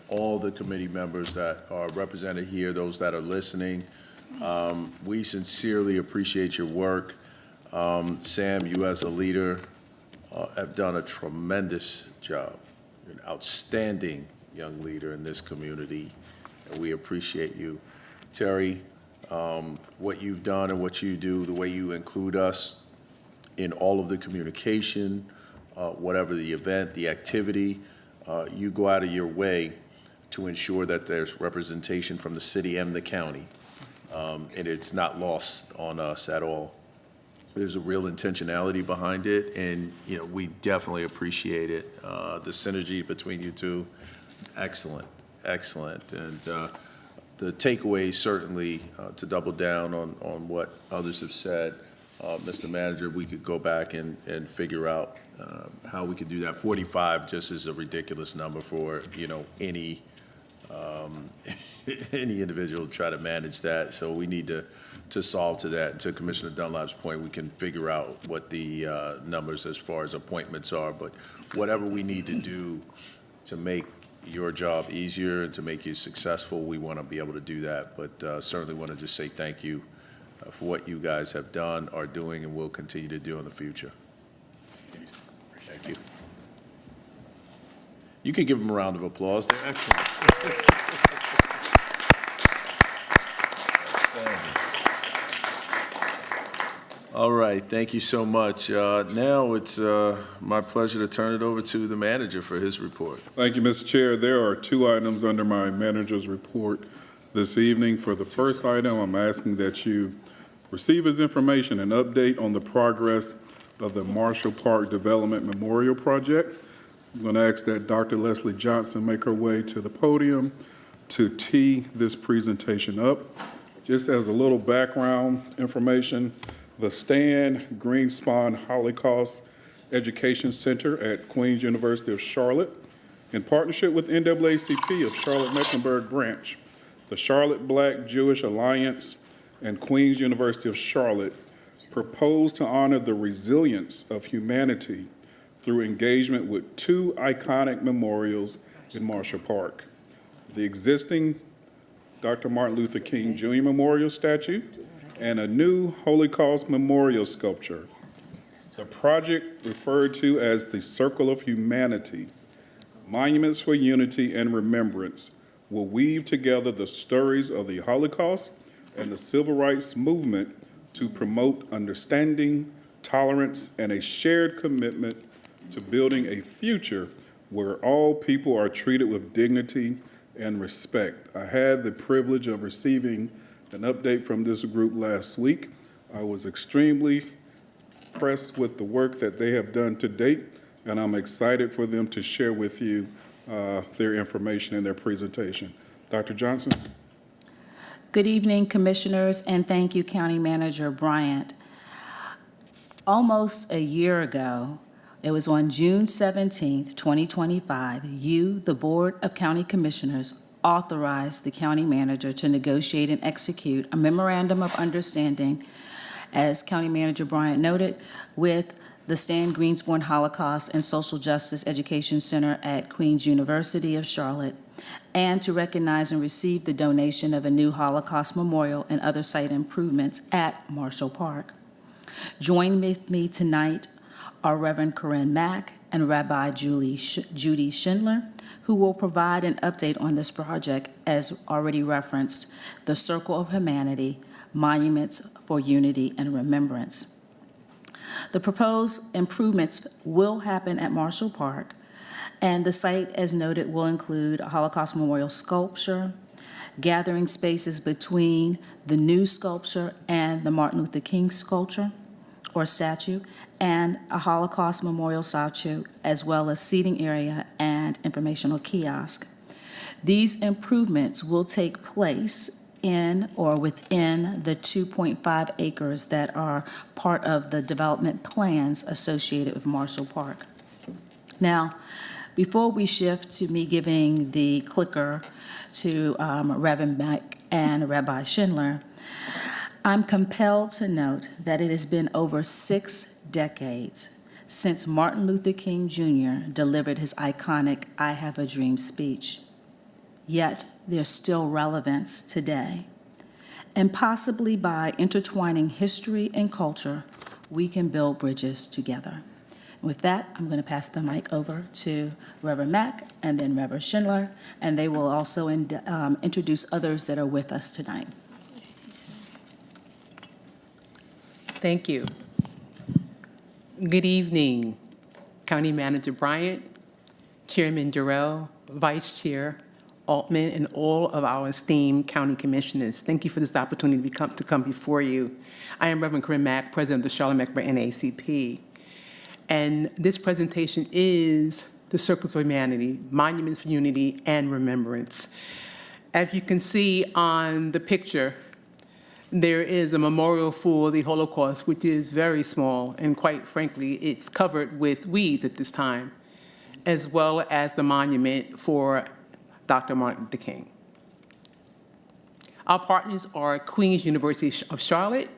all the committee members that are represented here, those that are listening. We sincerely appreciate your work. Sam, you as a leader have done a tremendous job. You're an outstanding young leader in this community, and we appreciate you. Terry, what you've done and what you do, the way you include us in all of the communication, whatever the event, the activity, you go out of your way to ensure that there's representation from the city and the county, and it's not lost on us at all. There's a real intentionality behind it, and we definitely appreciate it. The synergy between you two, excellent, excellent, and the takeaway certainly to double down on what others have said. Mr. Manager, we could go back and figure out how we could do that. 45 just is a ridiculous number for any any individual to try to manage that. So we need to solve to that. To Commissioner Dunlap's point, we can figure out what the numbers as far as appointments are. But whatever we need to do to make your job easier and to make you successful, we want to be able to do that. But certainly want to just say thank you for what you guys have done, are doing, and will continue to do in the future. Thank you. You can give them a round of applause. They're excellent. All right, thank you so much. Now it's my pleasure to turn it over to the manager for his report. Thank you, Mr. Chair. There are 2 items under my manager's report this evening. For the first item, I'm asking that you receive as information an update on the progress of the Marshall Park Development Memorial Project. I'm going to ask that Dr. Leslie Johnson make her way to the podium to tee this presentation up. Just as a little background information, the Stan Greenspon Holocaust Education Center at Queens University of Charlotte, in partnership with NAACP of Charlotte Mecklenburg Branch, the Charlotte Black Jewish Alliance, and Queens University of Charlotte, propose to honor the resilience of humanity through engagement with 2 iconic memorials in Marshall Park. The existing Dr. Martin Luther King Jr. Memorial statue and a new Holocaust memorial sculpture. The project, referred to as the Circle of Humanity, Monuments for Unity and Remembrance, will weave together the stories of the Holocaust and the Civil Rights Movement to promote understanding, tolerance, and a shared commitment to building a future where all people are treated with dignity and respect. I had the privilege of receiving an update from this group last week. I was extremely impressed with the work that they have done to date, and I'm excited for them to share with you their information in their presentation. Dr. Johnson? Good evening, Commissioners, and thank you, County Manager Bryant. Almost a year ago, it was on June 17th, 2025, you, the Board of County Commissioners, authorized the County Manager to negotiate and execute a memorandum of understanding, as County Manager Bryant noted, with the Stan Greenspon Holocaust and Social Justice Education Center at Queens University of Charlotte, and to recognize and receive the donation of a new Holocaust memorial and other site improvements at Marshall Park. Join with me tonight are Reverend Corinne Mack and Rabbi Judy Schindler, who will provide an update on this project, as already referenced, the Circle of Humanity, Monuments for Unity and Remembrance. The proposed improvements will happen at Marshall Park, and the site, as noted, will include a Holocaust Memorial sculpture, gathering spaces between the new sculpture and the Martin Luther King sculpture or statue, and a Holocaust Memorial statue, as well as seating area and informational kiosk. These improvements will take place in or within the 2.5 acres that are part of the development plans associated with Marshall Park. Now, before we shift to me giving the clicker to Reverend Mack and Rabbi Schindler, I'm compelled to note that it has been over 6 decades since Martin Luther King Jr. delivered his iconic "I Have a Dream" speech. Yet there's still relevance today. And possibly by intertwining history and culture, we can build bridges together. With that, I'm going to pass the mic over to Reverend Mack and then Reverend Schindler, and they will also introduce others that are with us tonight. Thank you. Good evening, County Manager Bryant, Chairman Durrell, Vice Chair Altman, and all of our esteemed county commissioners. Thank you for this opportunity to come before you. I am Reverend Corinne Mack, President of the Charlotte-Mecklenburg NAACP. And this presentation is the Circles of Humanity, Monuments for Unity and Remembrance. As you can see on the picture, there is a memorial for the Holocaust, which is very small, and quite frankly, it's covered with weeds at this time, as well as the monument for Dr. Martin Luther King. Our partners are Queen's University of Charlotte,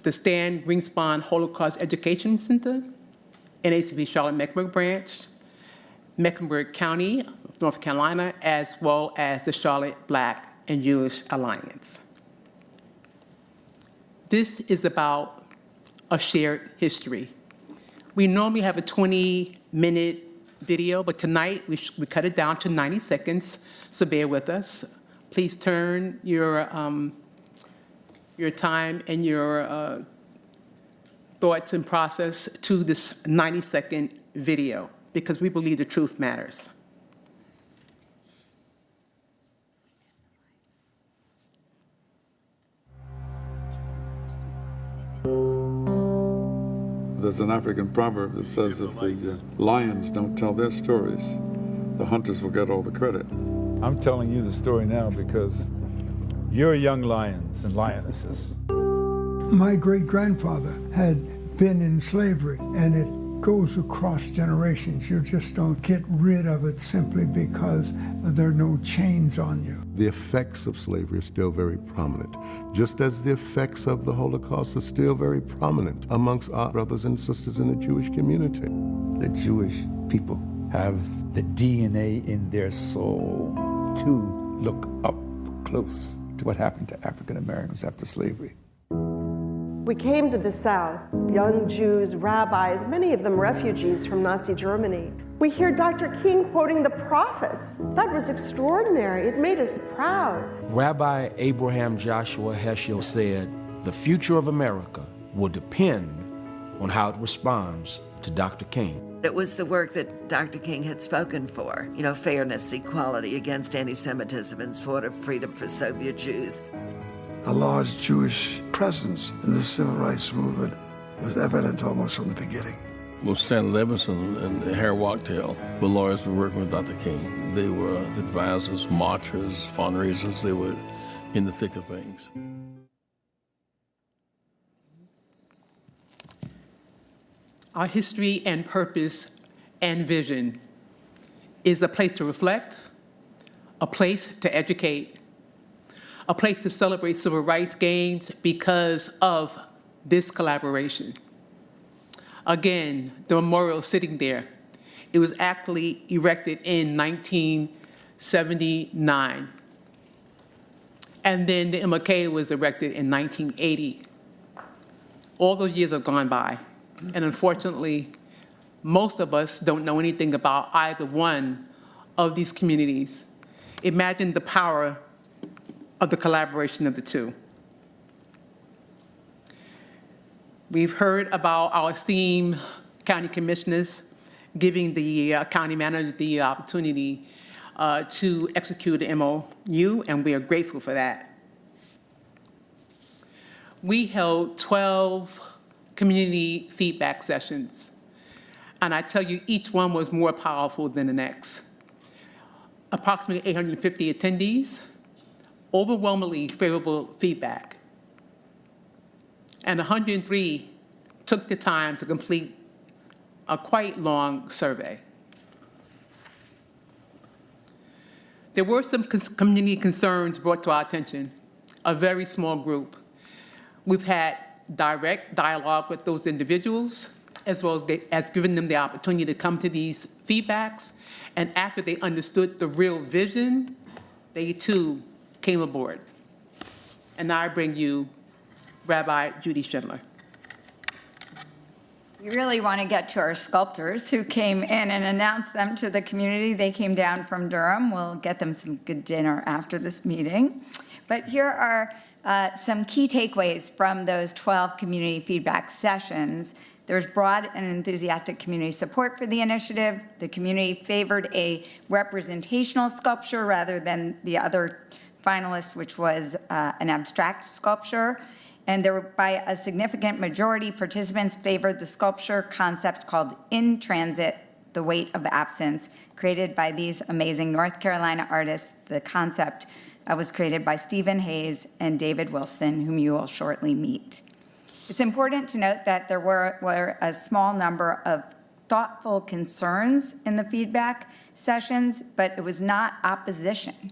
the Stan Greenspan Holocaust Education Center, NAACP Charlotte-Mecklenburg branch, Mecklenburg County, North Carolina, as well as the Charlotte Black and Jewish Alliance. This is about a shared history. We normally have a 20-minute video, but tonight we cut it down to 90 seconds, so bear with us. Please turn your time and your thoughts and process to this 90-second video, because we believe the truth matters. There's an African proverb that says if the lions don't tell their stories, the hunters will get all the credit. I'm telling you the story now because you're young lions and lionesses. My great-grandfather had been in slavery, and it goes across generations. You just don't get rid of it simply because there are no chains on you. The effects of slavery are still very prominent, just as the effects of the Holocaust are still very prominent amongst our brothers and sisters in the Jewish community. The Jewish people have the DNA in their soul to look up close to what happened to African Americans after slavery. We came to the South, young Jews, rabbis, many of them refugees from Nazi Germany. We hear Dr. King quoting the prophets. That was extraordinary. It made us proud. Rabbi Abraham Joshua Heschel said, "The future of America will depend on how it responds to Dr. King." It was the work that Dr. King had spoken for, fairness, equality, against anti-Semitism, and for freedom for Soviet Jews. A large Jewish presence in the civil rights movement was evident almost from the beginning. Well, Stan Levinson and Harry Wachtel were lawyers who were working with Dr. King. They were advisors, marchers, fundraisers. They were in the thick of things. Our history and purpose and vision is a place to reflect, a place to educate, a place to celebrate civil rights gains because of this collaboration. Again, the memorial sitting there, it was actually erected in 1979. And then the MLK was erected in 1980. All those years have gone by. And unfortunately, most of us don't know anything about either one of these communities. Imagine the power of the collaboration of the two. We've heard about our esteemed county commissioners giving the county manager the opportunity to execute the MOU, and we are grateful for that. We held 12 community feedback sessions, and I tell you, each one was more powerful than the next. Approximately 850 attendees, overwhelmingly favorable feedback, and 103 took the time to complete a quite long survey. There were some community concerns brought to our attention, a very small group. We've had direct dialogue with those individuals, as well as giving them the opportunity to come to these feedbacks. And after they understood the real vision, they too came aboard. And now I bring you Rabbi Judy Schindler. We really want to get to our sculptors who came in and announced them to the community. They came down from Durham. We'll get them some good dinner after this meeting. But here are some key takeaways from those 12 community feedback sessions. There's broad and enthusiastic community support for the initiative. The community favored a representational sculpture rather than the other finalist, which was an abstract sculpture. And there were, by a significant majority, participants favored the sculpture concept called In Transit, The Weight of Absence, created by these amazing North Carolina artists. The concept was created by Stephen Hayes and David Wilson, whom you will shortly meet. It's important to note that there were a small number of thoughtful concerns in the feedback sessions, but it was not opposition.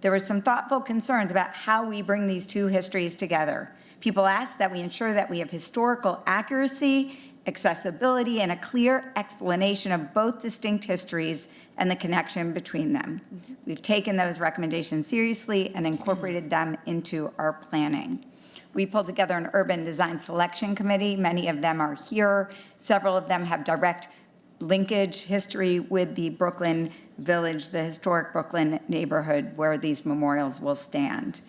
There were some thoughtful concerns about how we bring these two histories together. People asked that we ensure that we have historical accuracy, accessibility, and a clear explanation of both distinct histories and the connection between them. We've taken those recommendations seriously and incorporated them into our planning. We pulled together an urban design selection committee. Many of them are here. Several of them have direct linkage history with the Brooklyn Village, the historic Brooklyn neighborhood where these memorials will stand.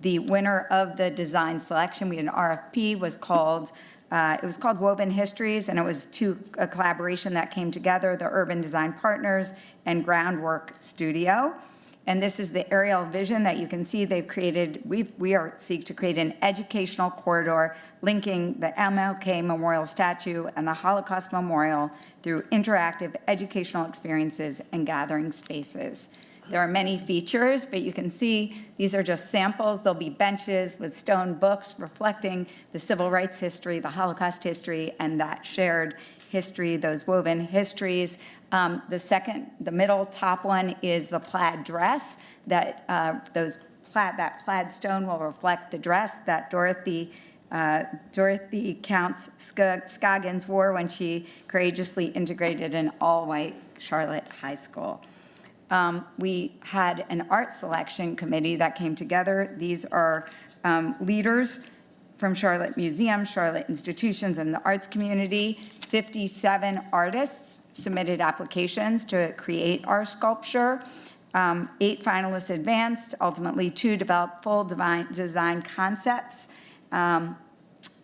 The winner of the design selection, we had an RFP, was called Woven Histories, and it was a collaboration that came together, the Urban Design Partners and Groundwork Studio. And this is the aerial vision that you can see they've created. We seek to create an educational corridor linking the MLK Memorial Statue and the Holocaust Memorial through interactive educational experiences and gathering spaces. There are many features, but you can see these are just samples. There'll be benches with stone books reflecting the civil rights history, the Holocaust history, and that shared history, those woven histories. The middle top one is the plaid dress. That plaid stone will reflect the dress that Dorothy Counts Scoggins wore when she courageously integrated an all-white Charlotte high school. We had an art selection committee that came together. These are leaders from Charlotte Museum, Charlotte institutions, and the arts community. 57 artists submitted applications to create our sculpture. 8 finalists advanced, ultimately 2 developed full design concepts. And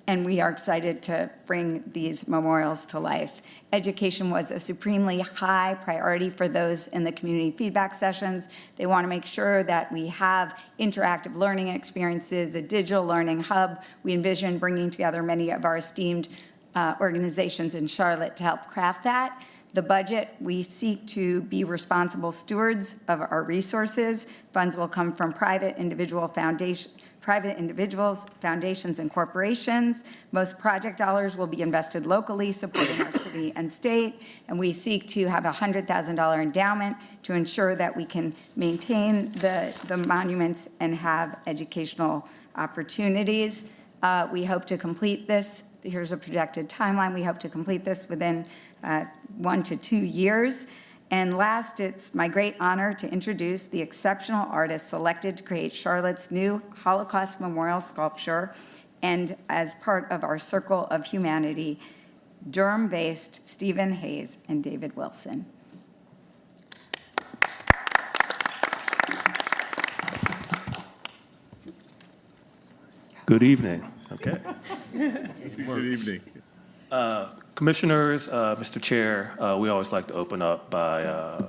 we are excited to bring these memorials to life. Education was a supremely high priority for those in the community feedback sessions. They want to make sure that we have interactive learning experiences, a digital learning hub. We envision bringing together many of our esteemed organizations in Charlotte to help craft that. The budget, we seek to be responsible stewards of our resources. Funds will come from private individuals, foundations, and corporations. Most project dollars will be invested locally, supporting our city and state, and we seek to have a $100,000 endowment to ensure that we can maintain the monuments and have educational opportunities. We hope to complete this. Here's a projected timeline. We hope to complete this within 1 to 2 years. And last, it's my great honor to introduce the exceptional artist selected to create Charlotte's new Holocaust Memorial sculpture, and as part of our Circle of Humanity, Durham-based Stephen Hayes and David Wilson. Good evening. Okay. Good evening. Commissioners, Mr. Chair, we always like to open up by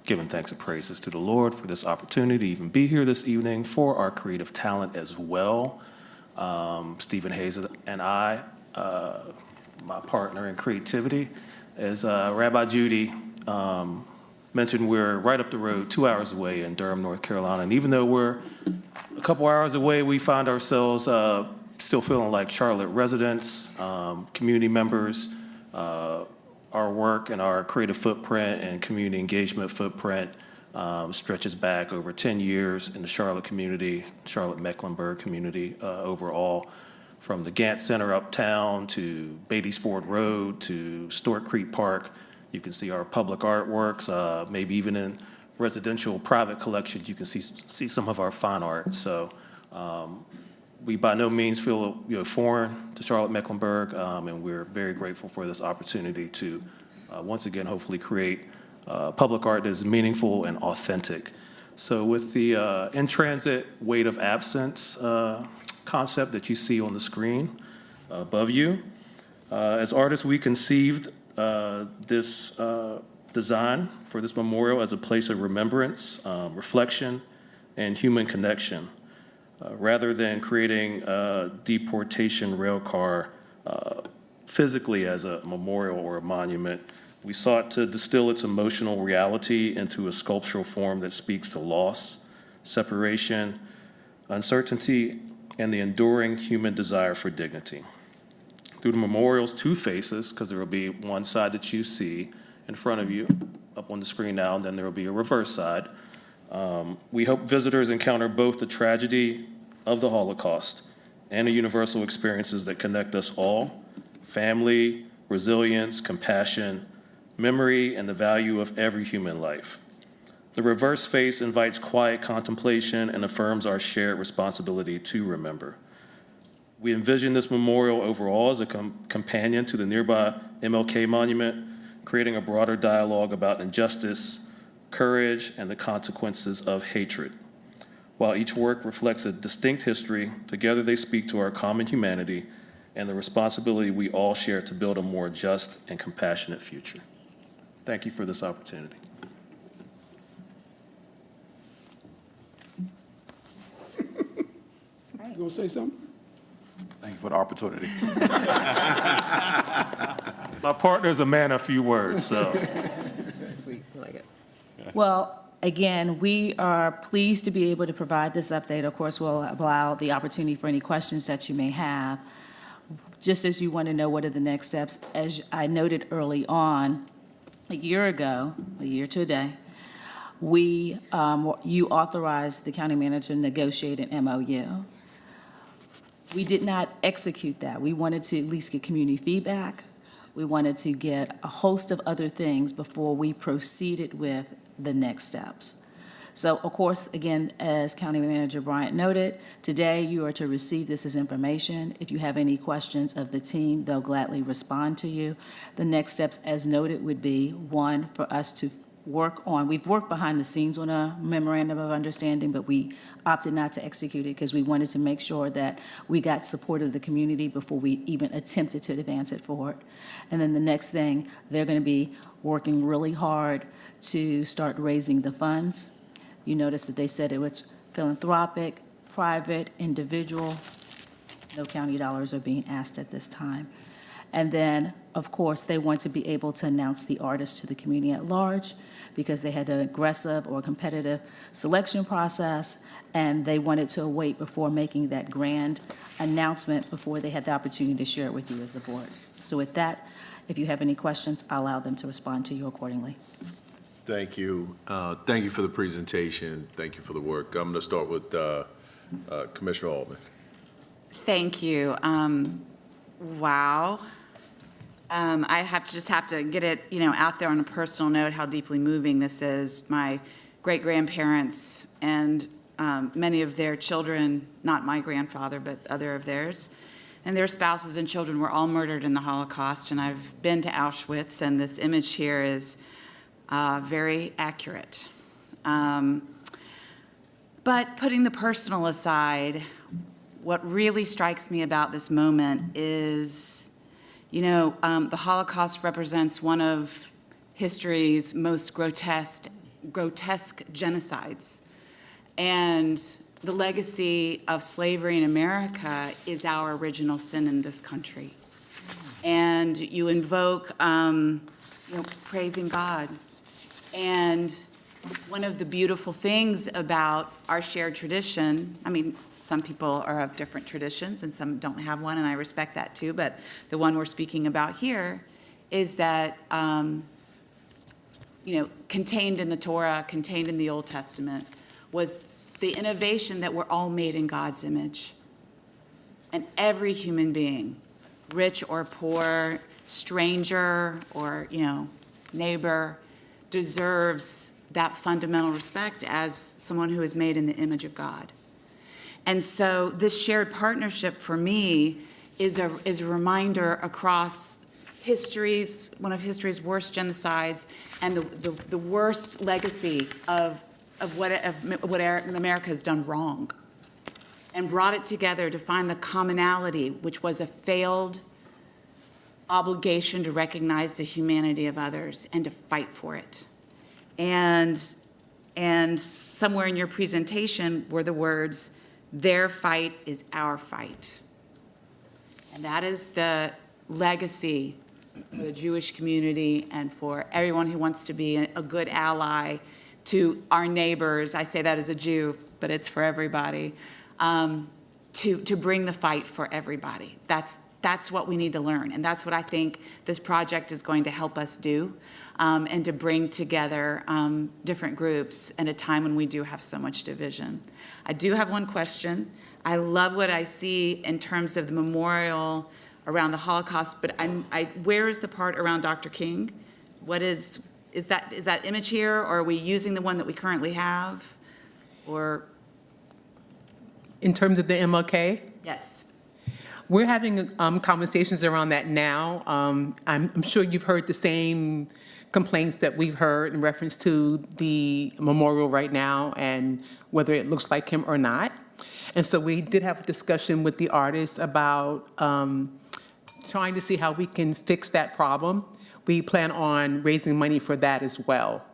giving thanks and praises to the Lord for this opportunity to even be here this evening, for our creative talent as well. Stephen Hayes and I, my partner in creativity, as Rabbi Judy mentioned, we're right up the road, 2 hours away in Durham, North Carolina. And even though we're a couple hours away, we find ourselves still feeling like Charlotte residents, community members. Our work and our creative footprint and community engagement footprint stretches back over 10 years in the Charlotte community, Charlotte Mecklenburg community overall, from the Gantt Center uptown to Beatty's Ford Road to Stewart Creek Park. You can see our public artworks, maybe even in residential private collections, you can see some of our fine art. So we by no means feel foreign to Charlotte Mecklenburg, and we're very grateful for this opportunity to once again hopefully create public art that is meaningful and authentic. So with the in-transit weight of absence concept that you see on the screen above you, as artists we conceived this design for this memorial as a place of remembrance, reflection, and human connection. Rather than creating a deportation rail car physically as a memorial or a monument, we sought to distill its emotional reality into a sculptural form that speaks to loss, separation, uncertainty, and the enduring human desire for dignity. Through the memorial's two faces, because there will be one side that you see in front of you up on the screen now, and then there will be a reverse side. We hope visitors encounter both the tragedy of the Holocaust and the universal experiences that connect us all: family, resilience, compassion, memory, and the value of every human life. The reverse face invites quiet contemplation and affirms our shared responsibility to remember. We envision this memorial overall as a companion to the nearby MLK monument, creating a broader dialogue about injustice, courage, and the consequences of hatred. While each work reflects a distinct history, together they speak to our common humanity and the responsibility we all share to build a more just and compassionate future. Thank you for this opportunity. You gonna say something? Thank you for the opportunity. My partner's a man of few words, so. Sweet, I like it. Well, again, we are pleased to be able to provide this update. Of course, we'll allow the opportunity for any questions that you may have. Just as you want to know what are the next steps, as I noted early on, a year to a day, you authorized the county manager to negotiate an MOU. We did not execute that. We wanted to at least get community feedback. We wanted to get a host of other things before we proceeded with the next steps. So, of course, again, as County Manager Bryant noted, today you are to receive this as information. If you have any questions of the team, they'll gladly respond to you. The next steps, as noted, would be, one, for us to we've worked behind the scenes on a memorandum of understanding, but we opted not to execute it because we wanted to make sure that we got support of the community before we even attempted to advance it forward. And then the next thing, they're going to be working really hard to start raising the funds. You notice that they said it was philanthropic, private, individual. No county dollars are being asked at this time. And then, of course, they want to be able to announce the artist to the community at large because they had an aggressive or competitive selection process, and they wanted to wait before making that grand announcement before they had the opportunity to share it with you as a board. So with that, if you have any questions, I'll allow them to respond to you accordingly. Thank you. Thank you for the presentation. Thank you for the work. I'm going to start with Commissioner Altman. Thank you. Wow. I just have to get it, out there on a personal note how deeply moving this is. My great-grandparents and many of their children, not my grandfather, but other of theirs, and their spouses and children were all murdered in the Holocaust. And I've been to Auschwitz, and this image here is very accurate. But putting the personal aside, what really strikes me about this moment is, the Holocaust represents one of history's most grotesque genocides. And the legacy of slavery in America is our original sin in this country. And you invoke, praising God. And one of the beautiful things about our shared tradition, some people are of different traditions and some don't have one, and I respect that too, but the one we're speaking about here is that, contained in the Torah, contained in the Old Testament, was the innovation that we're all made in God's image. And every human being, rich or poor, stranger or, neighbor, deserves that fundamental respect as someone who is made in the image of God. And so this shared partnership for me is a reminder across one of history's worst genocides and the worst legacy of what America has done wrong, and brought it together to find the commonality, which was a failed obligation to recognize the humanity of others and to fight for it. And somewhere in your presentation were the words, "Their fight is our fight." And that is the legacy for the Jewish community and for everyone who wants to be a good ally to our neighbors. I say that as a Jew, but it's for everybody, to bring the fight for everybody. That's what we need to learn, and that's what I think this project is going to help us do, and to bring together different groups at a time when we do have so much division. I do have one question. I love what I see in terms of the memorial around the Holocaust, but where is the part around Dr. King? Is that image here, or are we using the one that we currently have, or? In terms of the MLK? Yes. We're having conversations around that now. I'm sure you've heard the same complaints that we've heard in reference to the memorial right now and whether it looks like him or not. And so we did have a discussion with the artists about trying to see how we can fix that problem. We plan on raising money for that as well,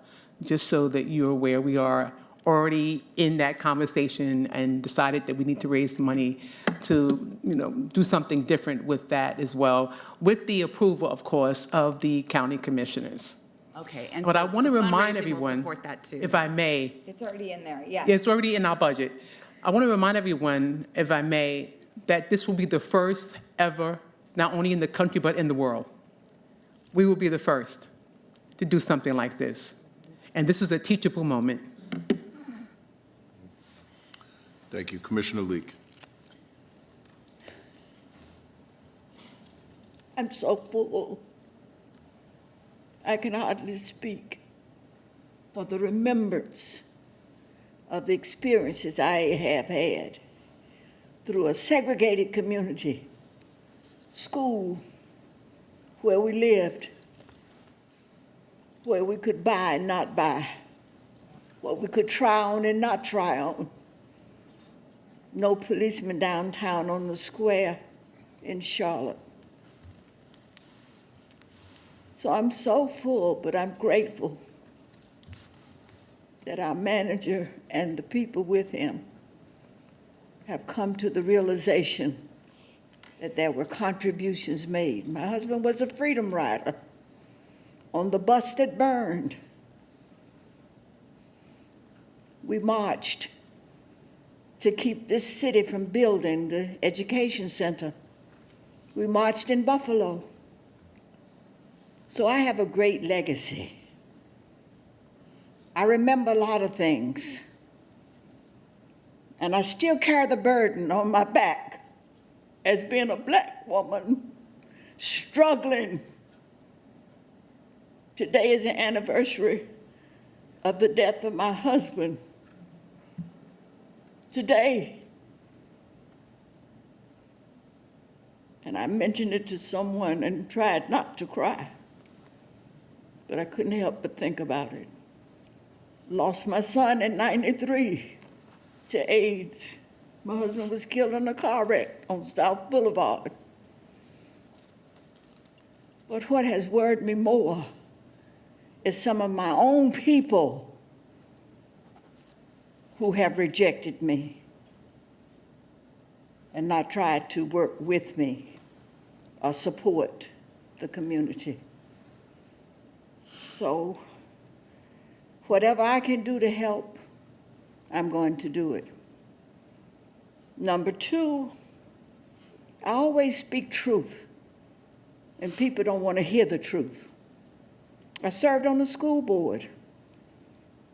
just so that you're aware. We are already in that conversation and decided that we need to raise money to, do something different with that as well, with the approval, of course, of the county commissioners. Okay, and but so I want to remind fundraising will everyone, support that too. if I may. It's already in there, yeah. It's already in our budget. I want to remind everyone, if I may, that this will be the first ever, not only in the country, but in the world. We will be the first to do something like this. And this is a teachable moment. Thank you. Commissioner Leek. I'm so full. I can hardly speak for the remembrance of the experiences I have had through a segregated community, school, where we lived, where we could buy and not buy, what we could try on and not try on. No policeman downtown on the square in Charlotte. So I'm so full, but I'm grateful that our manager and the people with him have come to the realization that there were contributions made. My husband was a freedom rider on the bus that burned. We marched to keep this city from building the education center. We marched in Buffalo. So I have a great legacy. I remember a lot of things, and I still carry the burden on my back as being a Black woman struggling. Today is the anniversary of the death of my husband. Today. And I mentioned it to someone and tried not to cry, but I couldn't help but think about it. Lost my son in '93 to AIDS. My husband was killed in a car wreck on South Boulevard. But what has worried me more is some of my own people who have rejected me and not tried to work with me or support the community. So whatever I can do to help, I'm going to do it. Number two, I always speak truth, and people don't want to hear the truth. I served on the school board,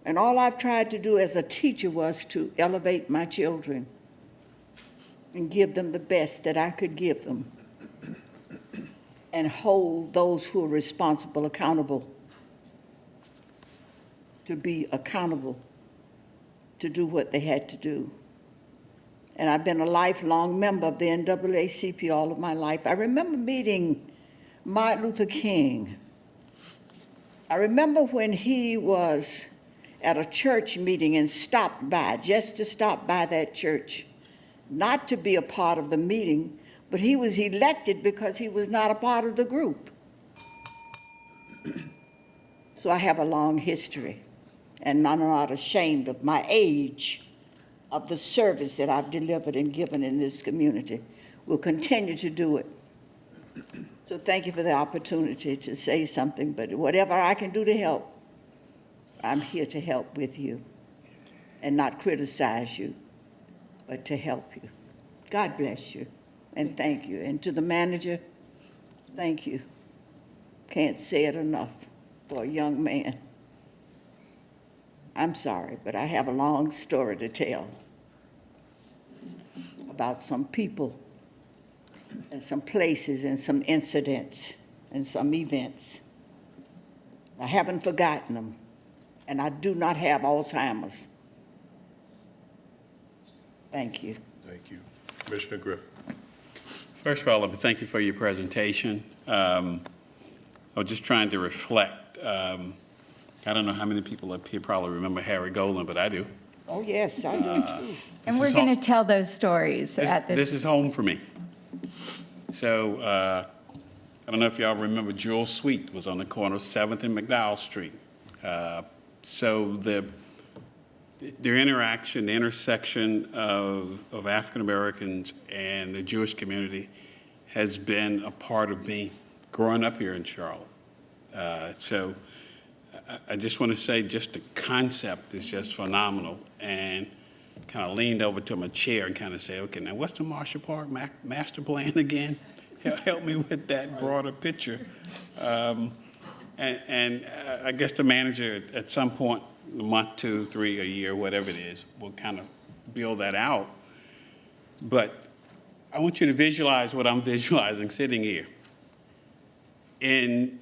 and all I've tried to do as a teacher was to elevate my children and give them the best that I could give them and hold those who are responsible accountable to be accountable to do what they had to do. And I've been a lifelong member of the NAACP all of my life. I remember meeting Martin Luther King. I remember when he was at a church meeting and stopped by, just to stop by that church, not to be a part of the meeting, but he was elected because he was not a part of the group. So I have a long history, and I'm not ashamed of my age, of the service that I've delivered and given in this community. We'll continue to do it. So thank you for the opportunity to say something, but whatever I can do to help, I'm here to help with you and not criticize you, but to help you. God bless you, and thank you. And to the manager, thank you. Can't say it enough for a young man. I'm sorry, but I have a long story to tell about some people and some places and some incidents and some events. I haven't forgotten them, and I do not have Alzheimer's. Thank you. Thank you. Commissioner Griffin. First of all, let me thank you for your presentation. I was just trying to reflect. I don't know how many people up here probably remember Harry Golan, but I do. Oh, yes, I do too. And we're going to tell those stories at this. This is home for me. So I don't know if y'all remember Jewel Sweet was on the corner of 7th and McDowell Street. So their interaction, the intersection of African Americans and the Jewish community has been a part of me growing up here in Charlotte. So I just want to say just the concept is just phenomenal, and kind of leaned over to my chair and kind of say, okay, now what's the Marshall Park master plan again? Help me with that broader picture. And I guess the manager at some point, a month, 2, 3, a year, whatever it is, will kind of build that out. But I want you to visualize what I'm visualizing sitting here. In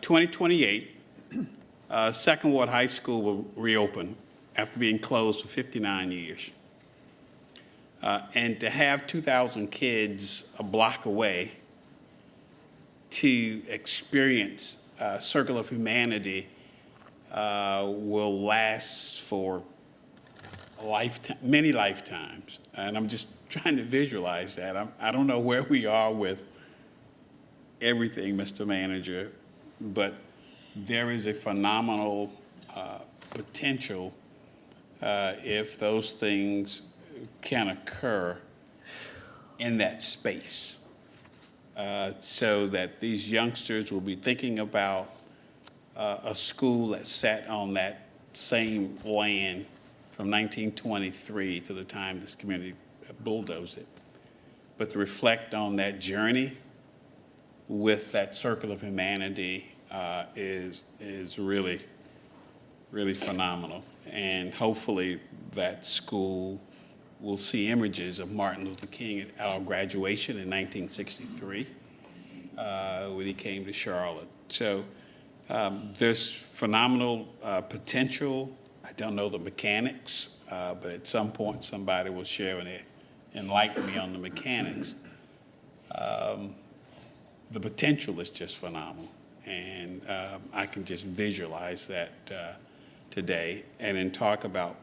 2028, Second Ward High School will reopen after being closed for 59 years. And to have 2,000 kids a block away to experience Circle of Humanity will last for a lifetime, many lifetimes. And I'm just trying to visualize that. I don't know where we are with everything, Mr. Manager, but there is a phenomenal potential if those things can occur in that space, so that these youngsters will be thinking about a school that sat on that same land from 1923 to the time this community bulldozed it, but to reflect on that journey with that Circle of Humanity is really, really phenomenal. And hopefully that school will see images of Martin Luther King at our graduation in 1963 when he came to Charlotte. So there's phenomenal potential. I don't know the mechanics, but at some point somebody will share and enlighten me on the mechanics. The potential is just phenomenal. And I can just visualize that today, and then talk about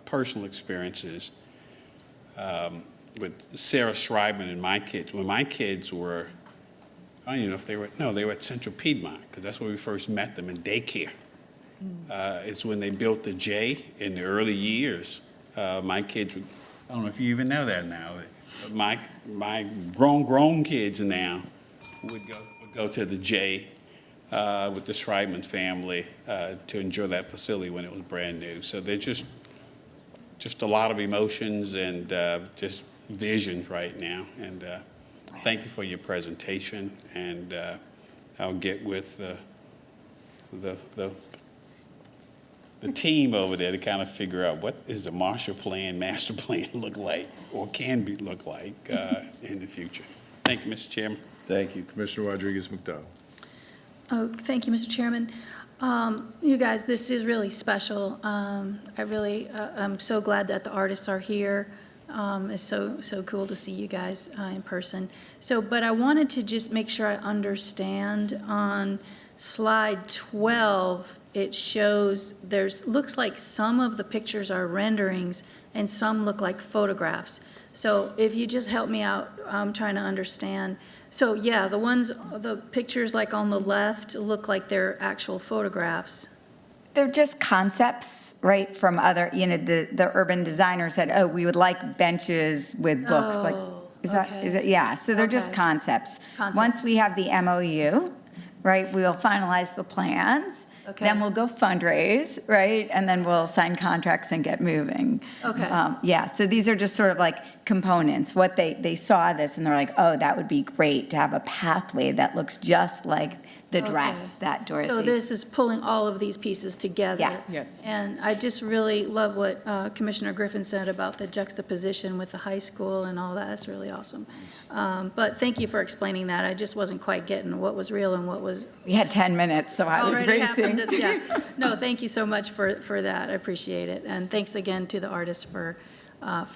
personal experiences. with Sarah Schreiber and my kids. When my kids were, I don't even know if they were at Central Piedmont, because that's where we first met them in daycare. It's when they built the J in the early years. My kids would, I don't know if you even know that now, but my grown kids now would go to the J with the Schreibman family to enjoy that facility when it was brand new. So they're just a lot of emotions and just visions right now. And thank you for your presentation. And I'll get with the team over there to kind of figure out what is the Marshall Plan, master plan look like, or can look like in the future. Thank you, Mr. Chairman. Thank you. Commissioner Rodriguez-McDowell. Oh, thank you, Mr. Chairman. You guys, this is really special. I really, I'm so glad that the artists are here. It's so cool to see you guys in person. But I wanted to just make sure I understand on slide 12, it shows looks like some of the pictures are renderings and some look like photographs. So if you just help me out, I'm trying to understand. So yeah, the pictures like on the left look like they're actual photographs. They're just concepts, right, from other, the urban designer said, oh, we would like benches with books. Is that, yeah, so they're just concepts. Once we have the MOU, right, we'll finalize the plans. Okay. Then we'll go fundraise, right? And then we'll sign contracts and get moving. Okay. Yeah, so these are just sort of like components. What they saw this and they're like, oh, that would be great to have a pathway that looks just like the dress that Dorothy. So this is pulling all of these pieces together. Yes. Yes. And I just really love what Commissioner Griffin said about the juxtaposition with the high school and all that. That's really awesome. But thank you for explaining that. I just wasn't quite getting what was real and what was. We had 10 minutes, so I was already racing. happened. Yeah. No, thank you so much for that. I appreciate it. And thanks again to the artists for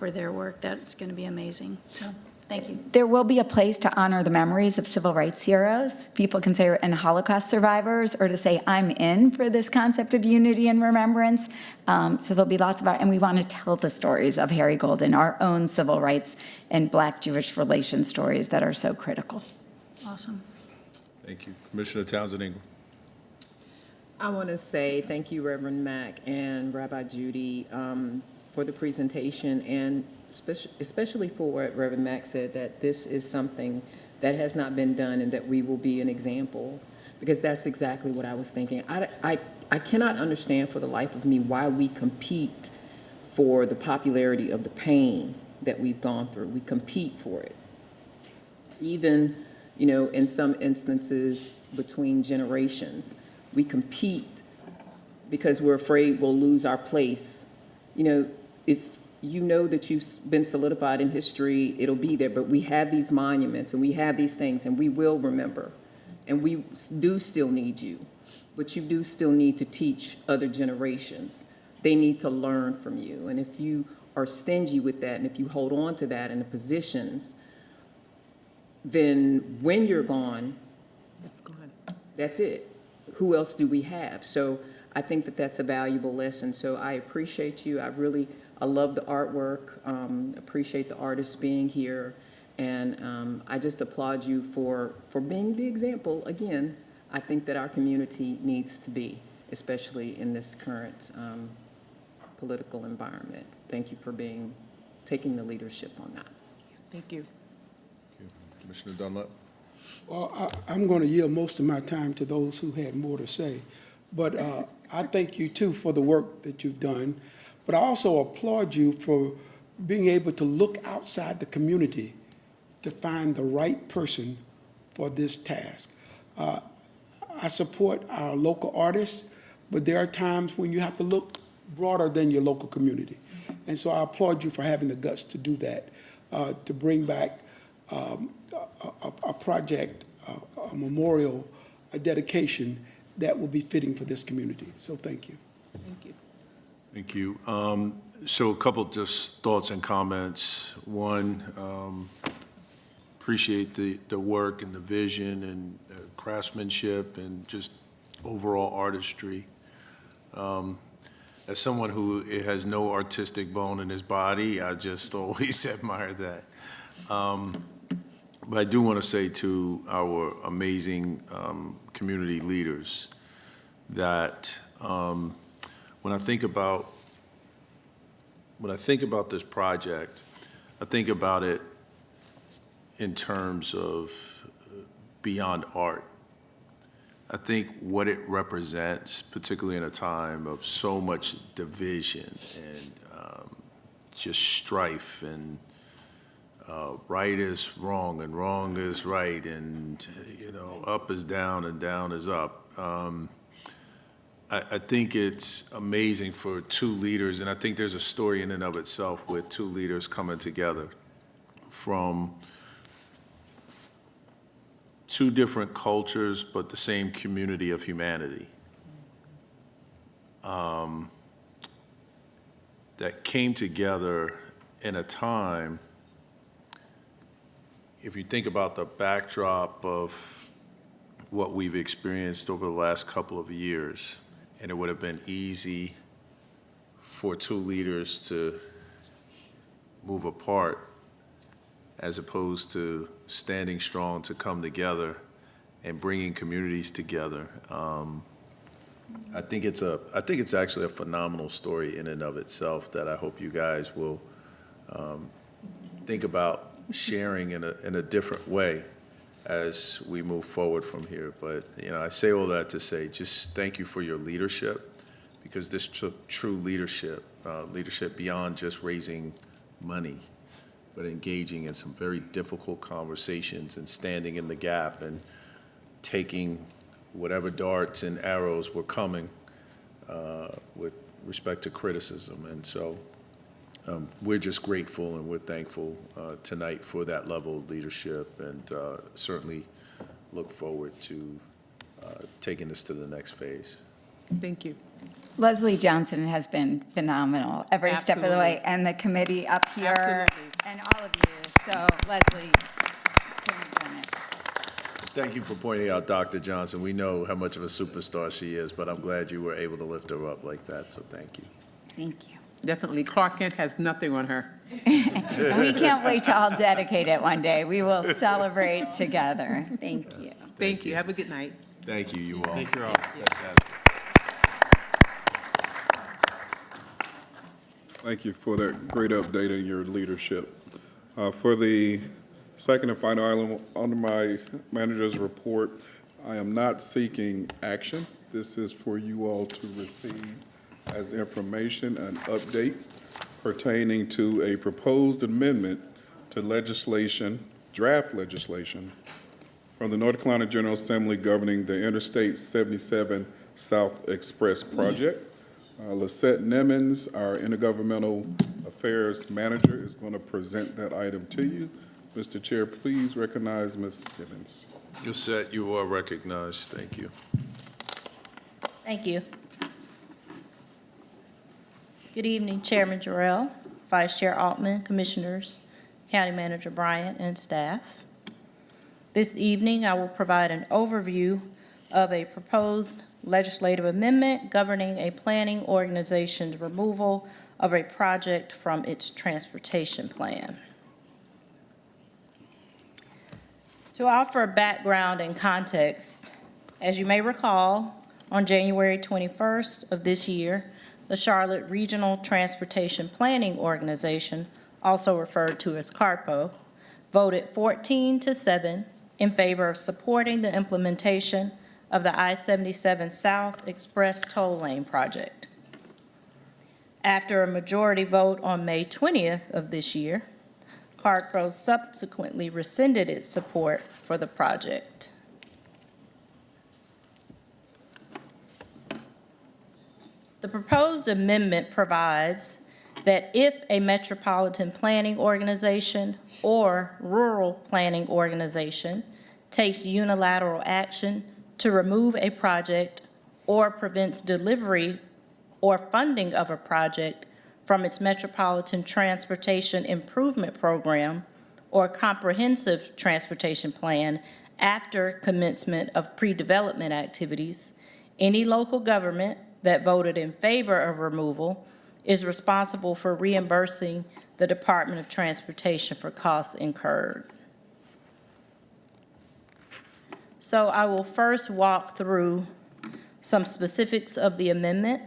their work. That's going to be amazing. So thank you. There will be a place to honor the memories of civil rights heroes. People can say, and Holocaust survivors, or to say, I'm in for this concept of unity and remembrance. So there'll be lots of art, and we want to tell the stories of Harry Golden, our own civil rights and Black-Jewish relations stories that are so critical. Awesome. Thank you. Commissioner Townsend Ingram. I want to say thank you, Reverend Mack and Rabbi Judy, for the presentation, and especially for what Reverend Mack said, that this is something that has not been done and that we will be an example, because that's exactly what I was thinking. I cannot understand for the life of me why we compete for the popularity of the pain that we've gone through. We compete for it. Even, in some instances between generations, we compete because we're afraid we'll lose our place. If you know that you've been solidified in history, it'll be there, but we have these monuments and we have these things and we will remember. And we do still need you, but you do still need to teach other generations. They need to learn from you. And if you are stingy with that and if you hold on to that in the positions, then when you're gone, that's it. Who else do we have? So I think that that's a valuable lesson. So I appreciate you. I love the artwork, appreciate the artists being here. And I just applaud you for being the example, again, I think that our community needs to be, especially in this current political environment. Thank you for taking the leadership on that. Thank you. Commissioner Dunlap. Well, I'm going to yield most of my time to those who had more to say. But I thank you, too, for the work that you've done. But I also applaud you for being able to look outside the community to find the right person for this task. I support our local artists, but there are times when you have to look broader than your local community. And so I applaud you for having the guts to do that, to bring back a project, a memorial, a dedication that will be fitting for this community. So thank you. Thank you. Thank you. So a couple just thoughts and comments. One, appreciate the work and the vision and craftsmanship and just overall artistry. as someone who has no artistic bone in his body, I just always admire that. But I do want to say to our amazing community leaders that when I think about this project, I think about it in terms of beyond art. I think what it represents, particularly in a time of so much division and just strife, and right is wrong and wrong is right, and up is down and down is up. I think it's amazing for two leaders, and I think there's a story in and of itself with two leaders coming together from two different cultures, but the same community of humanity, that came together in a time, if you think about the backdrop of what we've experienced over the last couple of years, and it would have been easy for two leaders to move apart as opposed to standing strong to come together and bringing communities together. I think it's actually a phenomenal story in and of itself that I hope you guys will think about sharing in a different way as we move forward from here. But I say all that to say just thank you for your leadership, because this took true leadership, leadership beyond just raising money, but engaging in some very difficult conversations and standing in the gap and taking whatever darts and arrows were coming with respect to criticism. And so we're just grateful and we're thankful tonight for that level of leadership, and certainly look forward to taking this to the next phase. Thank you. Leslie Johnson has been phenomenal every step of the way, and the committee up here, Absolutely. and all of you. So Leslie, couldn't have done it. Thank you for pointing out Dr. Johnson. We know how much of a superstar she is, but I'm glad you were able to lift her up like that, so thank you. Thank you. Definitely, Clark Kent has nothing on her. We can't wait to all dedicate it one day. We will celebrate together. Thank you. Thank you. Have a good night. Thank you, you all. Thank you all. Thank you for that great update in your leadership. For the second and final item under my manager's report, I am not seeking action. This is for you all to receive as information and update pertaining to a proposed amendment to legislation, draft legislation, from the North Carolina General Assembly governing the Interstate 77 South Express project. Lisette Nimmons, our Intergovernmental Affairs Manager, is going to present that item to you. Mr. Chair, please recognize Ms. Nimmons. Lisette, you are recognized. Thank you. Thank you. Good evening, Chairman Jarrell, Vice Chair Altman, Commissioners, County Manager Bryant, and staff. This evening, I will provide an overview of a proposed legislative amendment governing a planning organization's removal of a project from its transportation plan. To offer background and context, as you may recall, on January 21st of this year, the Charlotte Regional Transportation Planning Organization, also referred to as CARPO, voted 14-7 in favor of supporting the implementation of the I-77 South Express Toll Lane project. After a majority vote on May 20th of this year, CARPO subsequently rescinded its support for the project. The proposed amendment provides that if a metropolitan planning organization or rural planning organization takes unilateral action to remove a project or prevents delivery or funding of a project from its Metropolitan Transportation Improvement Program or Comprehensive Transportation Plan after commencement of pre-development activities, any local government that voted in favor of removal is responsible for reimbursing the Department of Transportation for costs incurred. So I will first walk through some specifics of the amendment,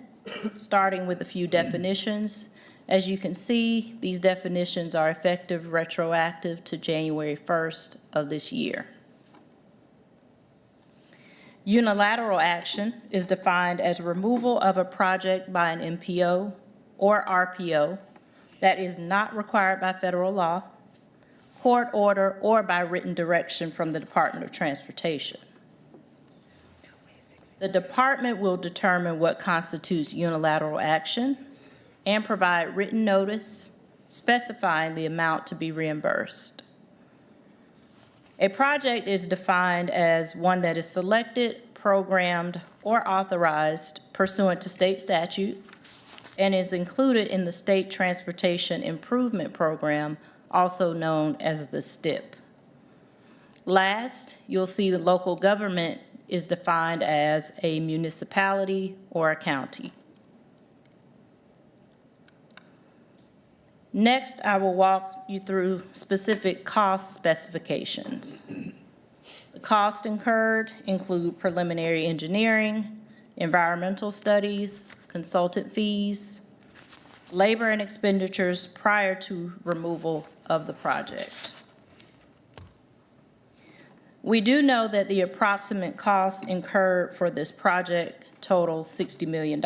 starting with a few definitions. As you can see, these definitions are effective retroactive to January 1st of this year. Unilateral action is defined as removal of a project by an MPO or RPO that is not required by federal law, court order, or by written direction from the Department of Transportation. The department will determine what constitutes unilateral action and provide written notice specifying the amount to be reimbursed. A project is defined as one that is selected, programmed, or authorized pursuant to state statute and is included in the State Transportation Improvement Program, also known as the STIP. Last, you'll see the local government is defined as a municipality or a county. Next, I will walk you through specific cost specifications. The costs incurred include preliminary engineering, environmental studies, consultant fees, labor and expenditures prior to removal of the project. We do know that the approximate costs incurred for this project total $60 million.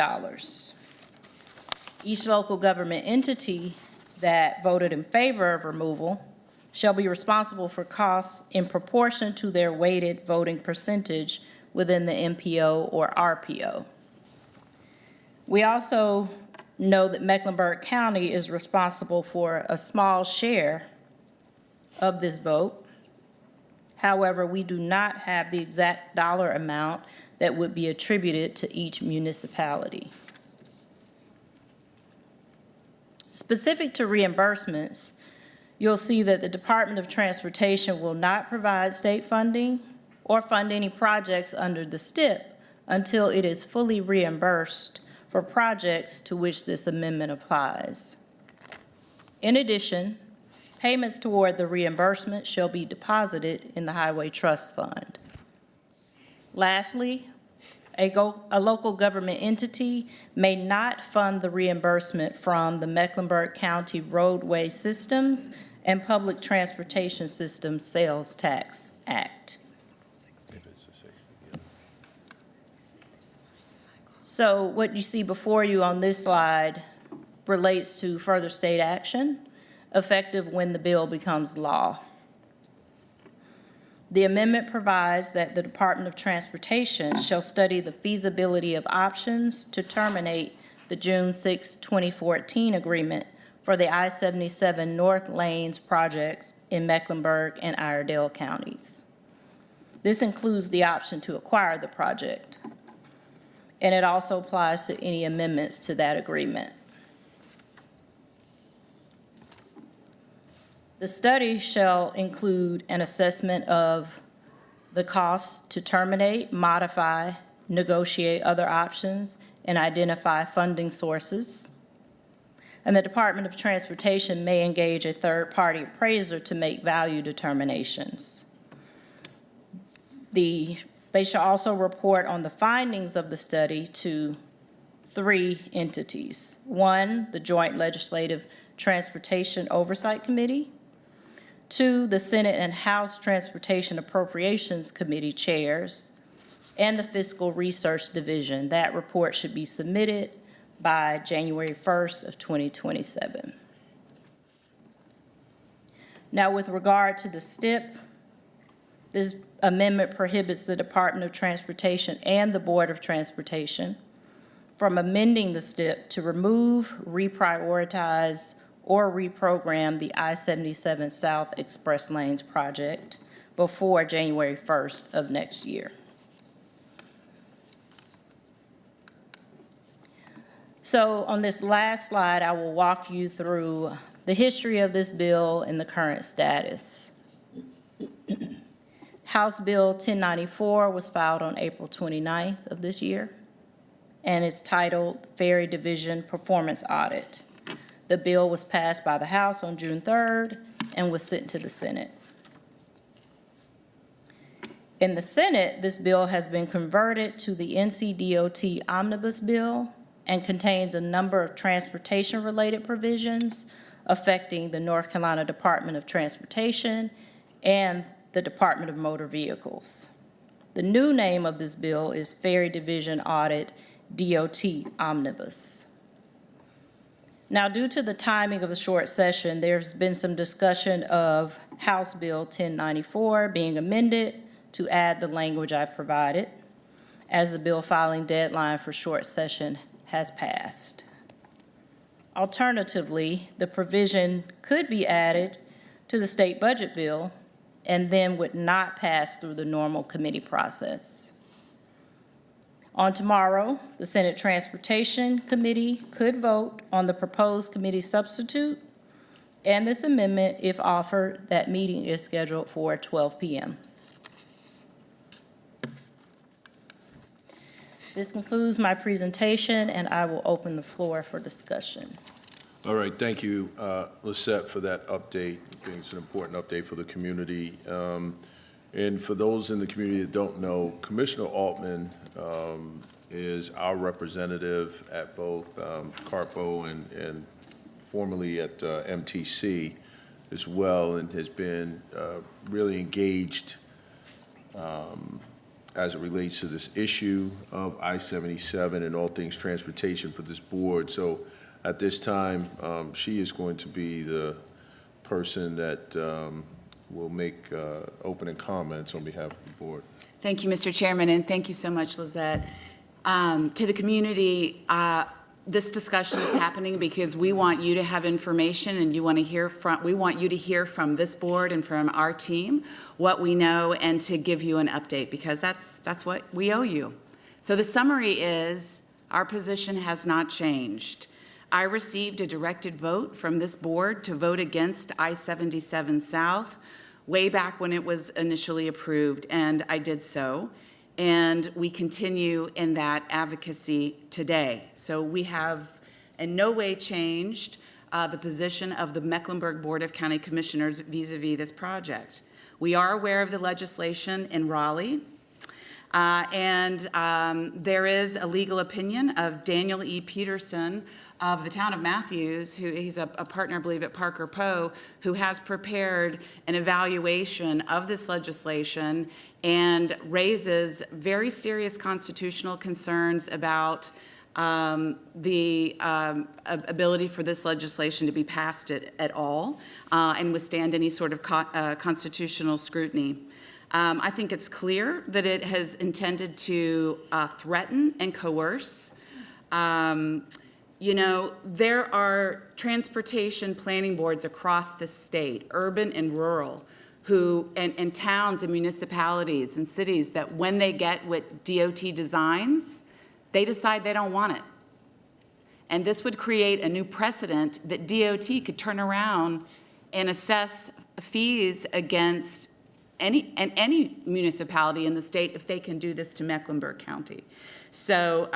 Each local government entity that voted in favor of removal shall be responsible for costs in proportion to their weighted voting percentage within the MPO or RPO. We also know that Mecklenburg County is responsible for a small share of this vote. However, we do not have the exact dollar amount that would be attributed to each municipality. Specific to reimbursements, you'll see that the Department of Transportation will not provide state funding or fund any projects under the STIP until it is fully reimbursed for projects to which this amendment applies. In addition, payments toward the reimbursement shall be deposited in the Highway Trust Fund. Lastly, a local government entity may not fund the reimbursement from the Mecklenburg County Roadway Systems and Public Transportation Systems Sales Tax Act. So what you see before you on this slide relates to further state action effective when the bill becomes law. The amendment provides that the Department of Transportation shall study the feasibility of options to terminate the June 6, 2014 agreement for the I-77 North Lanes projects in Mecklenburg and Iredell counties. This includes the option to acquire the project, and it also applies to any amendments to that agreement. The study shall include an assessment of the cost to terminate, modify, negotiate other options, and identify funding sources. And the Department of Transportation may engage a third-party appraiser to make value determinations. They shall also report on the findings of the study to 3 entities. 1, the Joint Legislative Transportation Oversight Committee. 2, the Senate and House Transportation Appropriations Committee chairs, and the Fiscal Research Division. That report should be submitted by January 1st of 2027. Now, with regard to the STIP, this amendment prohibits the Department of Transportation and the Board of Transportation from amending the STIP to remove, reprioritize, or reprogram the I-77 South Express Lanes project before January 1st of next year. So on this last slide, I will walk you through the history of this bill and the current status. House Bill 1094 was filed on April 29th of this year, and it's titled Ferry Division Performance Audit. The bill was passed by the House on June 3rd and was sent to the Senate. In the Senate, this bill has been converted to the NC.DOT Omnibus Bill and contains a number of transportation-related provisions affecting the North Carolina Department of Transportation and the Department of Motor Vehicles. The new name of this bill is Ferry Division Audit DOT Omnibus. Now, due to the timing of the short session, there's been some discussion of House Bill 1094 being amended to add the language I've provided, as the bill filing deadline for short session has passed. Alternatively, the provision could be added to the state budget bill and then would not pass through the normal committee process. On tomorrow, the Senate Transportation Committee could vote on the proposed committee substitute, and this amendment, if offered, that meeting is scheduled for 12 p.m. This concludes my presentation, and I will open the floor for discussion. All right, thank you, Lisette, for that update. I think it's an important update for the community. And for those in the community that don't know, Commissioner Altman is our representative at both CARPO and formerly at MTC as well, and has been really engaged as it relates to this issue of I-77 and all things transportation for this board. So at this time, she is going to be the person that will make opening comments on behalf of the board. Thank you, Mr. Chairman, and thank you so much, Lizette. To the community, this discussion is happening because we want you to have information, and we want you to hear from this board and from our team what we know, and to give you an update, because that's what we owe you. So the summary is, our position has not changed. I received a directed vote from this board to vote against I-77 South way back when it was initially approved, and I did so. And we continue in that advocacy today. So we have in no way changed the position of the Mecklenburg Board of County Commissioners vis-a-vis this project. We are aware of the legislation in Raleigh, and there is a legal opinion of Daniel E. Peterson of the town of Matthews, who he's a partner, I believe, at Parker Poe, who has prepared an evaluation of this legislation and raises very serious constitutional concerns about the ability for this legislation to be passed at all and withstand any sort of constitutional scrutiny. I think it's clear that it has intended to threaten and coerce. You know, there are transportation planning boards across the state, urban and rural, and towns and municipalities and cities that when they get what DOT designs, they decide they don't want it. And this would create a new precedent that DOT could turn around and assess fees against any municipality in the state if they can do this to Mecklenburg County. So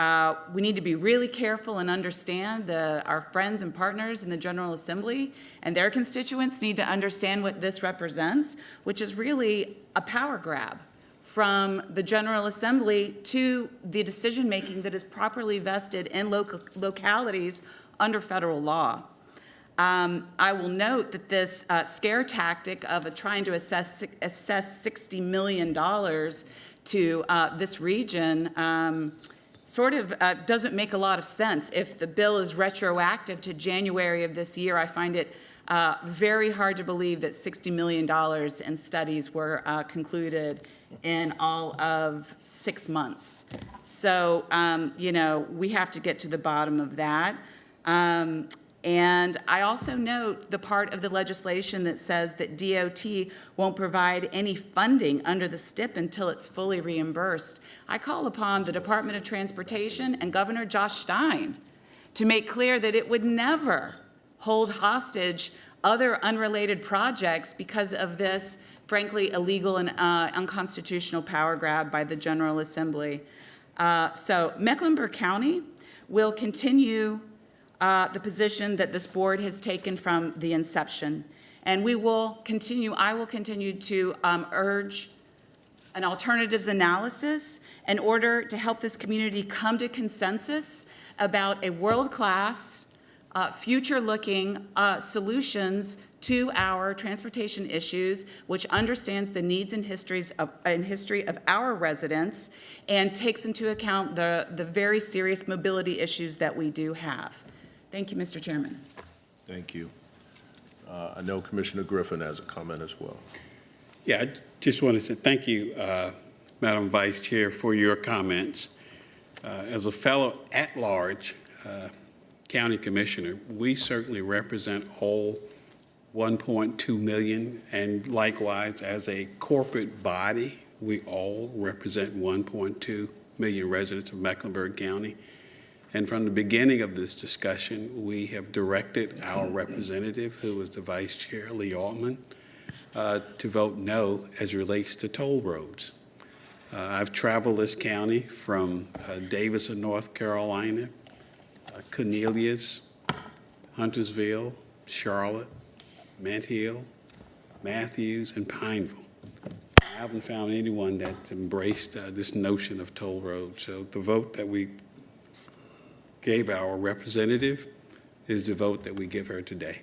we need to be really careful and understand our friends and partners in the General Assembly and their constituents need to understand what this represents, which is really a power grab from the General Assembly to the decision-making that is properly vested in localities under federal law. I will note that this scare tactic of trying to assess $60 million to this region sort of doesn't make a lot of sense. If the bill is retroactive to January of this year, I find it very hard to believe that $60 million in studies were concluded in all of 6 months. So, you know, we have to get to the bottom of that. And I also note the part of the legislation that says that DOT won't provide any funding under the STIP until it's fully reimbursed. I call upon the Department of Transportation and Governor Josh Stein to make clear that it would never hold hostage other unrelated projects because of this, frankly, illegal and unconstitutional power grab by the General Assembly. So Mecklenburg County will continue the position that this board has taken from the inception. And I will continue to urge an alternatives analysis in order to help this community come to consensus about a world-class, future-looking solutions to our transportation issues, which understands the needs and history of our residents and takes into account the very serious mobility issues that we do have. Thank you, Mr. Chairman. Thank you. I know Commissioner Griffin has a comment as well. Yeah, I just want to say thank you, Madam Vice Chair, for your comments. As a fellow at-large county commissioner, we certainly represent all 1.2 million, and likewise, as a corporate body, we all represent 1.2 million residents of Mecklenburg County. And from the beginning of this discussion, we have directed our representative, who is the Vice Chair, Lee Altman, to vote no as it relates to toll roads. I've traveled this county from Davison, North Carolina, Cornelius, Huntersville, Charlotte, Mint Hill, Matthews, and Pineville. I haven't found anyone that's embraced this notion of toll roads. So the vote that we gave our representative is the vote that we give her today.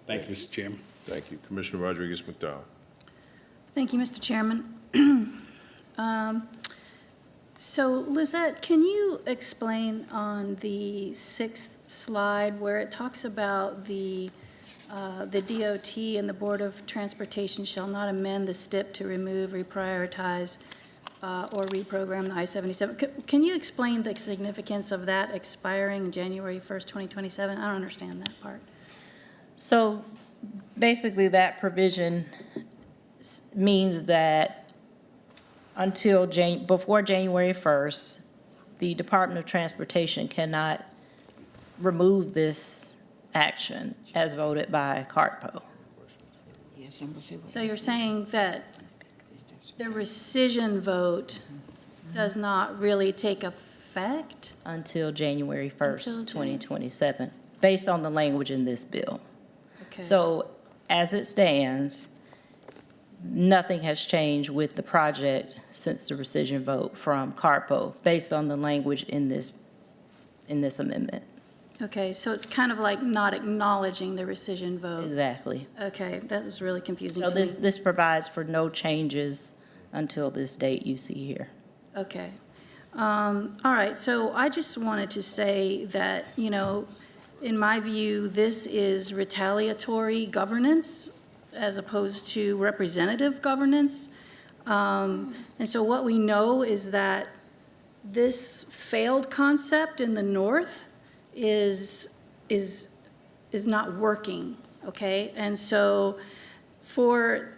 Thank you, Mr. Chairman. Thank you. Commissioner Rodriguez-McDowell. Thank you, Mr. Chairman. So, Lizette, can you explain on the 6th slide where it talks about the DOT and the Board of Transportation shall not amend the STIP to remove, reprioritize, or reprogram the I-77. Can you explain the significance of that expiring January 1st, 2027? I don't understand that part. So basically, that provision means that before January 1st, the Department of Transportation cannot remove this action as voted by CARTPO. So you're saying that the rescission vote does not really take effect? Until January 1st, 2027, based on the language in this bill. Okay. So as it stands, nothing has changed with the project since the rescission vote from CARTPO, based on the language in this amendment. Okay, so it's kind of like not acknowledging the rescission vote. Exactly. Okay, that is really confusing So to me. this provides for no changes until this date you see here. Okay. All right, so I just wanted to say that, you know, in my view, this is retaliatory governance as opposed to representative governance. And so what we know is that this failed concept in the north is not working, okay? And so for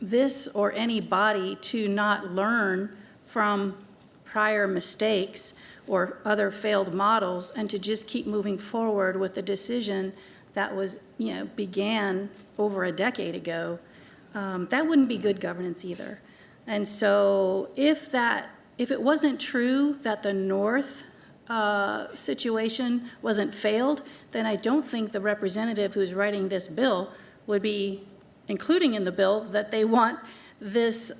this or any body to not learn from prior mistakes or other failed models and to just keep moving forward with the decision that was, you know, began over a decade ago, that wouldn't be good governance either. And so if it wasn't true that the North situation wasn't failed, then I don't think the representative who's writing this bill would be including in the bill that they want this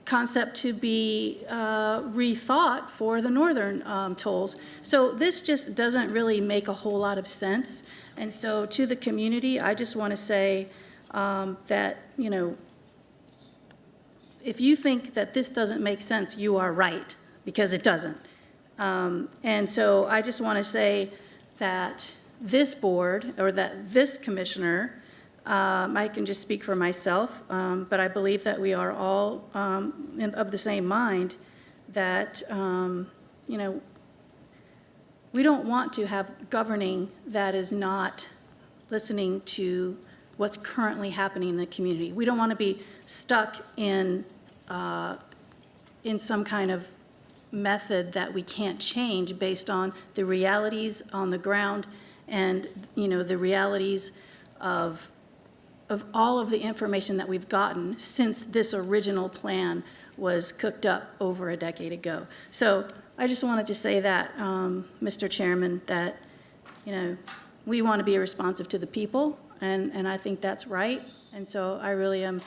concept to be rethought for the northern tolls. So this just doesn't really make a whole lot of sense. And so to the community, I just want to say that, you know, if you think that this doesn't make sense, you are right, because it doesn't. And so I just want to say that this board, or that this commissioner, I can just speak for myself, but I believe that we are all of the same mind, that, you know, we don't want to have governing that is not listening to what's currently happening in the community. We don't want to be stuck in some kind of method that we can't change based on the realities on the ground and, you know, the realities of all of the information that we've gotten since this original plan was cooked up over a decade ago. So I just wanted to say that, Mr. Chairman, that, you know, we want to be responsive to the people, and I think that's right. And so I really am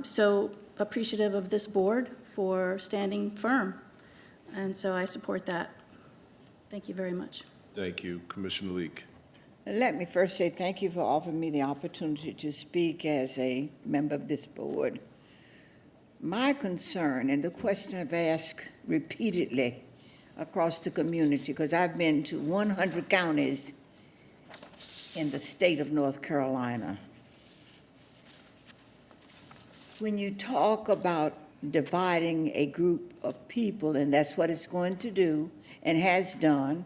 so appreciative of this board for standing firm. And so I support that. Thank you very much. Thank you. Commissioner Leek. Let me first say thank you for offering me the opportunity to speak as a member of this board. My concern, and the question I've asked repeatedly across the community, because I've been to 100 counties in the state of North Carolina. When you talk about dividing a group of people, and that's what it's going to do and has done,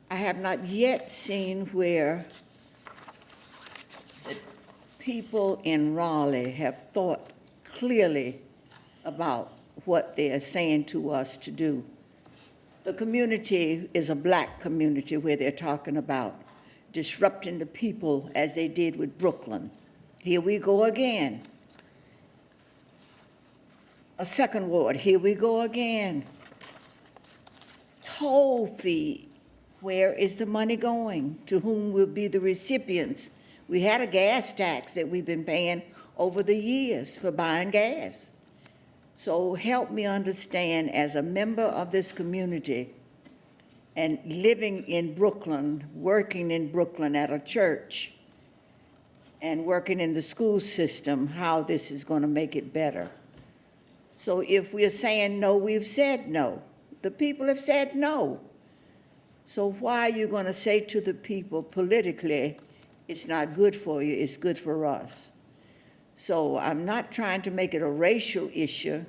I have not yet seen where the people in Raleigh have thought clearly about what they are saying to us to do. The community is a black community where they're talking about disrupting the people as they did with Brooklyn. Here we go again. A second ward, here we go again. Toll fee, where is the money going? To whom will be the recipients? We had a gas tax that we've been paying over the years for buying gas. So help me understand, as a member of this community and living in Brooklyn, working in Brooklyn at a church, and working in the school system, how this is going to make it better. So if we're saying no, we've said no. The people have said no. So why are you going to say to the people politically, it's not good for you, it's good for us? So I'm not trying to make it a racial issue,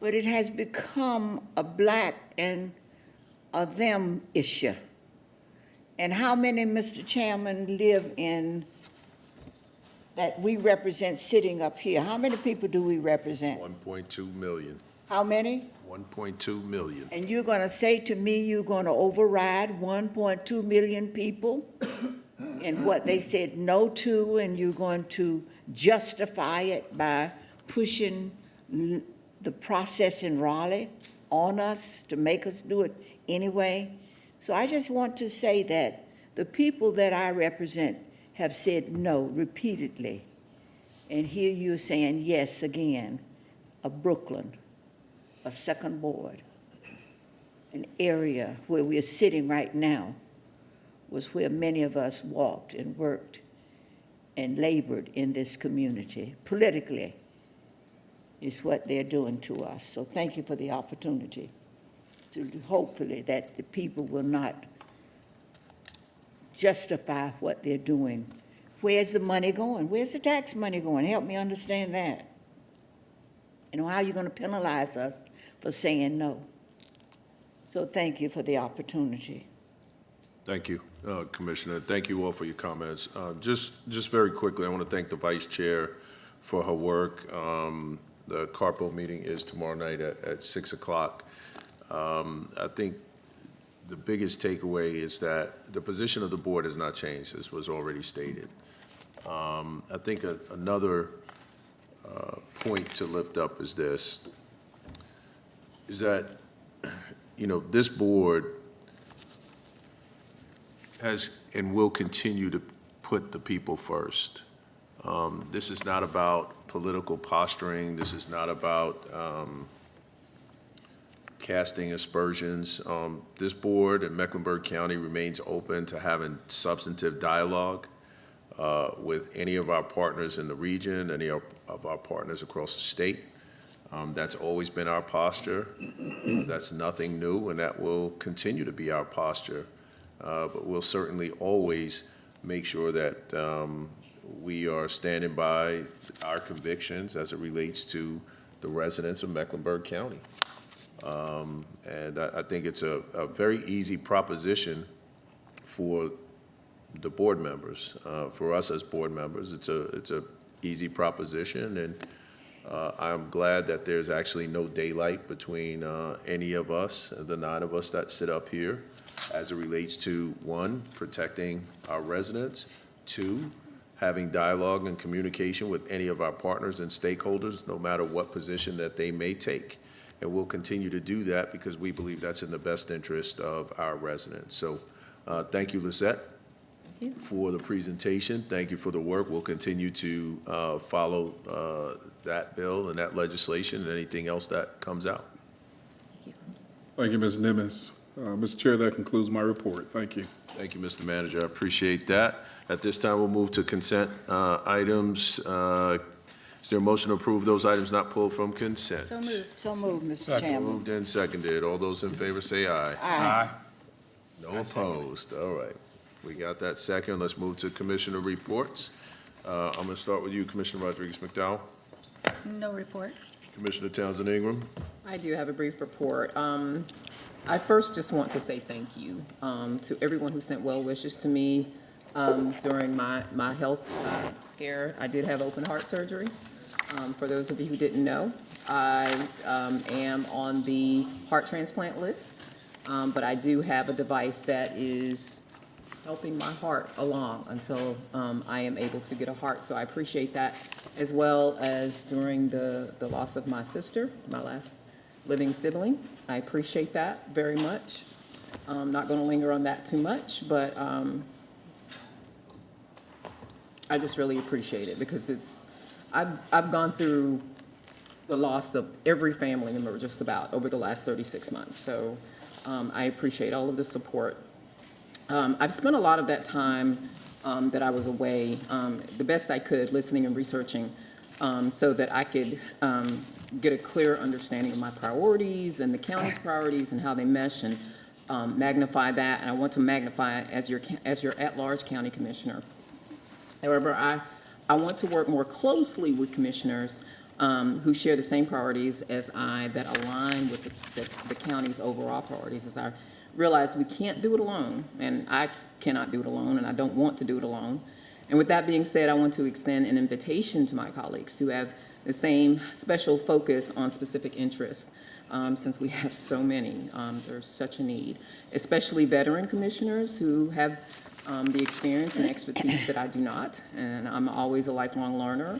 but it has become a black and a them issue. And how many, Mr. Chairman, live in that we represent sitting up here? How many people do we represent? 1.2 million. How many? 1.2 million. And you're going to say to me you're going to override 1.2 million people and what they said no to, and you're going to justify it by pushing the process in Raleigh on us to make us do it anyway? So I just want to say that the people that I represent have said no repeatedly. And here you're saying yes again. A Brooklyn, a second ward, an area where we're sitting right now was where many of us walked and worked and labored in this community. Politically is what they're doing to us. So thank you for the opportunity to hopefully that the people will not justify what they're doing. Where's the money going? Where's the tax money going? Help me understand that. And how are you going to penalize us for saying no? So thank you for the opportunity. Thank you, Commissioner. Thank you all for your comments. Just very quickly, I want to thank the Vice Chair for her work. The carpool meeting is tomorrow night at 6 o'clock. I think the biggest takeaway is that the position of the board has not changed, as was already stated. I think another point to lift up is this, is that, you know, this board has and will continue to put the people first. This is not about political posturing. This is not about casting aspersions. This board in Mecklenburg County remains open to having substantive dialogue with any of our partners in the region, any of our partners across the state. That's always been our posture. That's nothing new, and that will continue to be our posture. But we'll certainly always make sure that we are standing by our convictions as it relates to the residents of Mecklenburg County. And I think it's a very easy proposition for the board members. For us as board members, it's a easy proposition, and I'm glad that there's actually no daylight between any of us, the 9 of us that sit up here, as it relates to, 1, protecting our residents, 2, having dialogue and communication with any of our partners and stakeholders, no matter what position that they may take. And we'll continue to do that because we believe that's in the best interest of our residents. So thank you, Lisette, for the presentation. Thank you for the work. We'll continue to follow that bill and that legislation and anything else that comes out. Thank you, Ms. Nimitz. Mr. Chair, that concludes my report. Thank you. Thank you, Mr. Manager. I appreciate that. At this time, we'll move to consent items. Is there a motion to approve those items not pulled from consent? So moved. So moved, Mr. Chairman. Moved and seconded. All those in favor say aye. Aye. No opposed. All right. We got that second. Let's move to commissioner reports. I'm going to start with you, Commissioner Rodriguez-McDowell. No report. Commissioner Townsend Ingram. I do have a brief report. I first just want to say thank you to everyone who sent well wishes to me during my health scare. I did have open heart surgery. For those of you who didn't know, I am on the heart transplant list, but I do have a device that is helping my heart along until I am able to get a heart. So I appreciate that, as well as during the loss of my sister, my last living sibling. I appreciate that very much. I'm not going to linger on that too much, but I just really appreciate it because I've gone through the loss of every family member just about over the last 36 months. So I appreciate all of the support. I've spent a lot of that time that I was away, the best I could, listening and researching so that I could get a clear understanding of my priorities and the county's priorities and how they mesh and magnify that. And I want to magnify it as your at-large county commissioner. However, I want to work more closely with commissioners who share the same priorities as I, that align with the county's overall priorities, as I realize we can't do it alone, and I cannot do it alone, and I don't want to do it alone. And with that being said, I want to extend an invitation to my colleagues who have the same special focus on specific interests, since we have so many. There's such a need, especially veteran commissioners who have the experience and expertise that I do not, and I'm always a lifelong learner,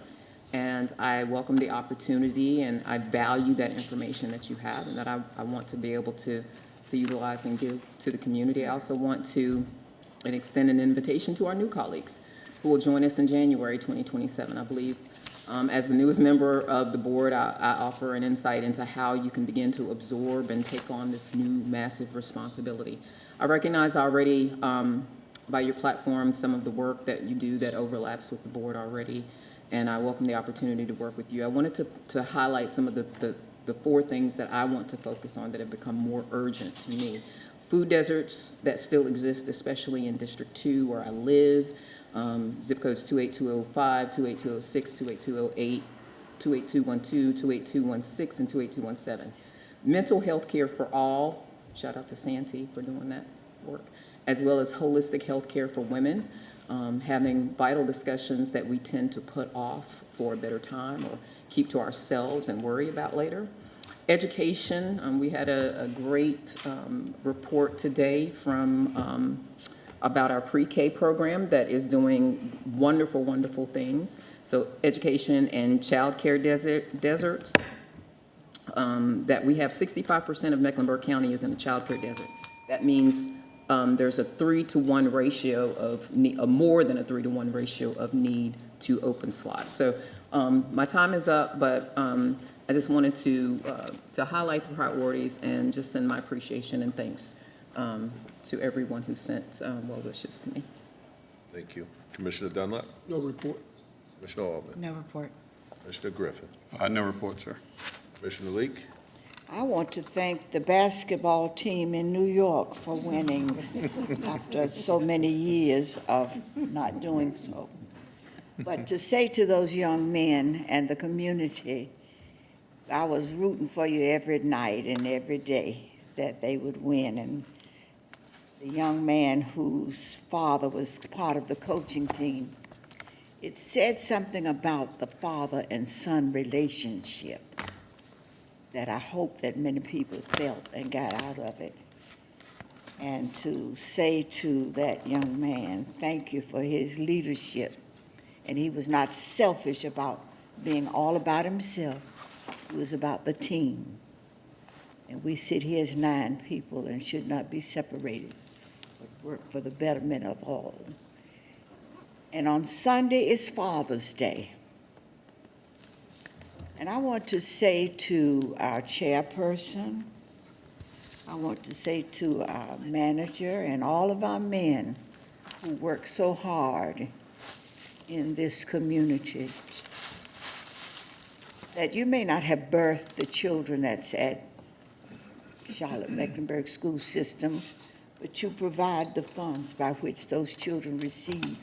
and I welcome the opportunity, and I value that information that you have and that I want to be able to utilize and give to the community. I also want to extend an invitation to our new colleagues who will join us in January 2027. I believe as the newest member of the board, I offer an insight into how you can begin to absorb and take on this new massive responsibility. I recognize already by your platform some of the work that you do that overlaps with the board already, and I welcome the opportunity to work with you. I wanted to highlight some of the 4 things that I want to focus on that have become more urgent to me. Food deserts that still exist, especially in District 2 where I live, zip codes 28205, 28206, 28208, 28212, 28216, and 28217. Mental health care for all, shout out to Santee for doing that work, as well as holistic health care for women, having vital discussions that we tend to put off for a better time or keep to ourselves and worry about later. Education, we had a great report today from about our pre-K program that is doing wonderful, wonderful things. So education and child care deserts, that we have 65% of Mecklenburg County is in a child care desert. That means there's a 3-to-1 ratio of more than a 3-to-1 ratio of need to open slots. So my time is up, but I just wanted to highlight the priorities and just send my appreciation and thanks to everyone who sent well wishes to me. Thank you. Commissioner Dunlap. No report. Commissioner Altman. No report. Commissioner Griffin. No report, sir. Commissioner Leek. I want to thank the basketball team in New York for winning after so many years of not doing so. But to say to those young men and the community, I was rooting for you every night and every day that they would win. And the young man whose father was part of the coaching team, it said something about the father and son relationship that I hope that many people felt and got out of it. And to say to that young man, thank you for his leadership And he was not selfish about being all about himself. It was about the team. And we sit here as 9 people and should not be separated, but work for the betterment of all. And on Sunday is Father's Day. And I want to say to our chairperson, I want to say to our manager and all of our men who work so hard in this community, that you may not have birthed the children that's at Charlotte Mecklenburg school system, but you provide the funds by which those children receive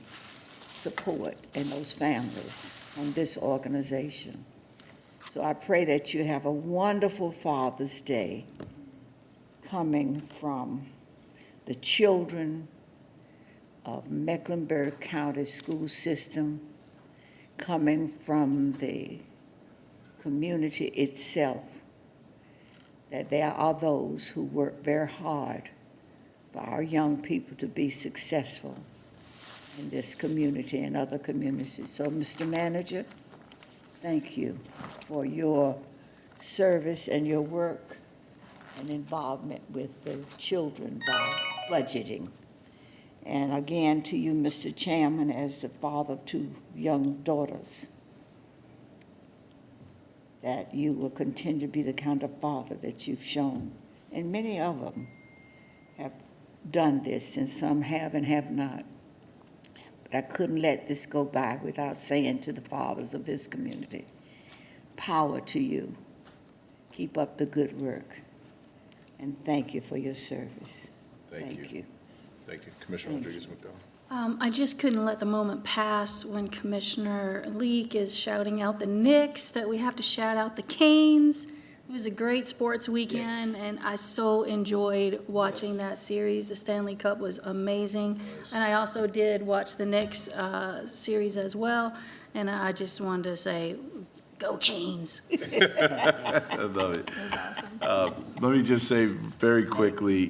support and those families from this organization. So I pray that you have a wonderful Father's Day coming from the children of Mecklenburg County school system, coming from the community itself, that there are those who work very hard for our young people to be successful in this community and other communities. So, Mr. Manager, thank you for your service and your work and involvement with the children by budgeting. And again, to you, Mr. Chairman, as the father of 2 young daughters, that you will continue to be the kind of father that you've shown. And many of them have done this, and some have and have not. But I couldn't let this go by without saying to the fathers of this community, power to you. Keep up the good work. And thank you for your service. Thank you. Thank you. Commissioner Rodriguez-McDowell. I just couldn't let the moment pass when Commissioner Leek is shouting out the Knicks, that we have to shout out the Canes. It was a great sports weekend, and I so enjoyed watching that series. The Stanley Cup was amazing. And I also did watch the Knicks series as well, and I just wanted to say, go Canes. I love it. It was awesome. Let me just say very quickly,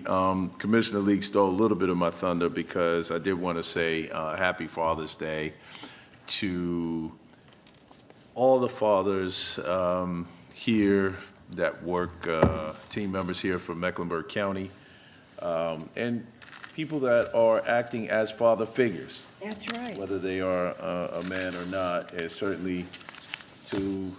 Commissioner Leek stole a little bit of my thunder because I did want to say Happy Father's Day to all the fathers here that work, team members here from Mecklenburg County, and people that are acting as father figures. That's right. Whether they are a man or not, and certainly to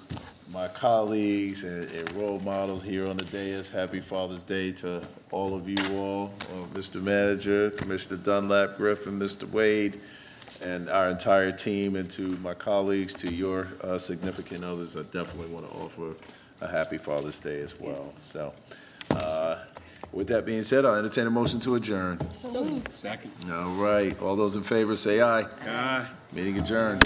my colleagues and role models here on the dais, Happy Father's Day to all of you all, Mr. Manager, Commissioner Dunlap, Griffin, Mr. Wade, and our entire team, and to my colleagues, to your significant others. I definitely want to offer a Happy Father's Day as well. So, with that being said, I'll entertain a motion to adjourn. Second. All right, all those in favor say aye. Aye. Meeting adjourned.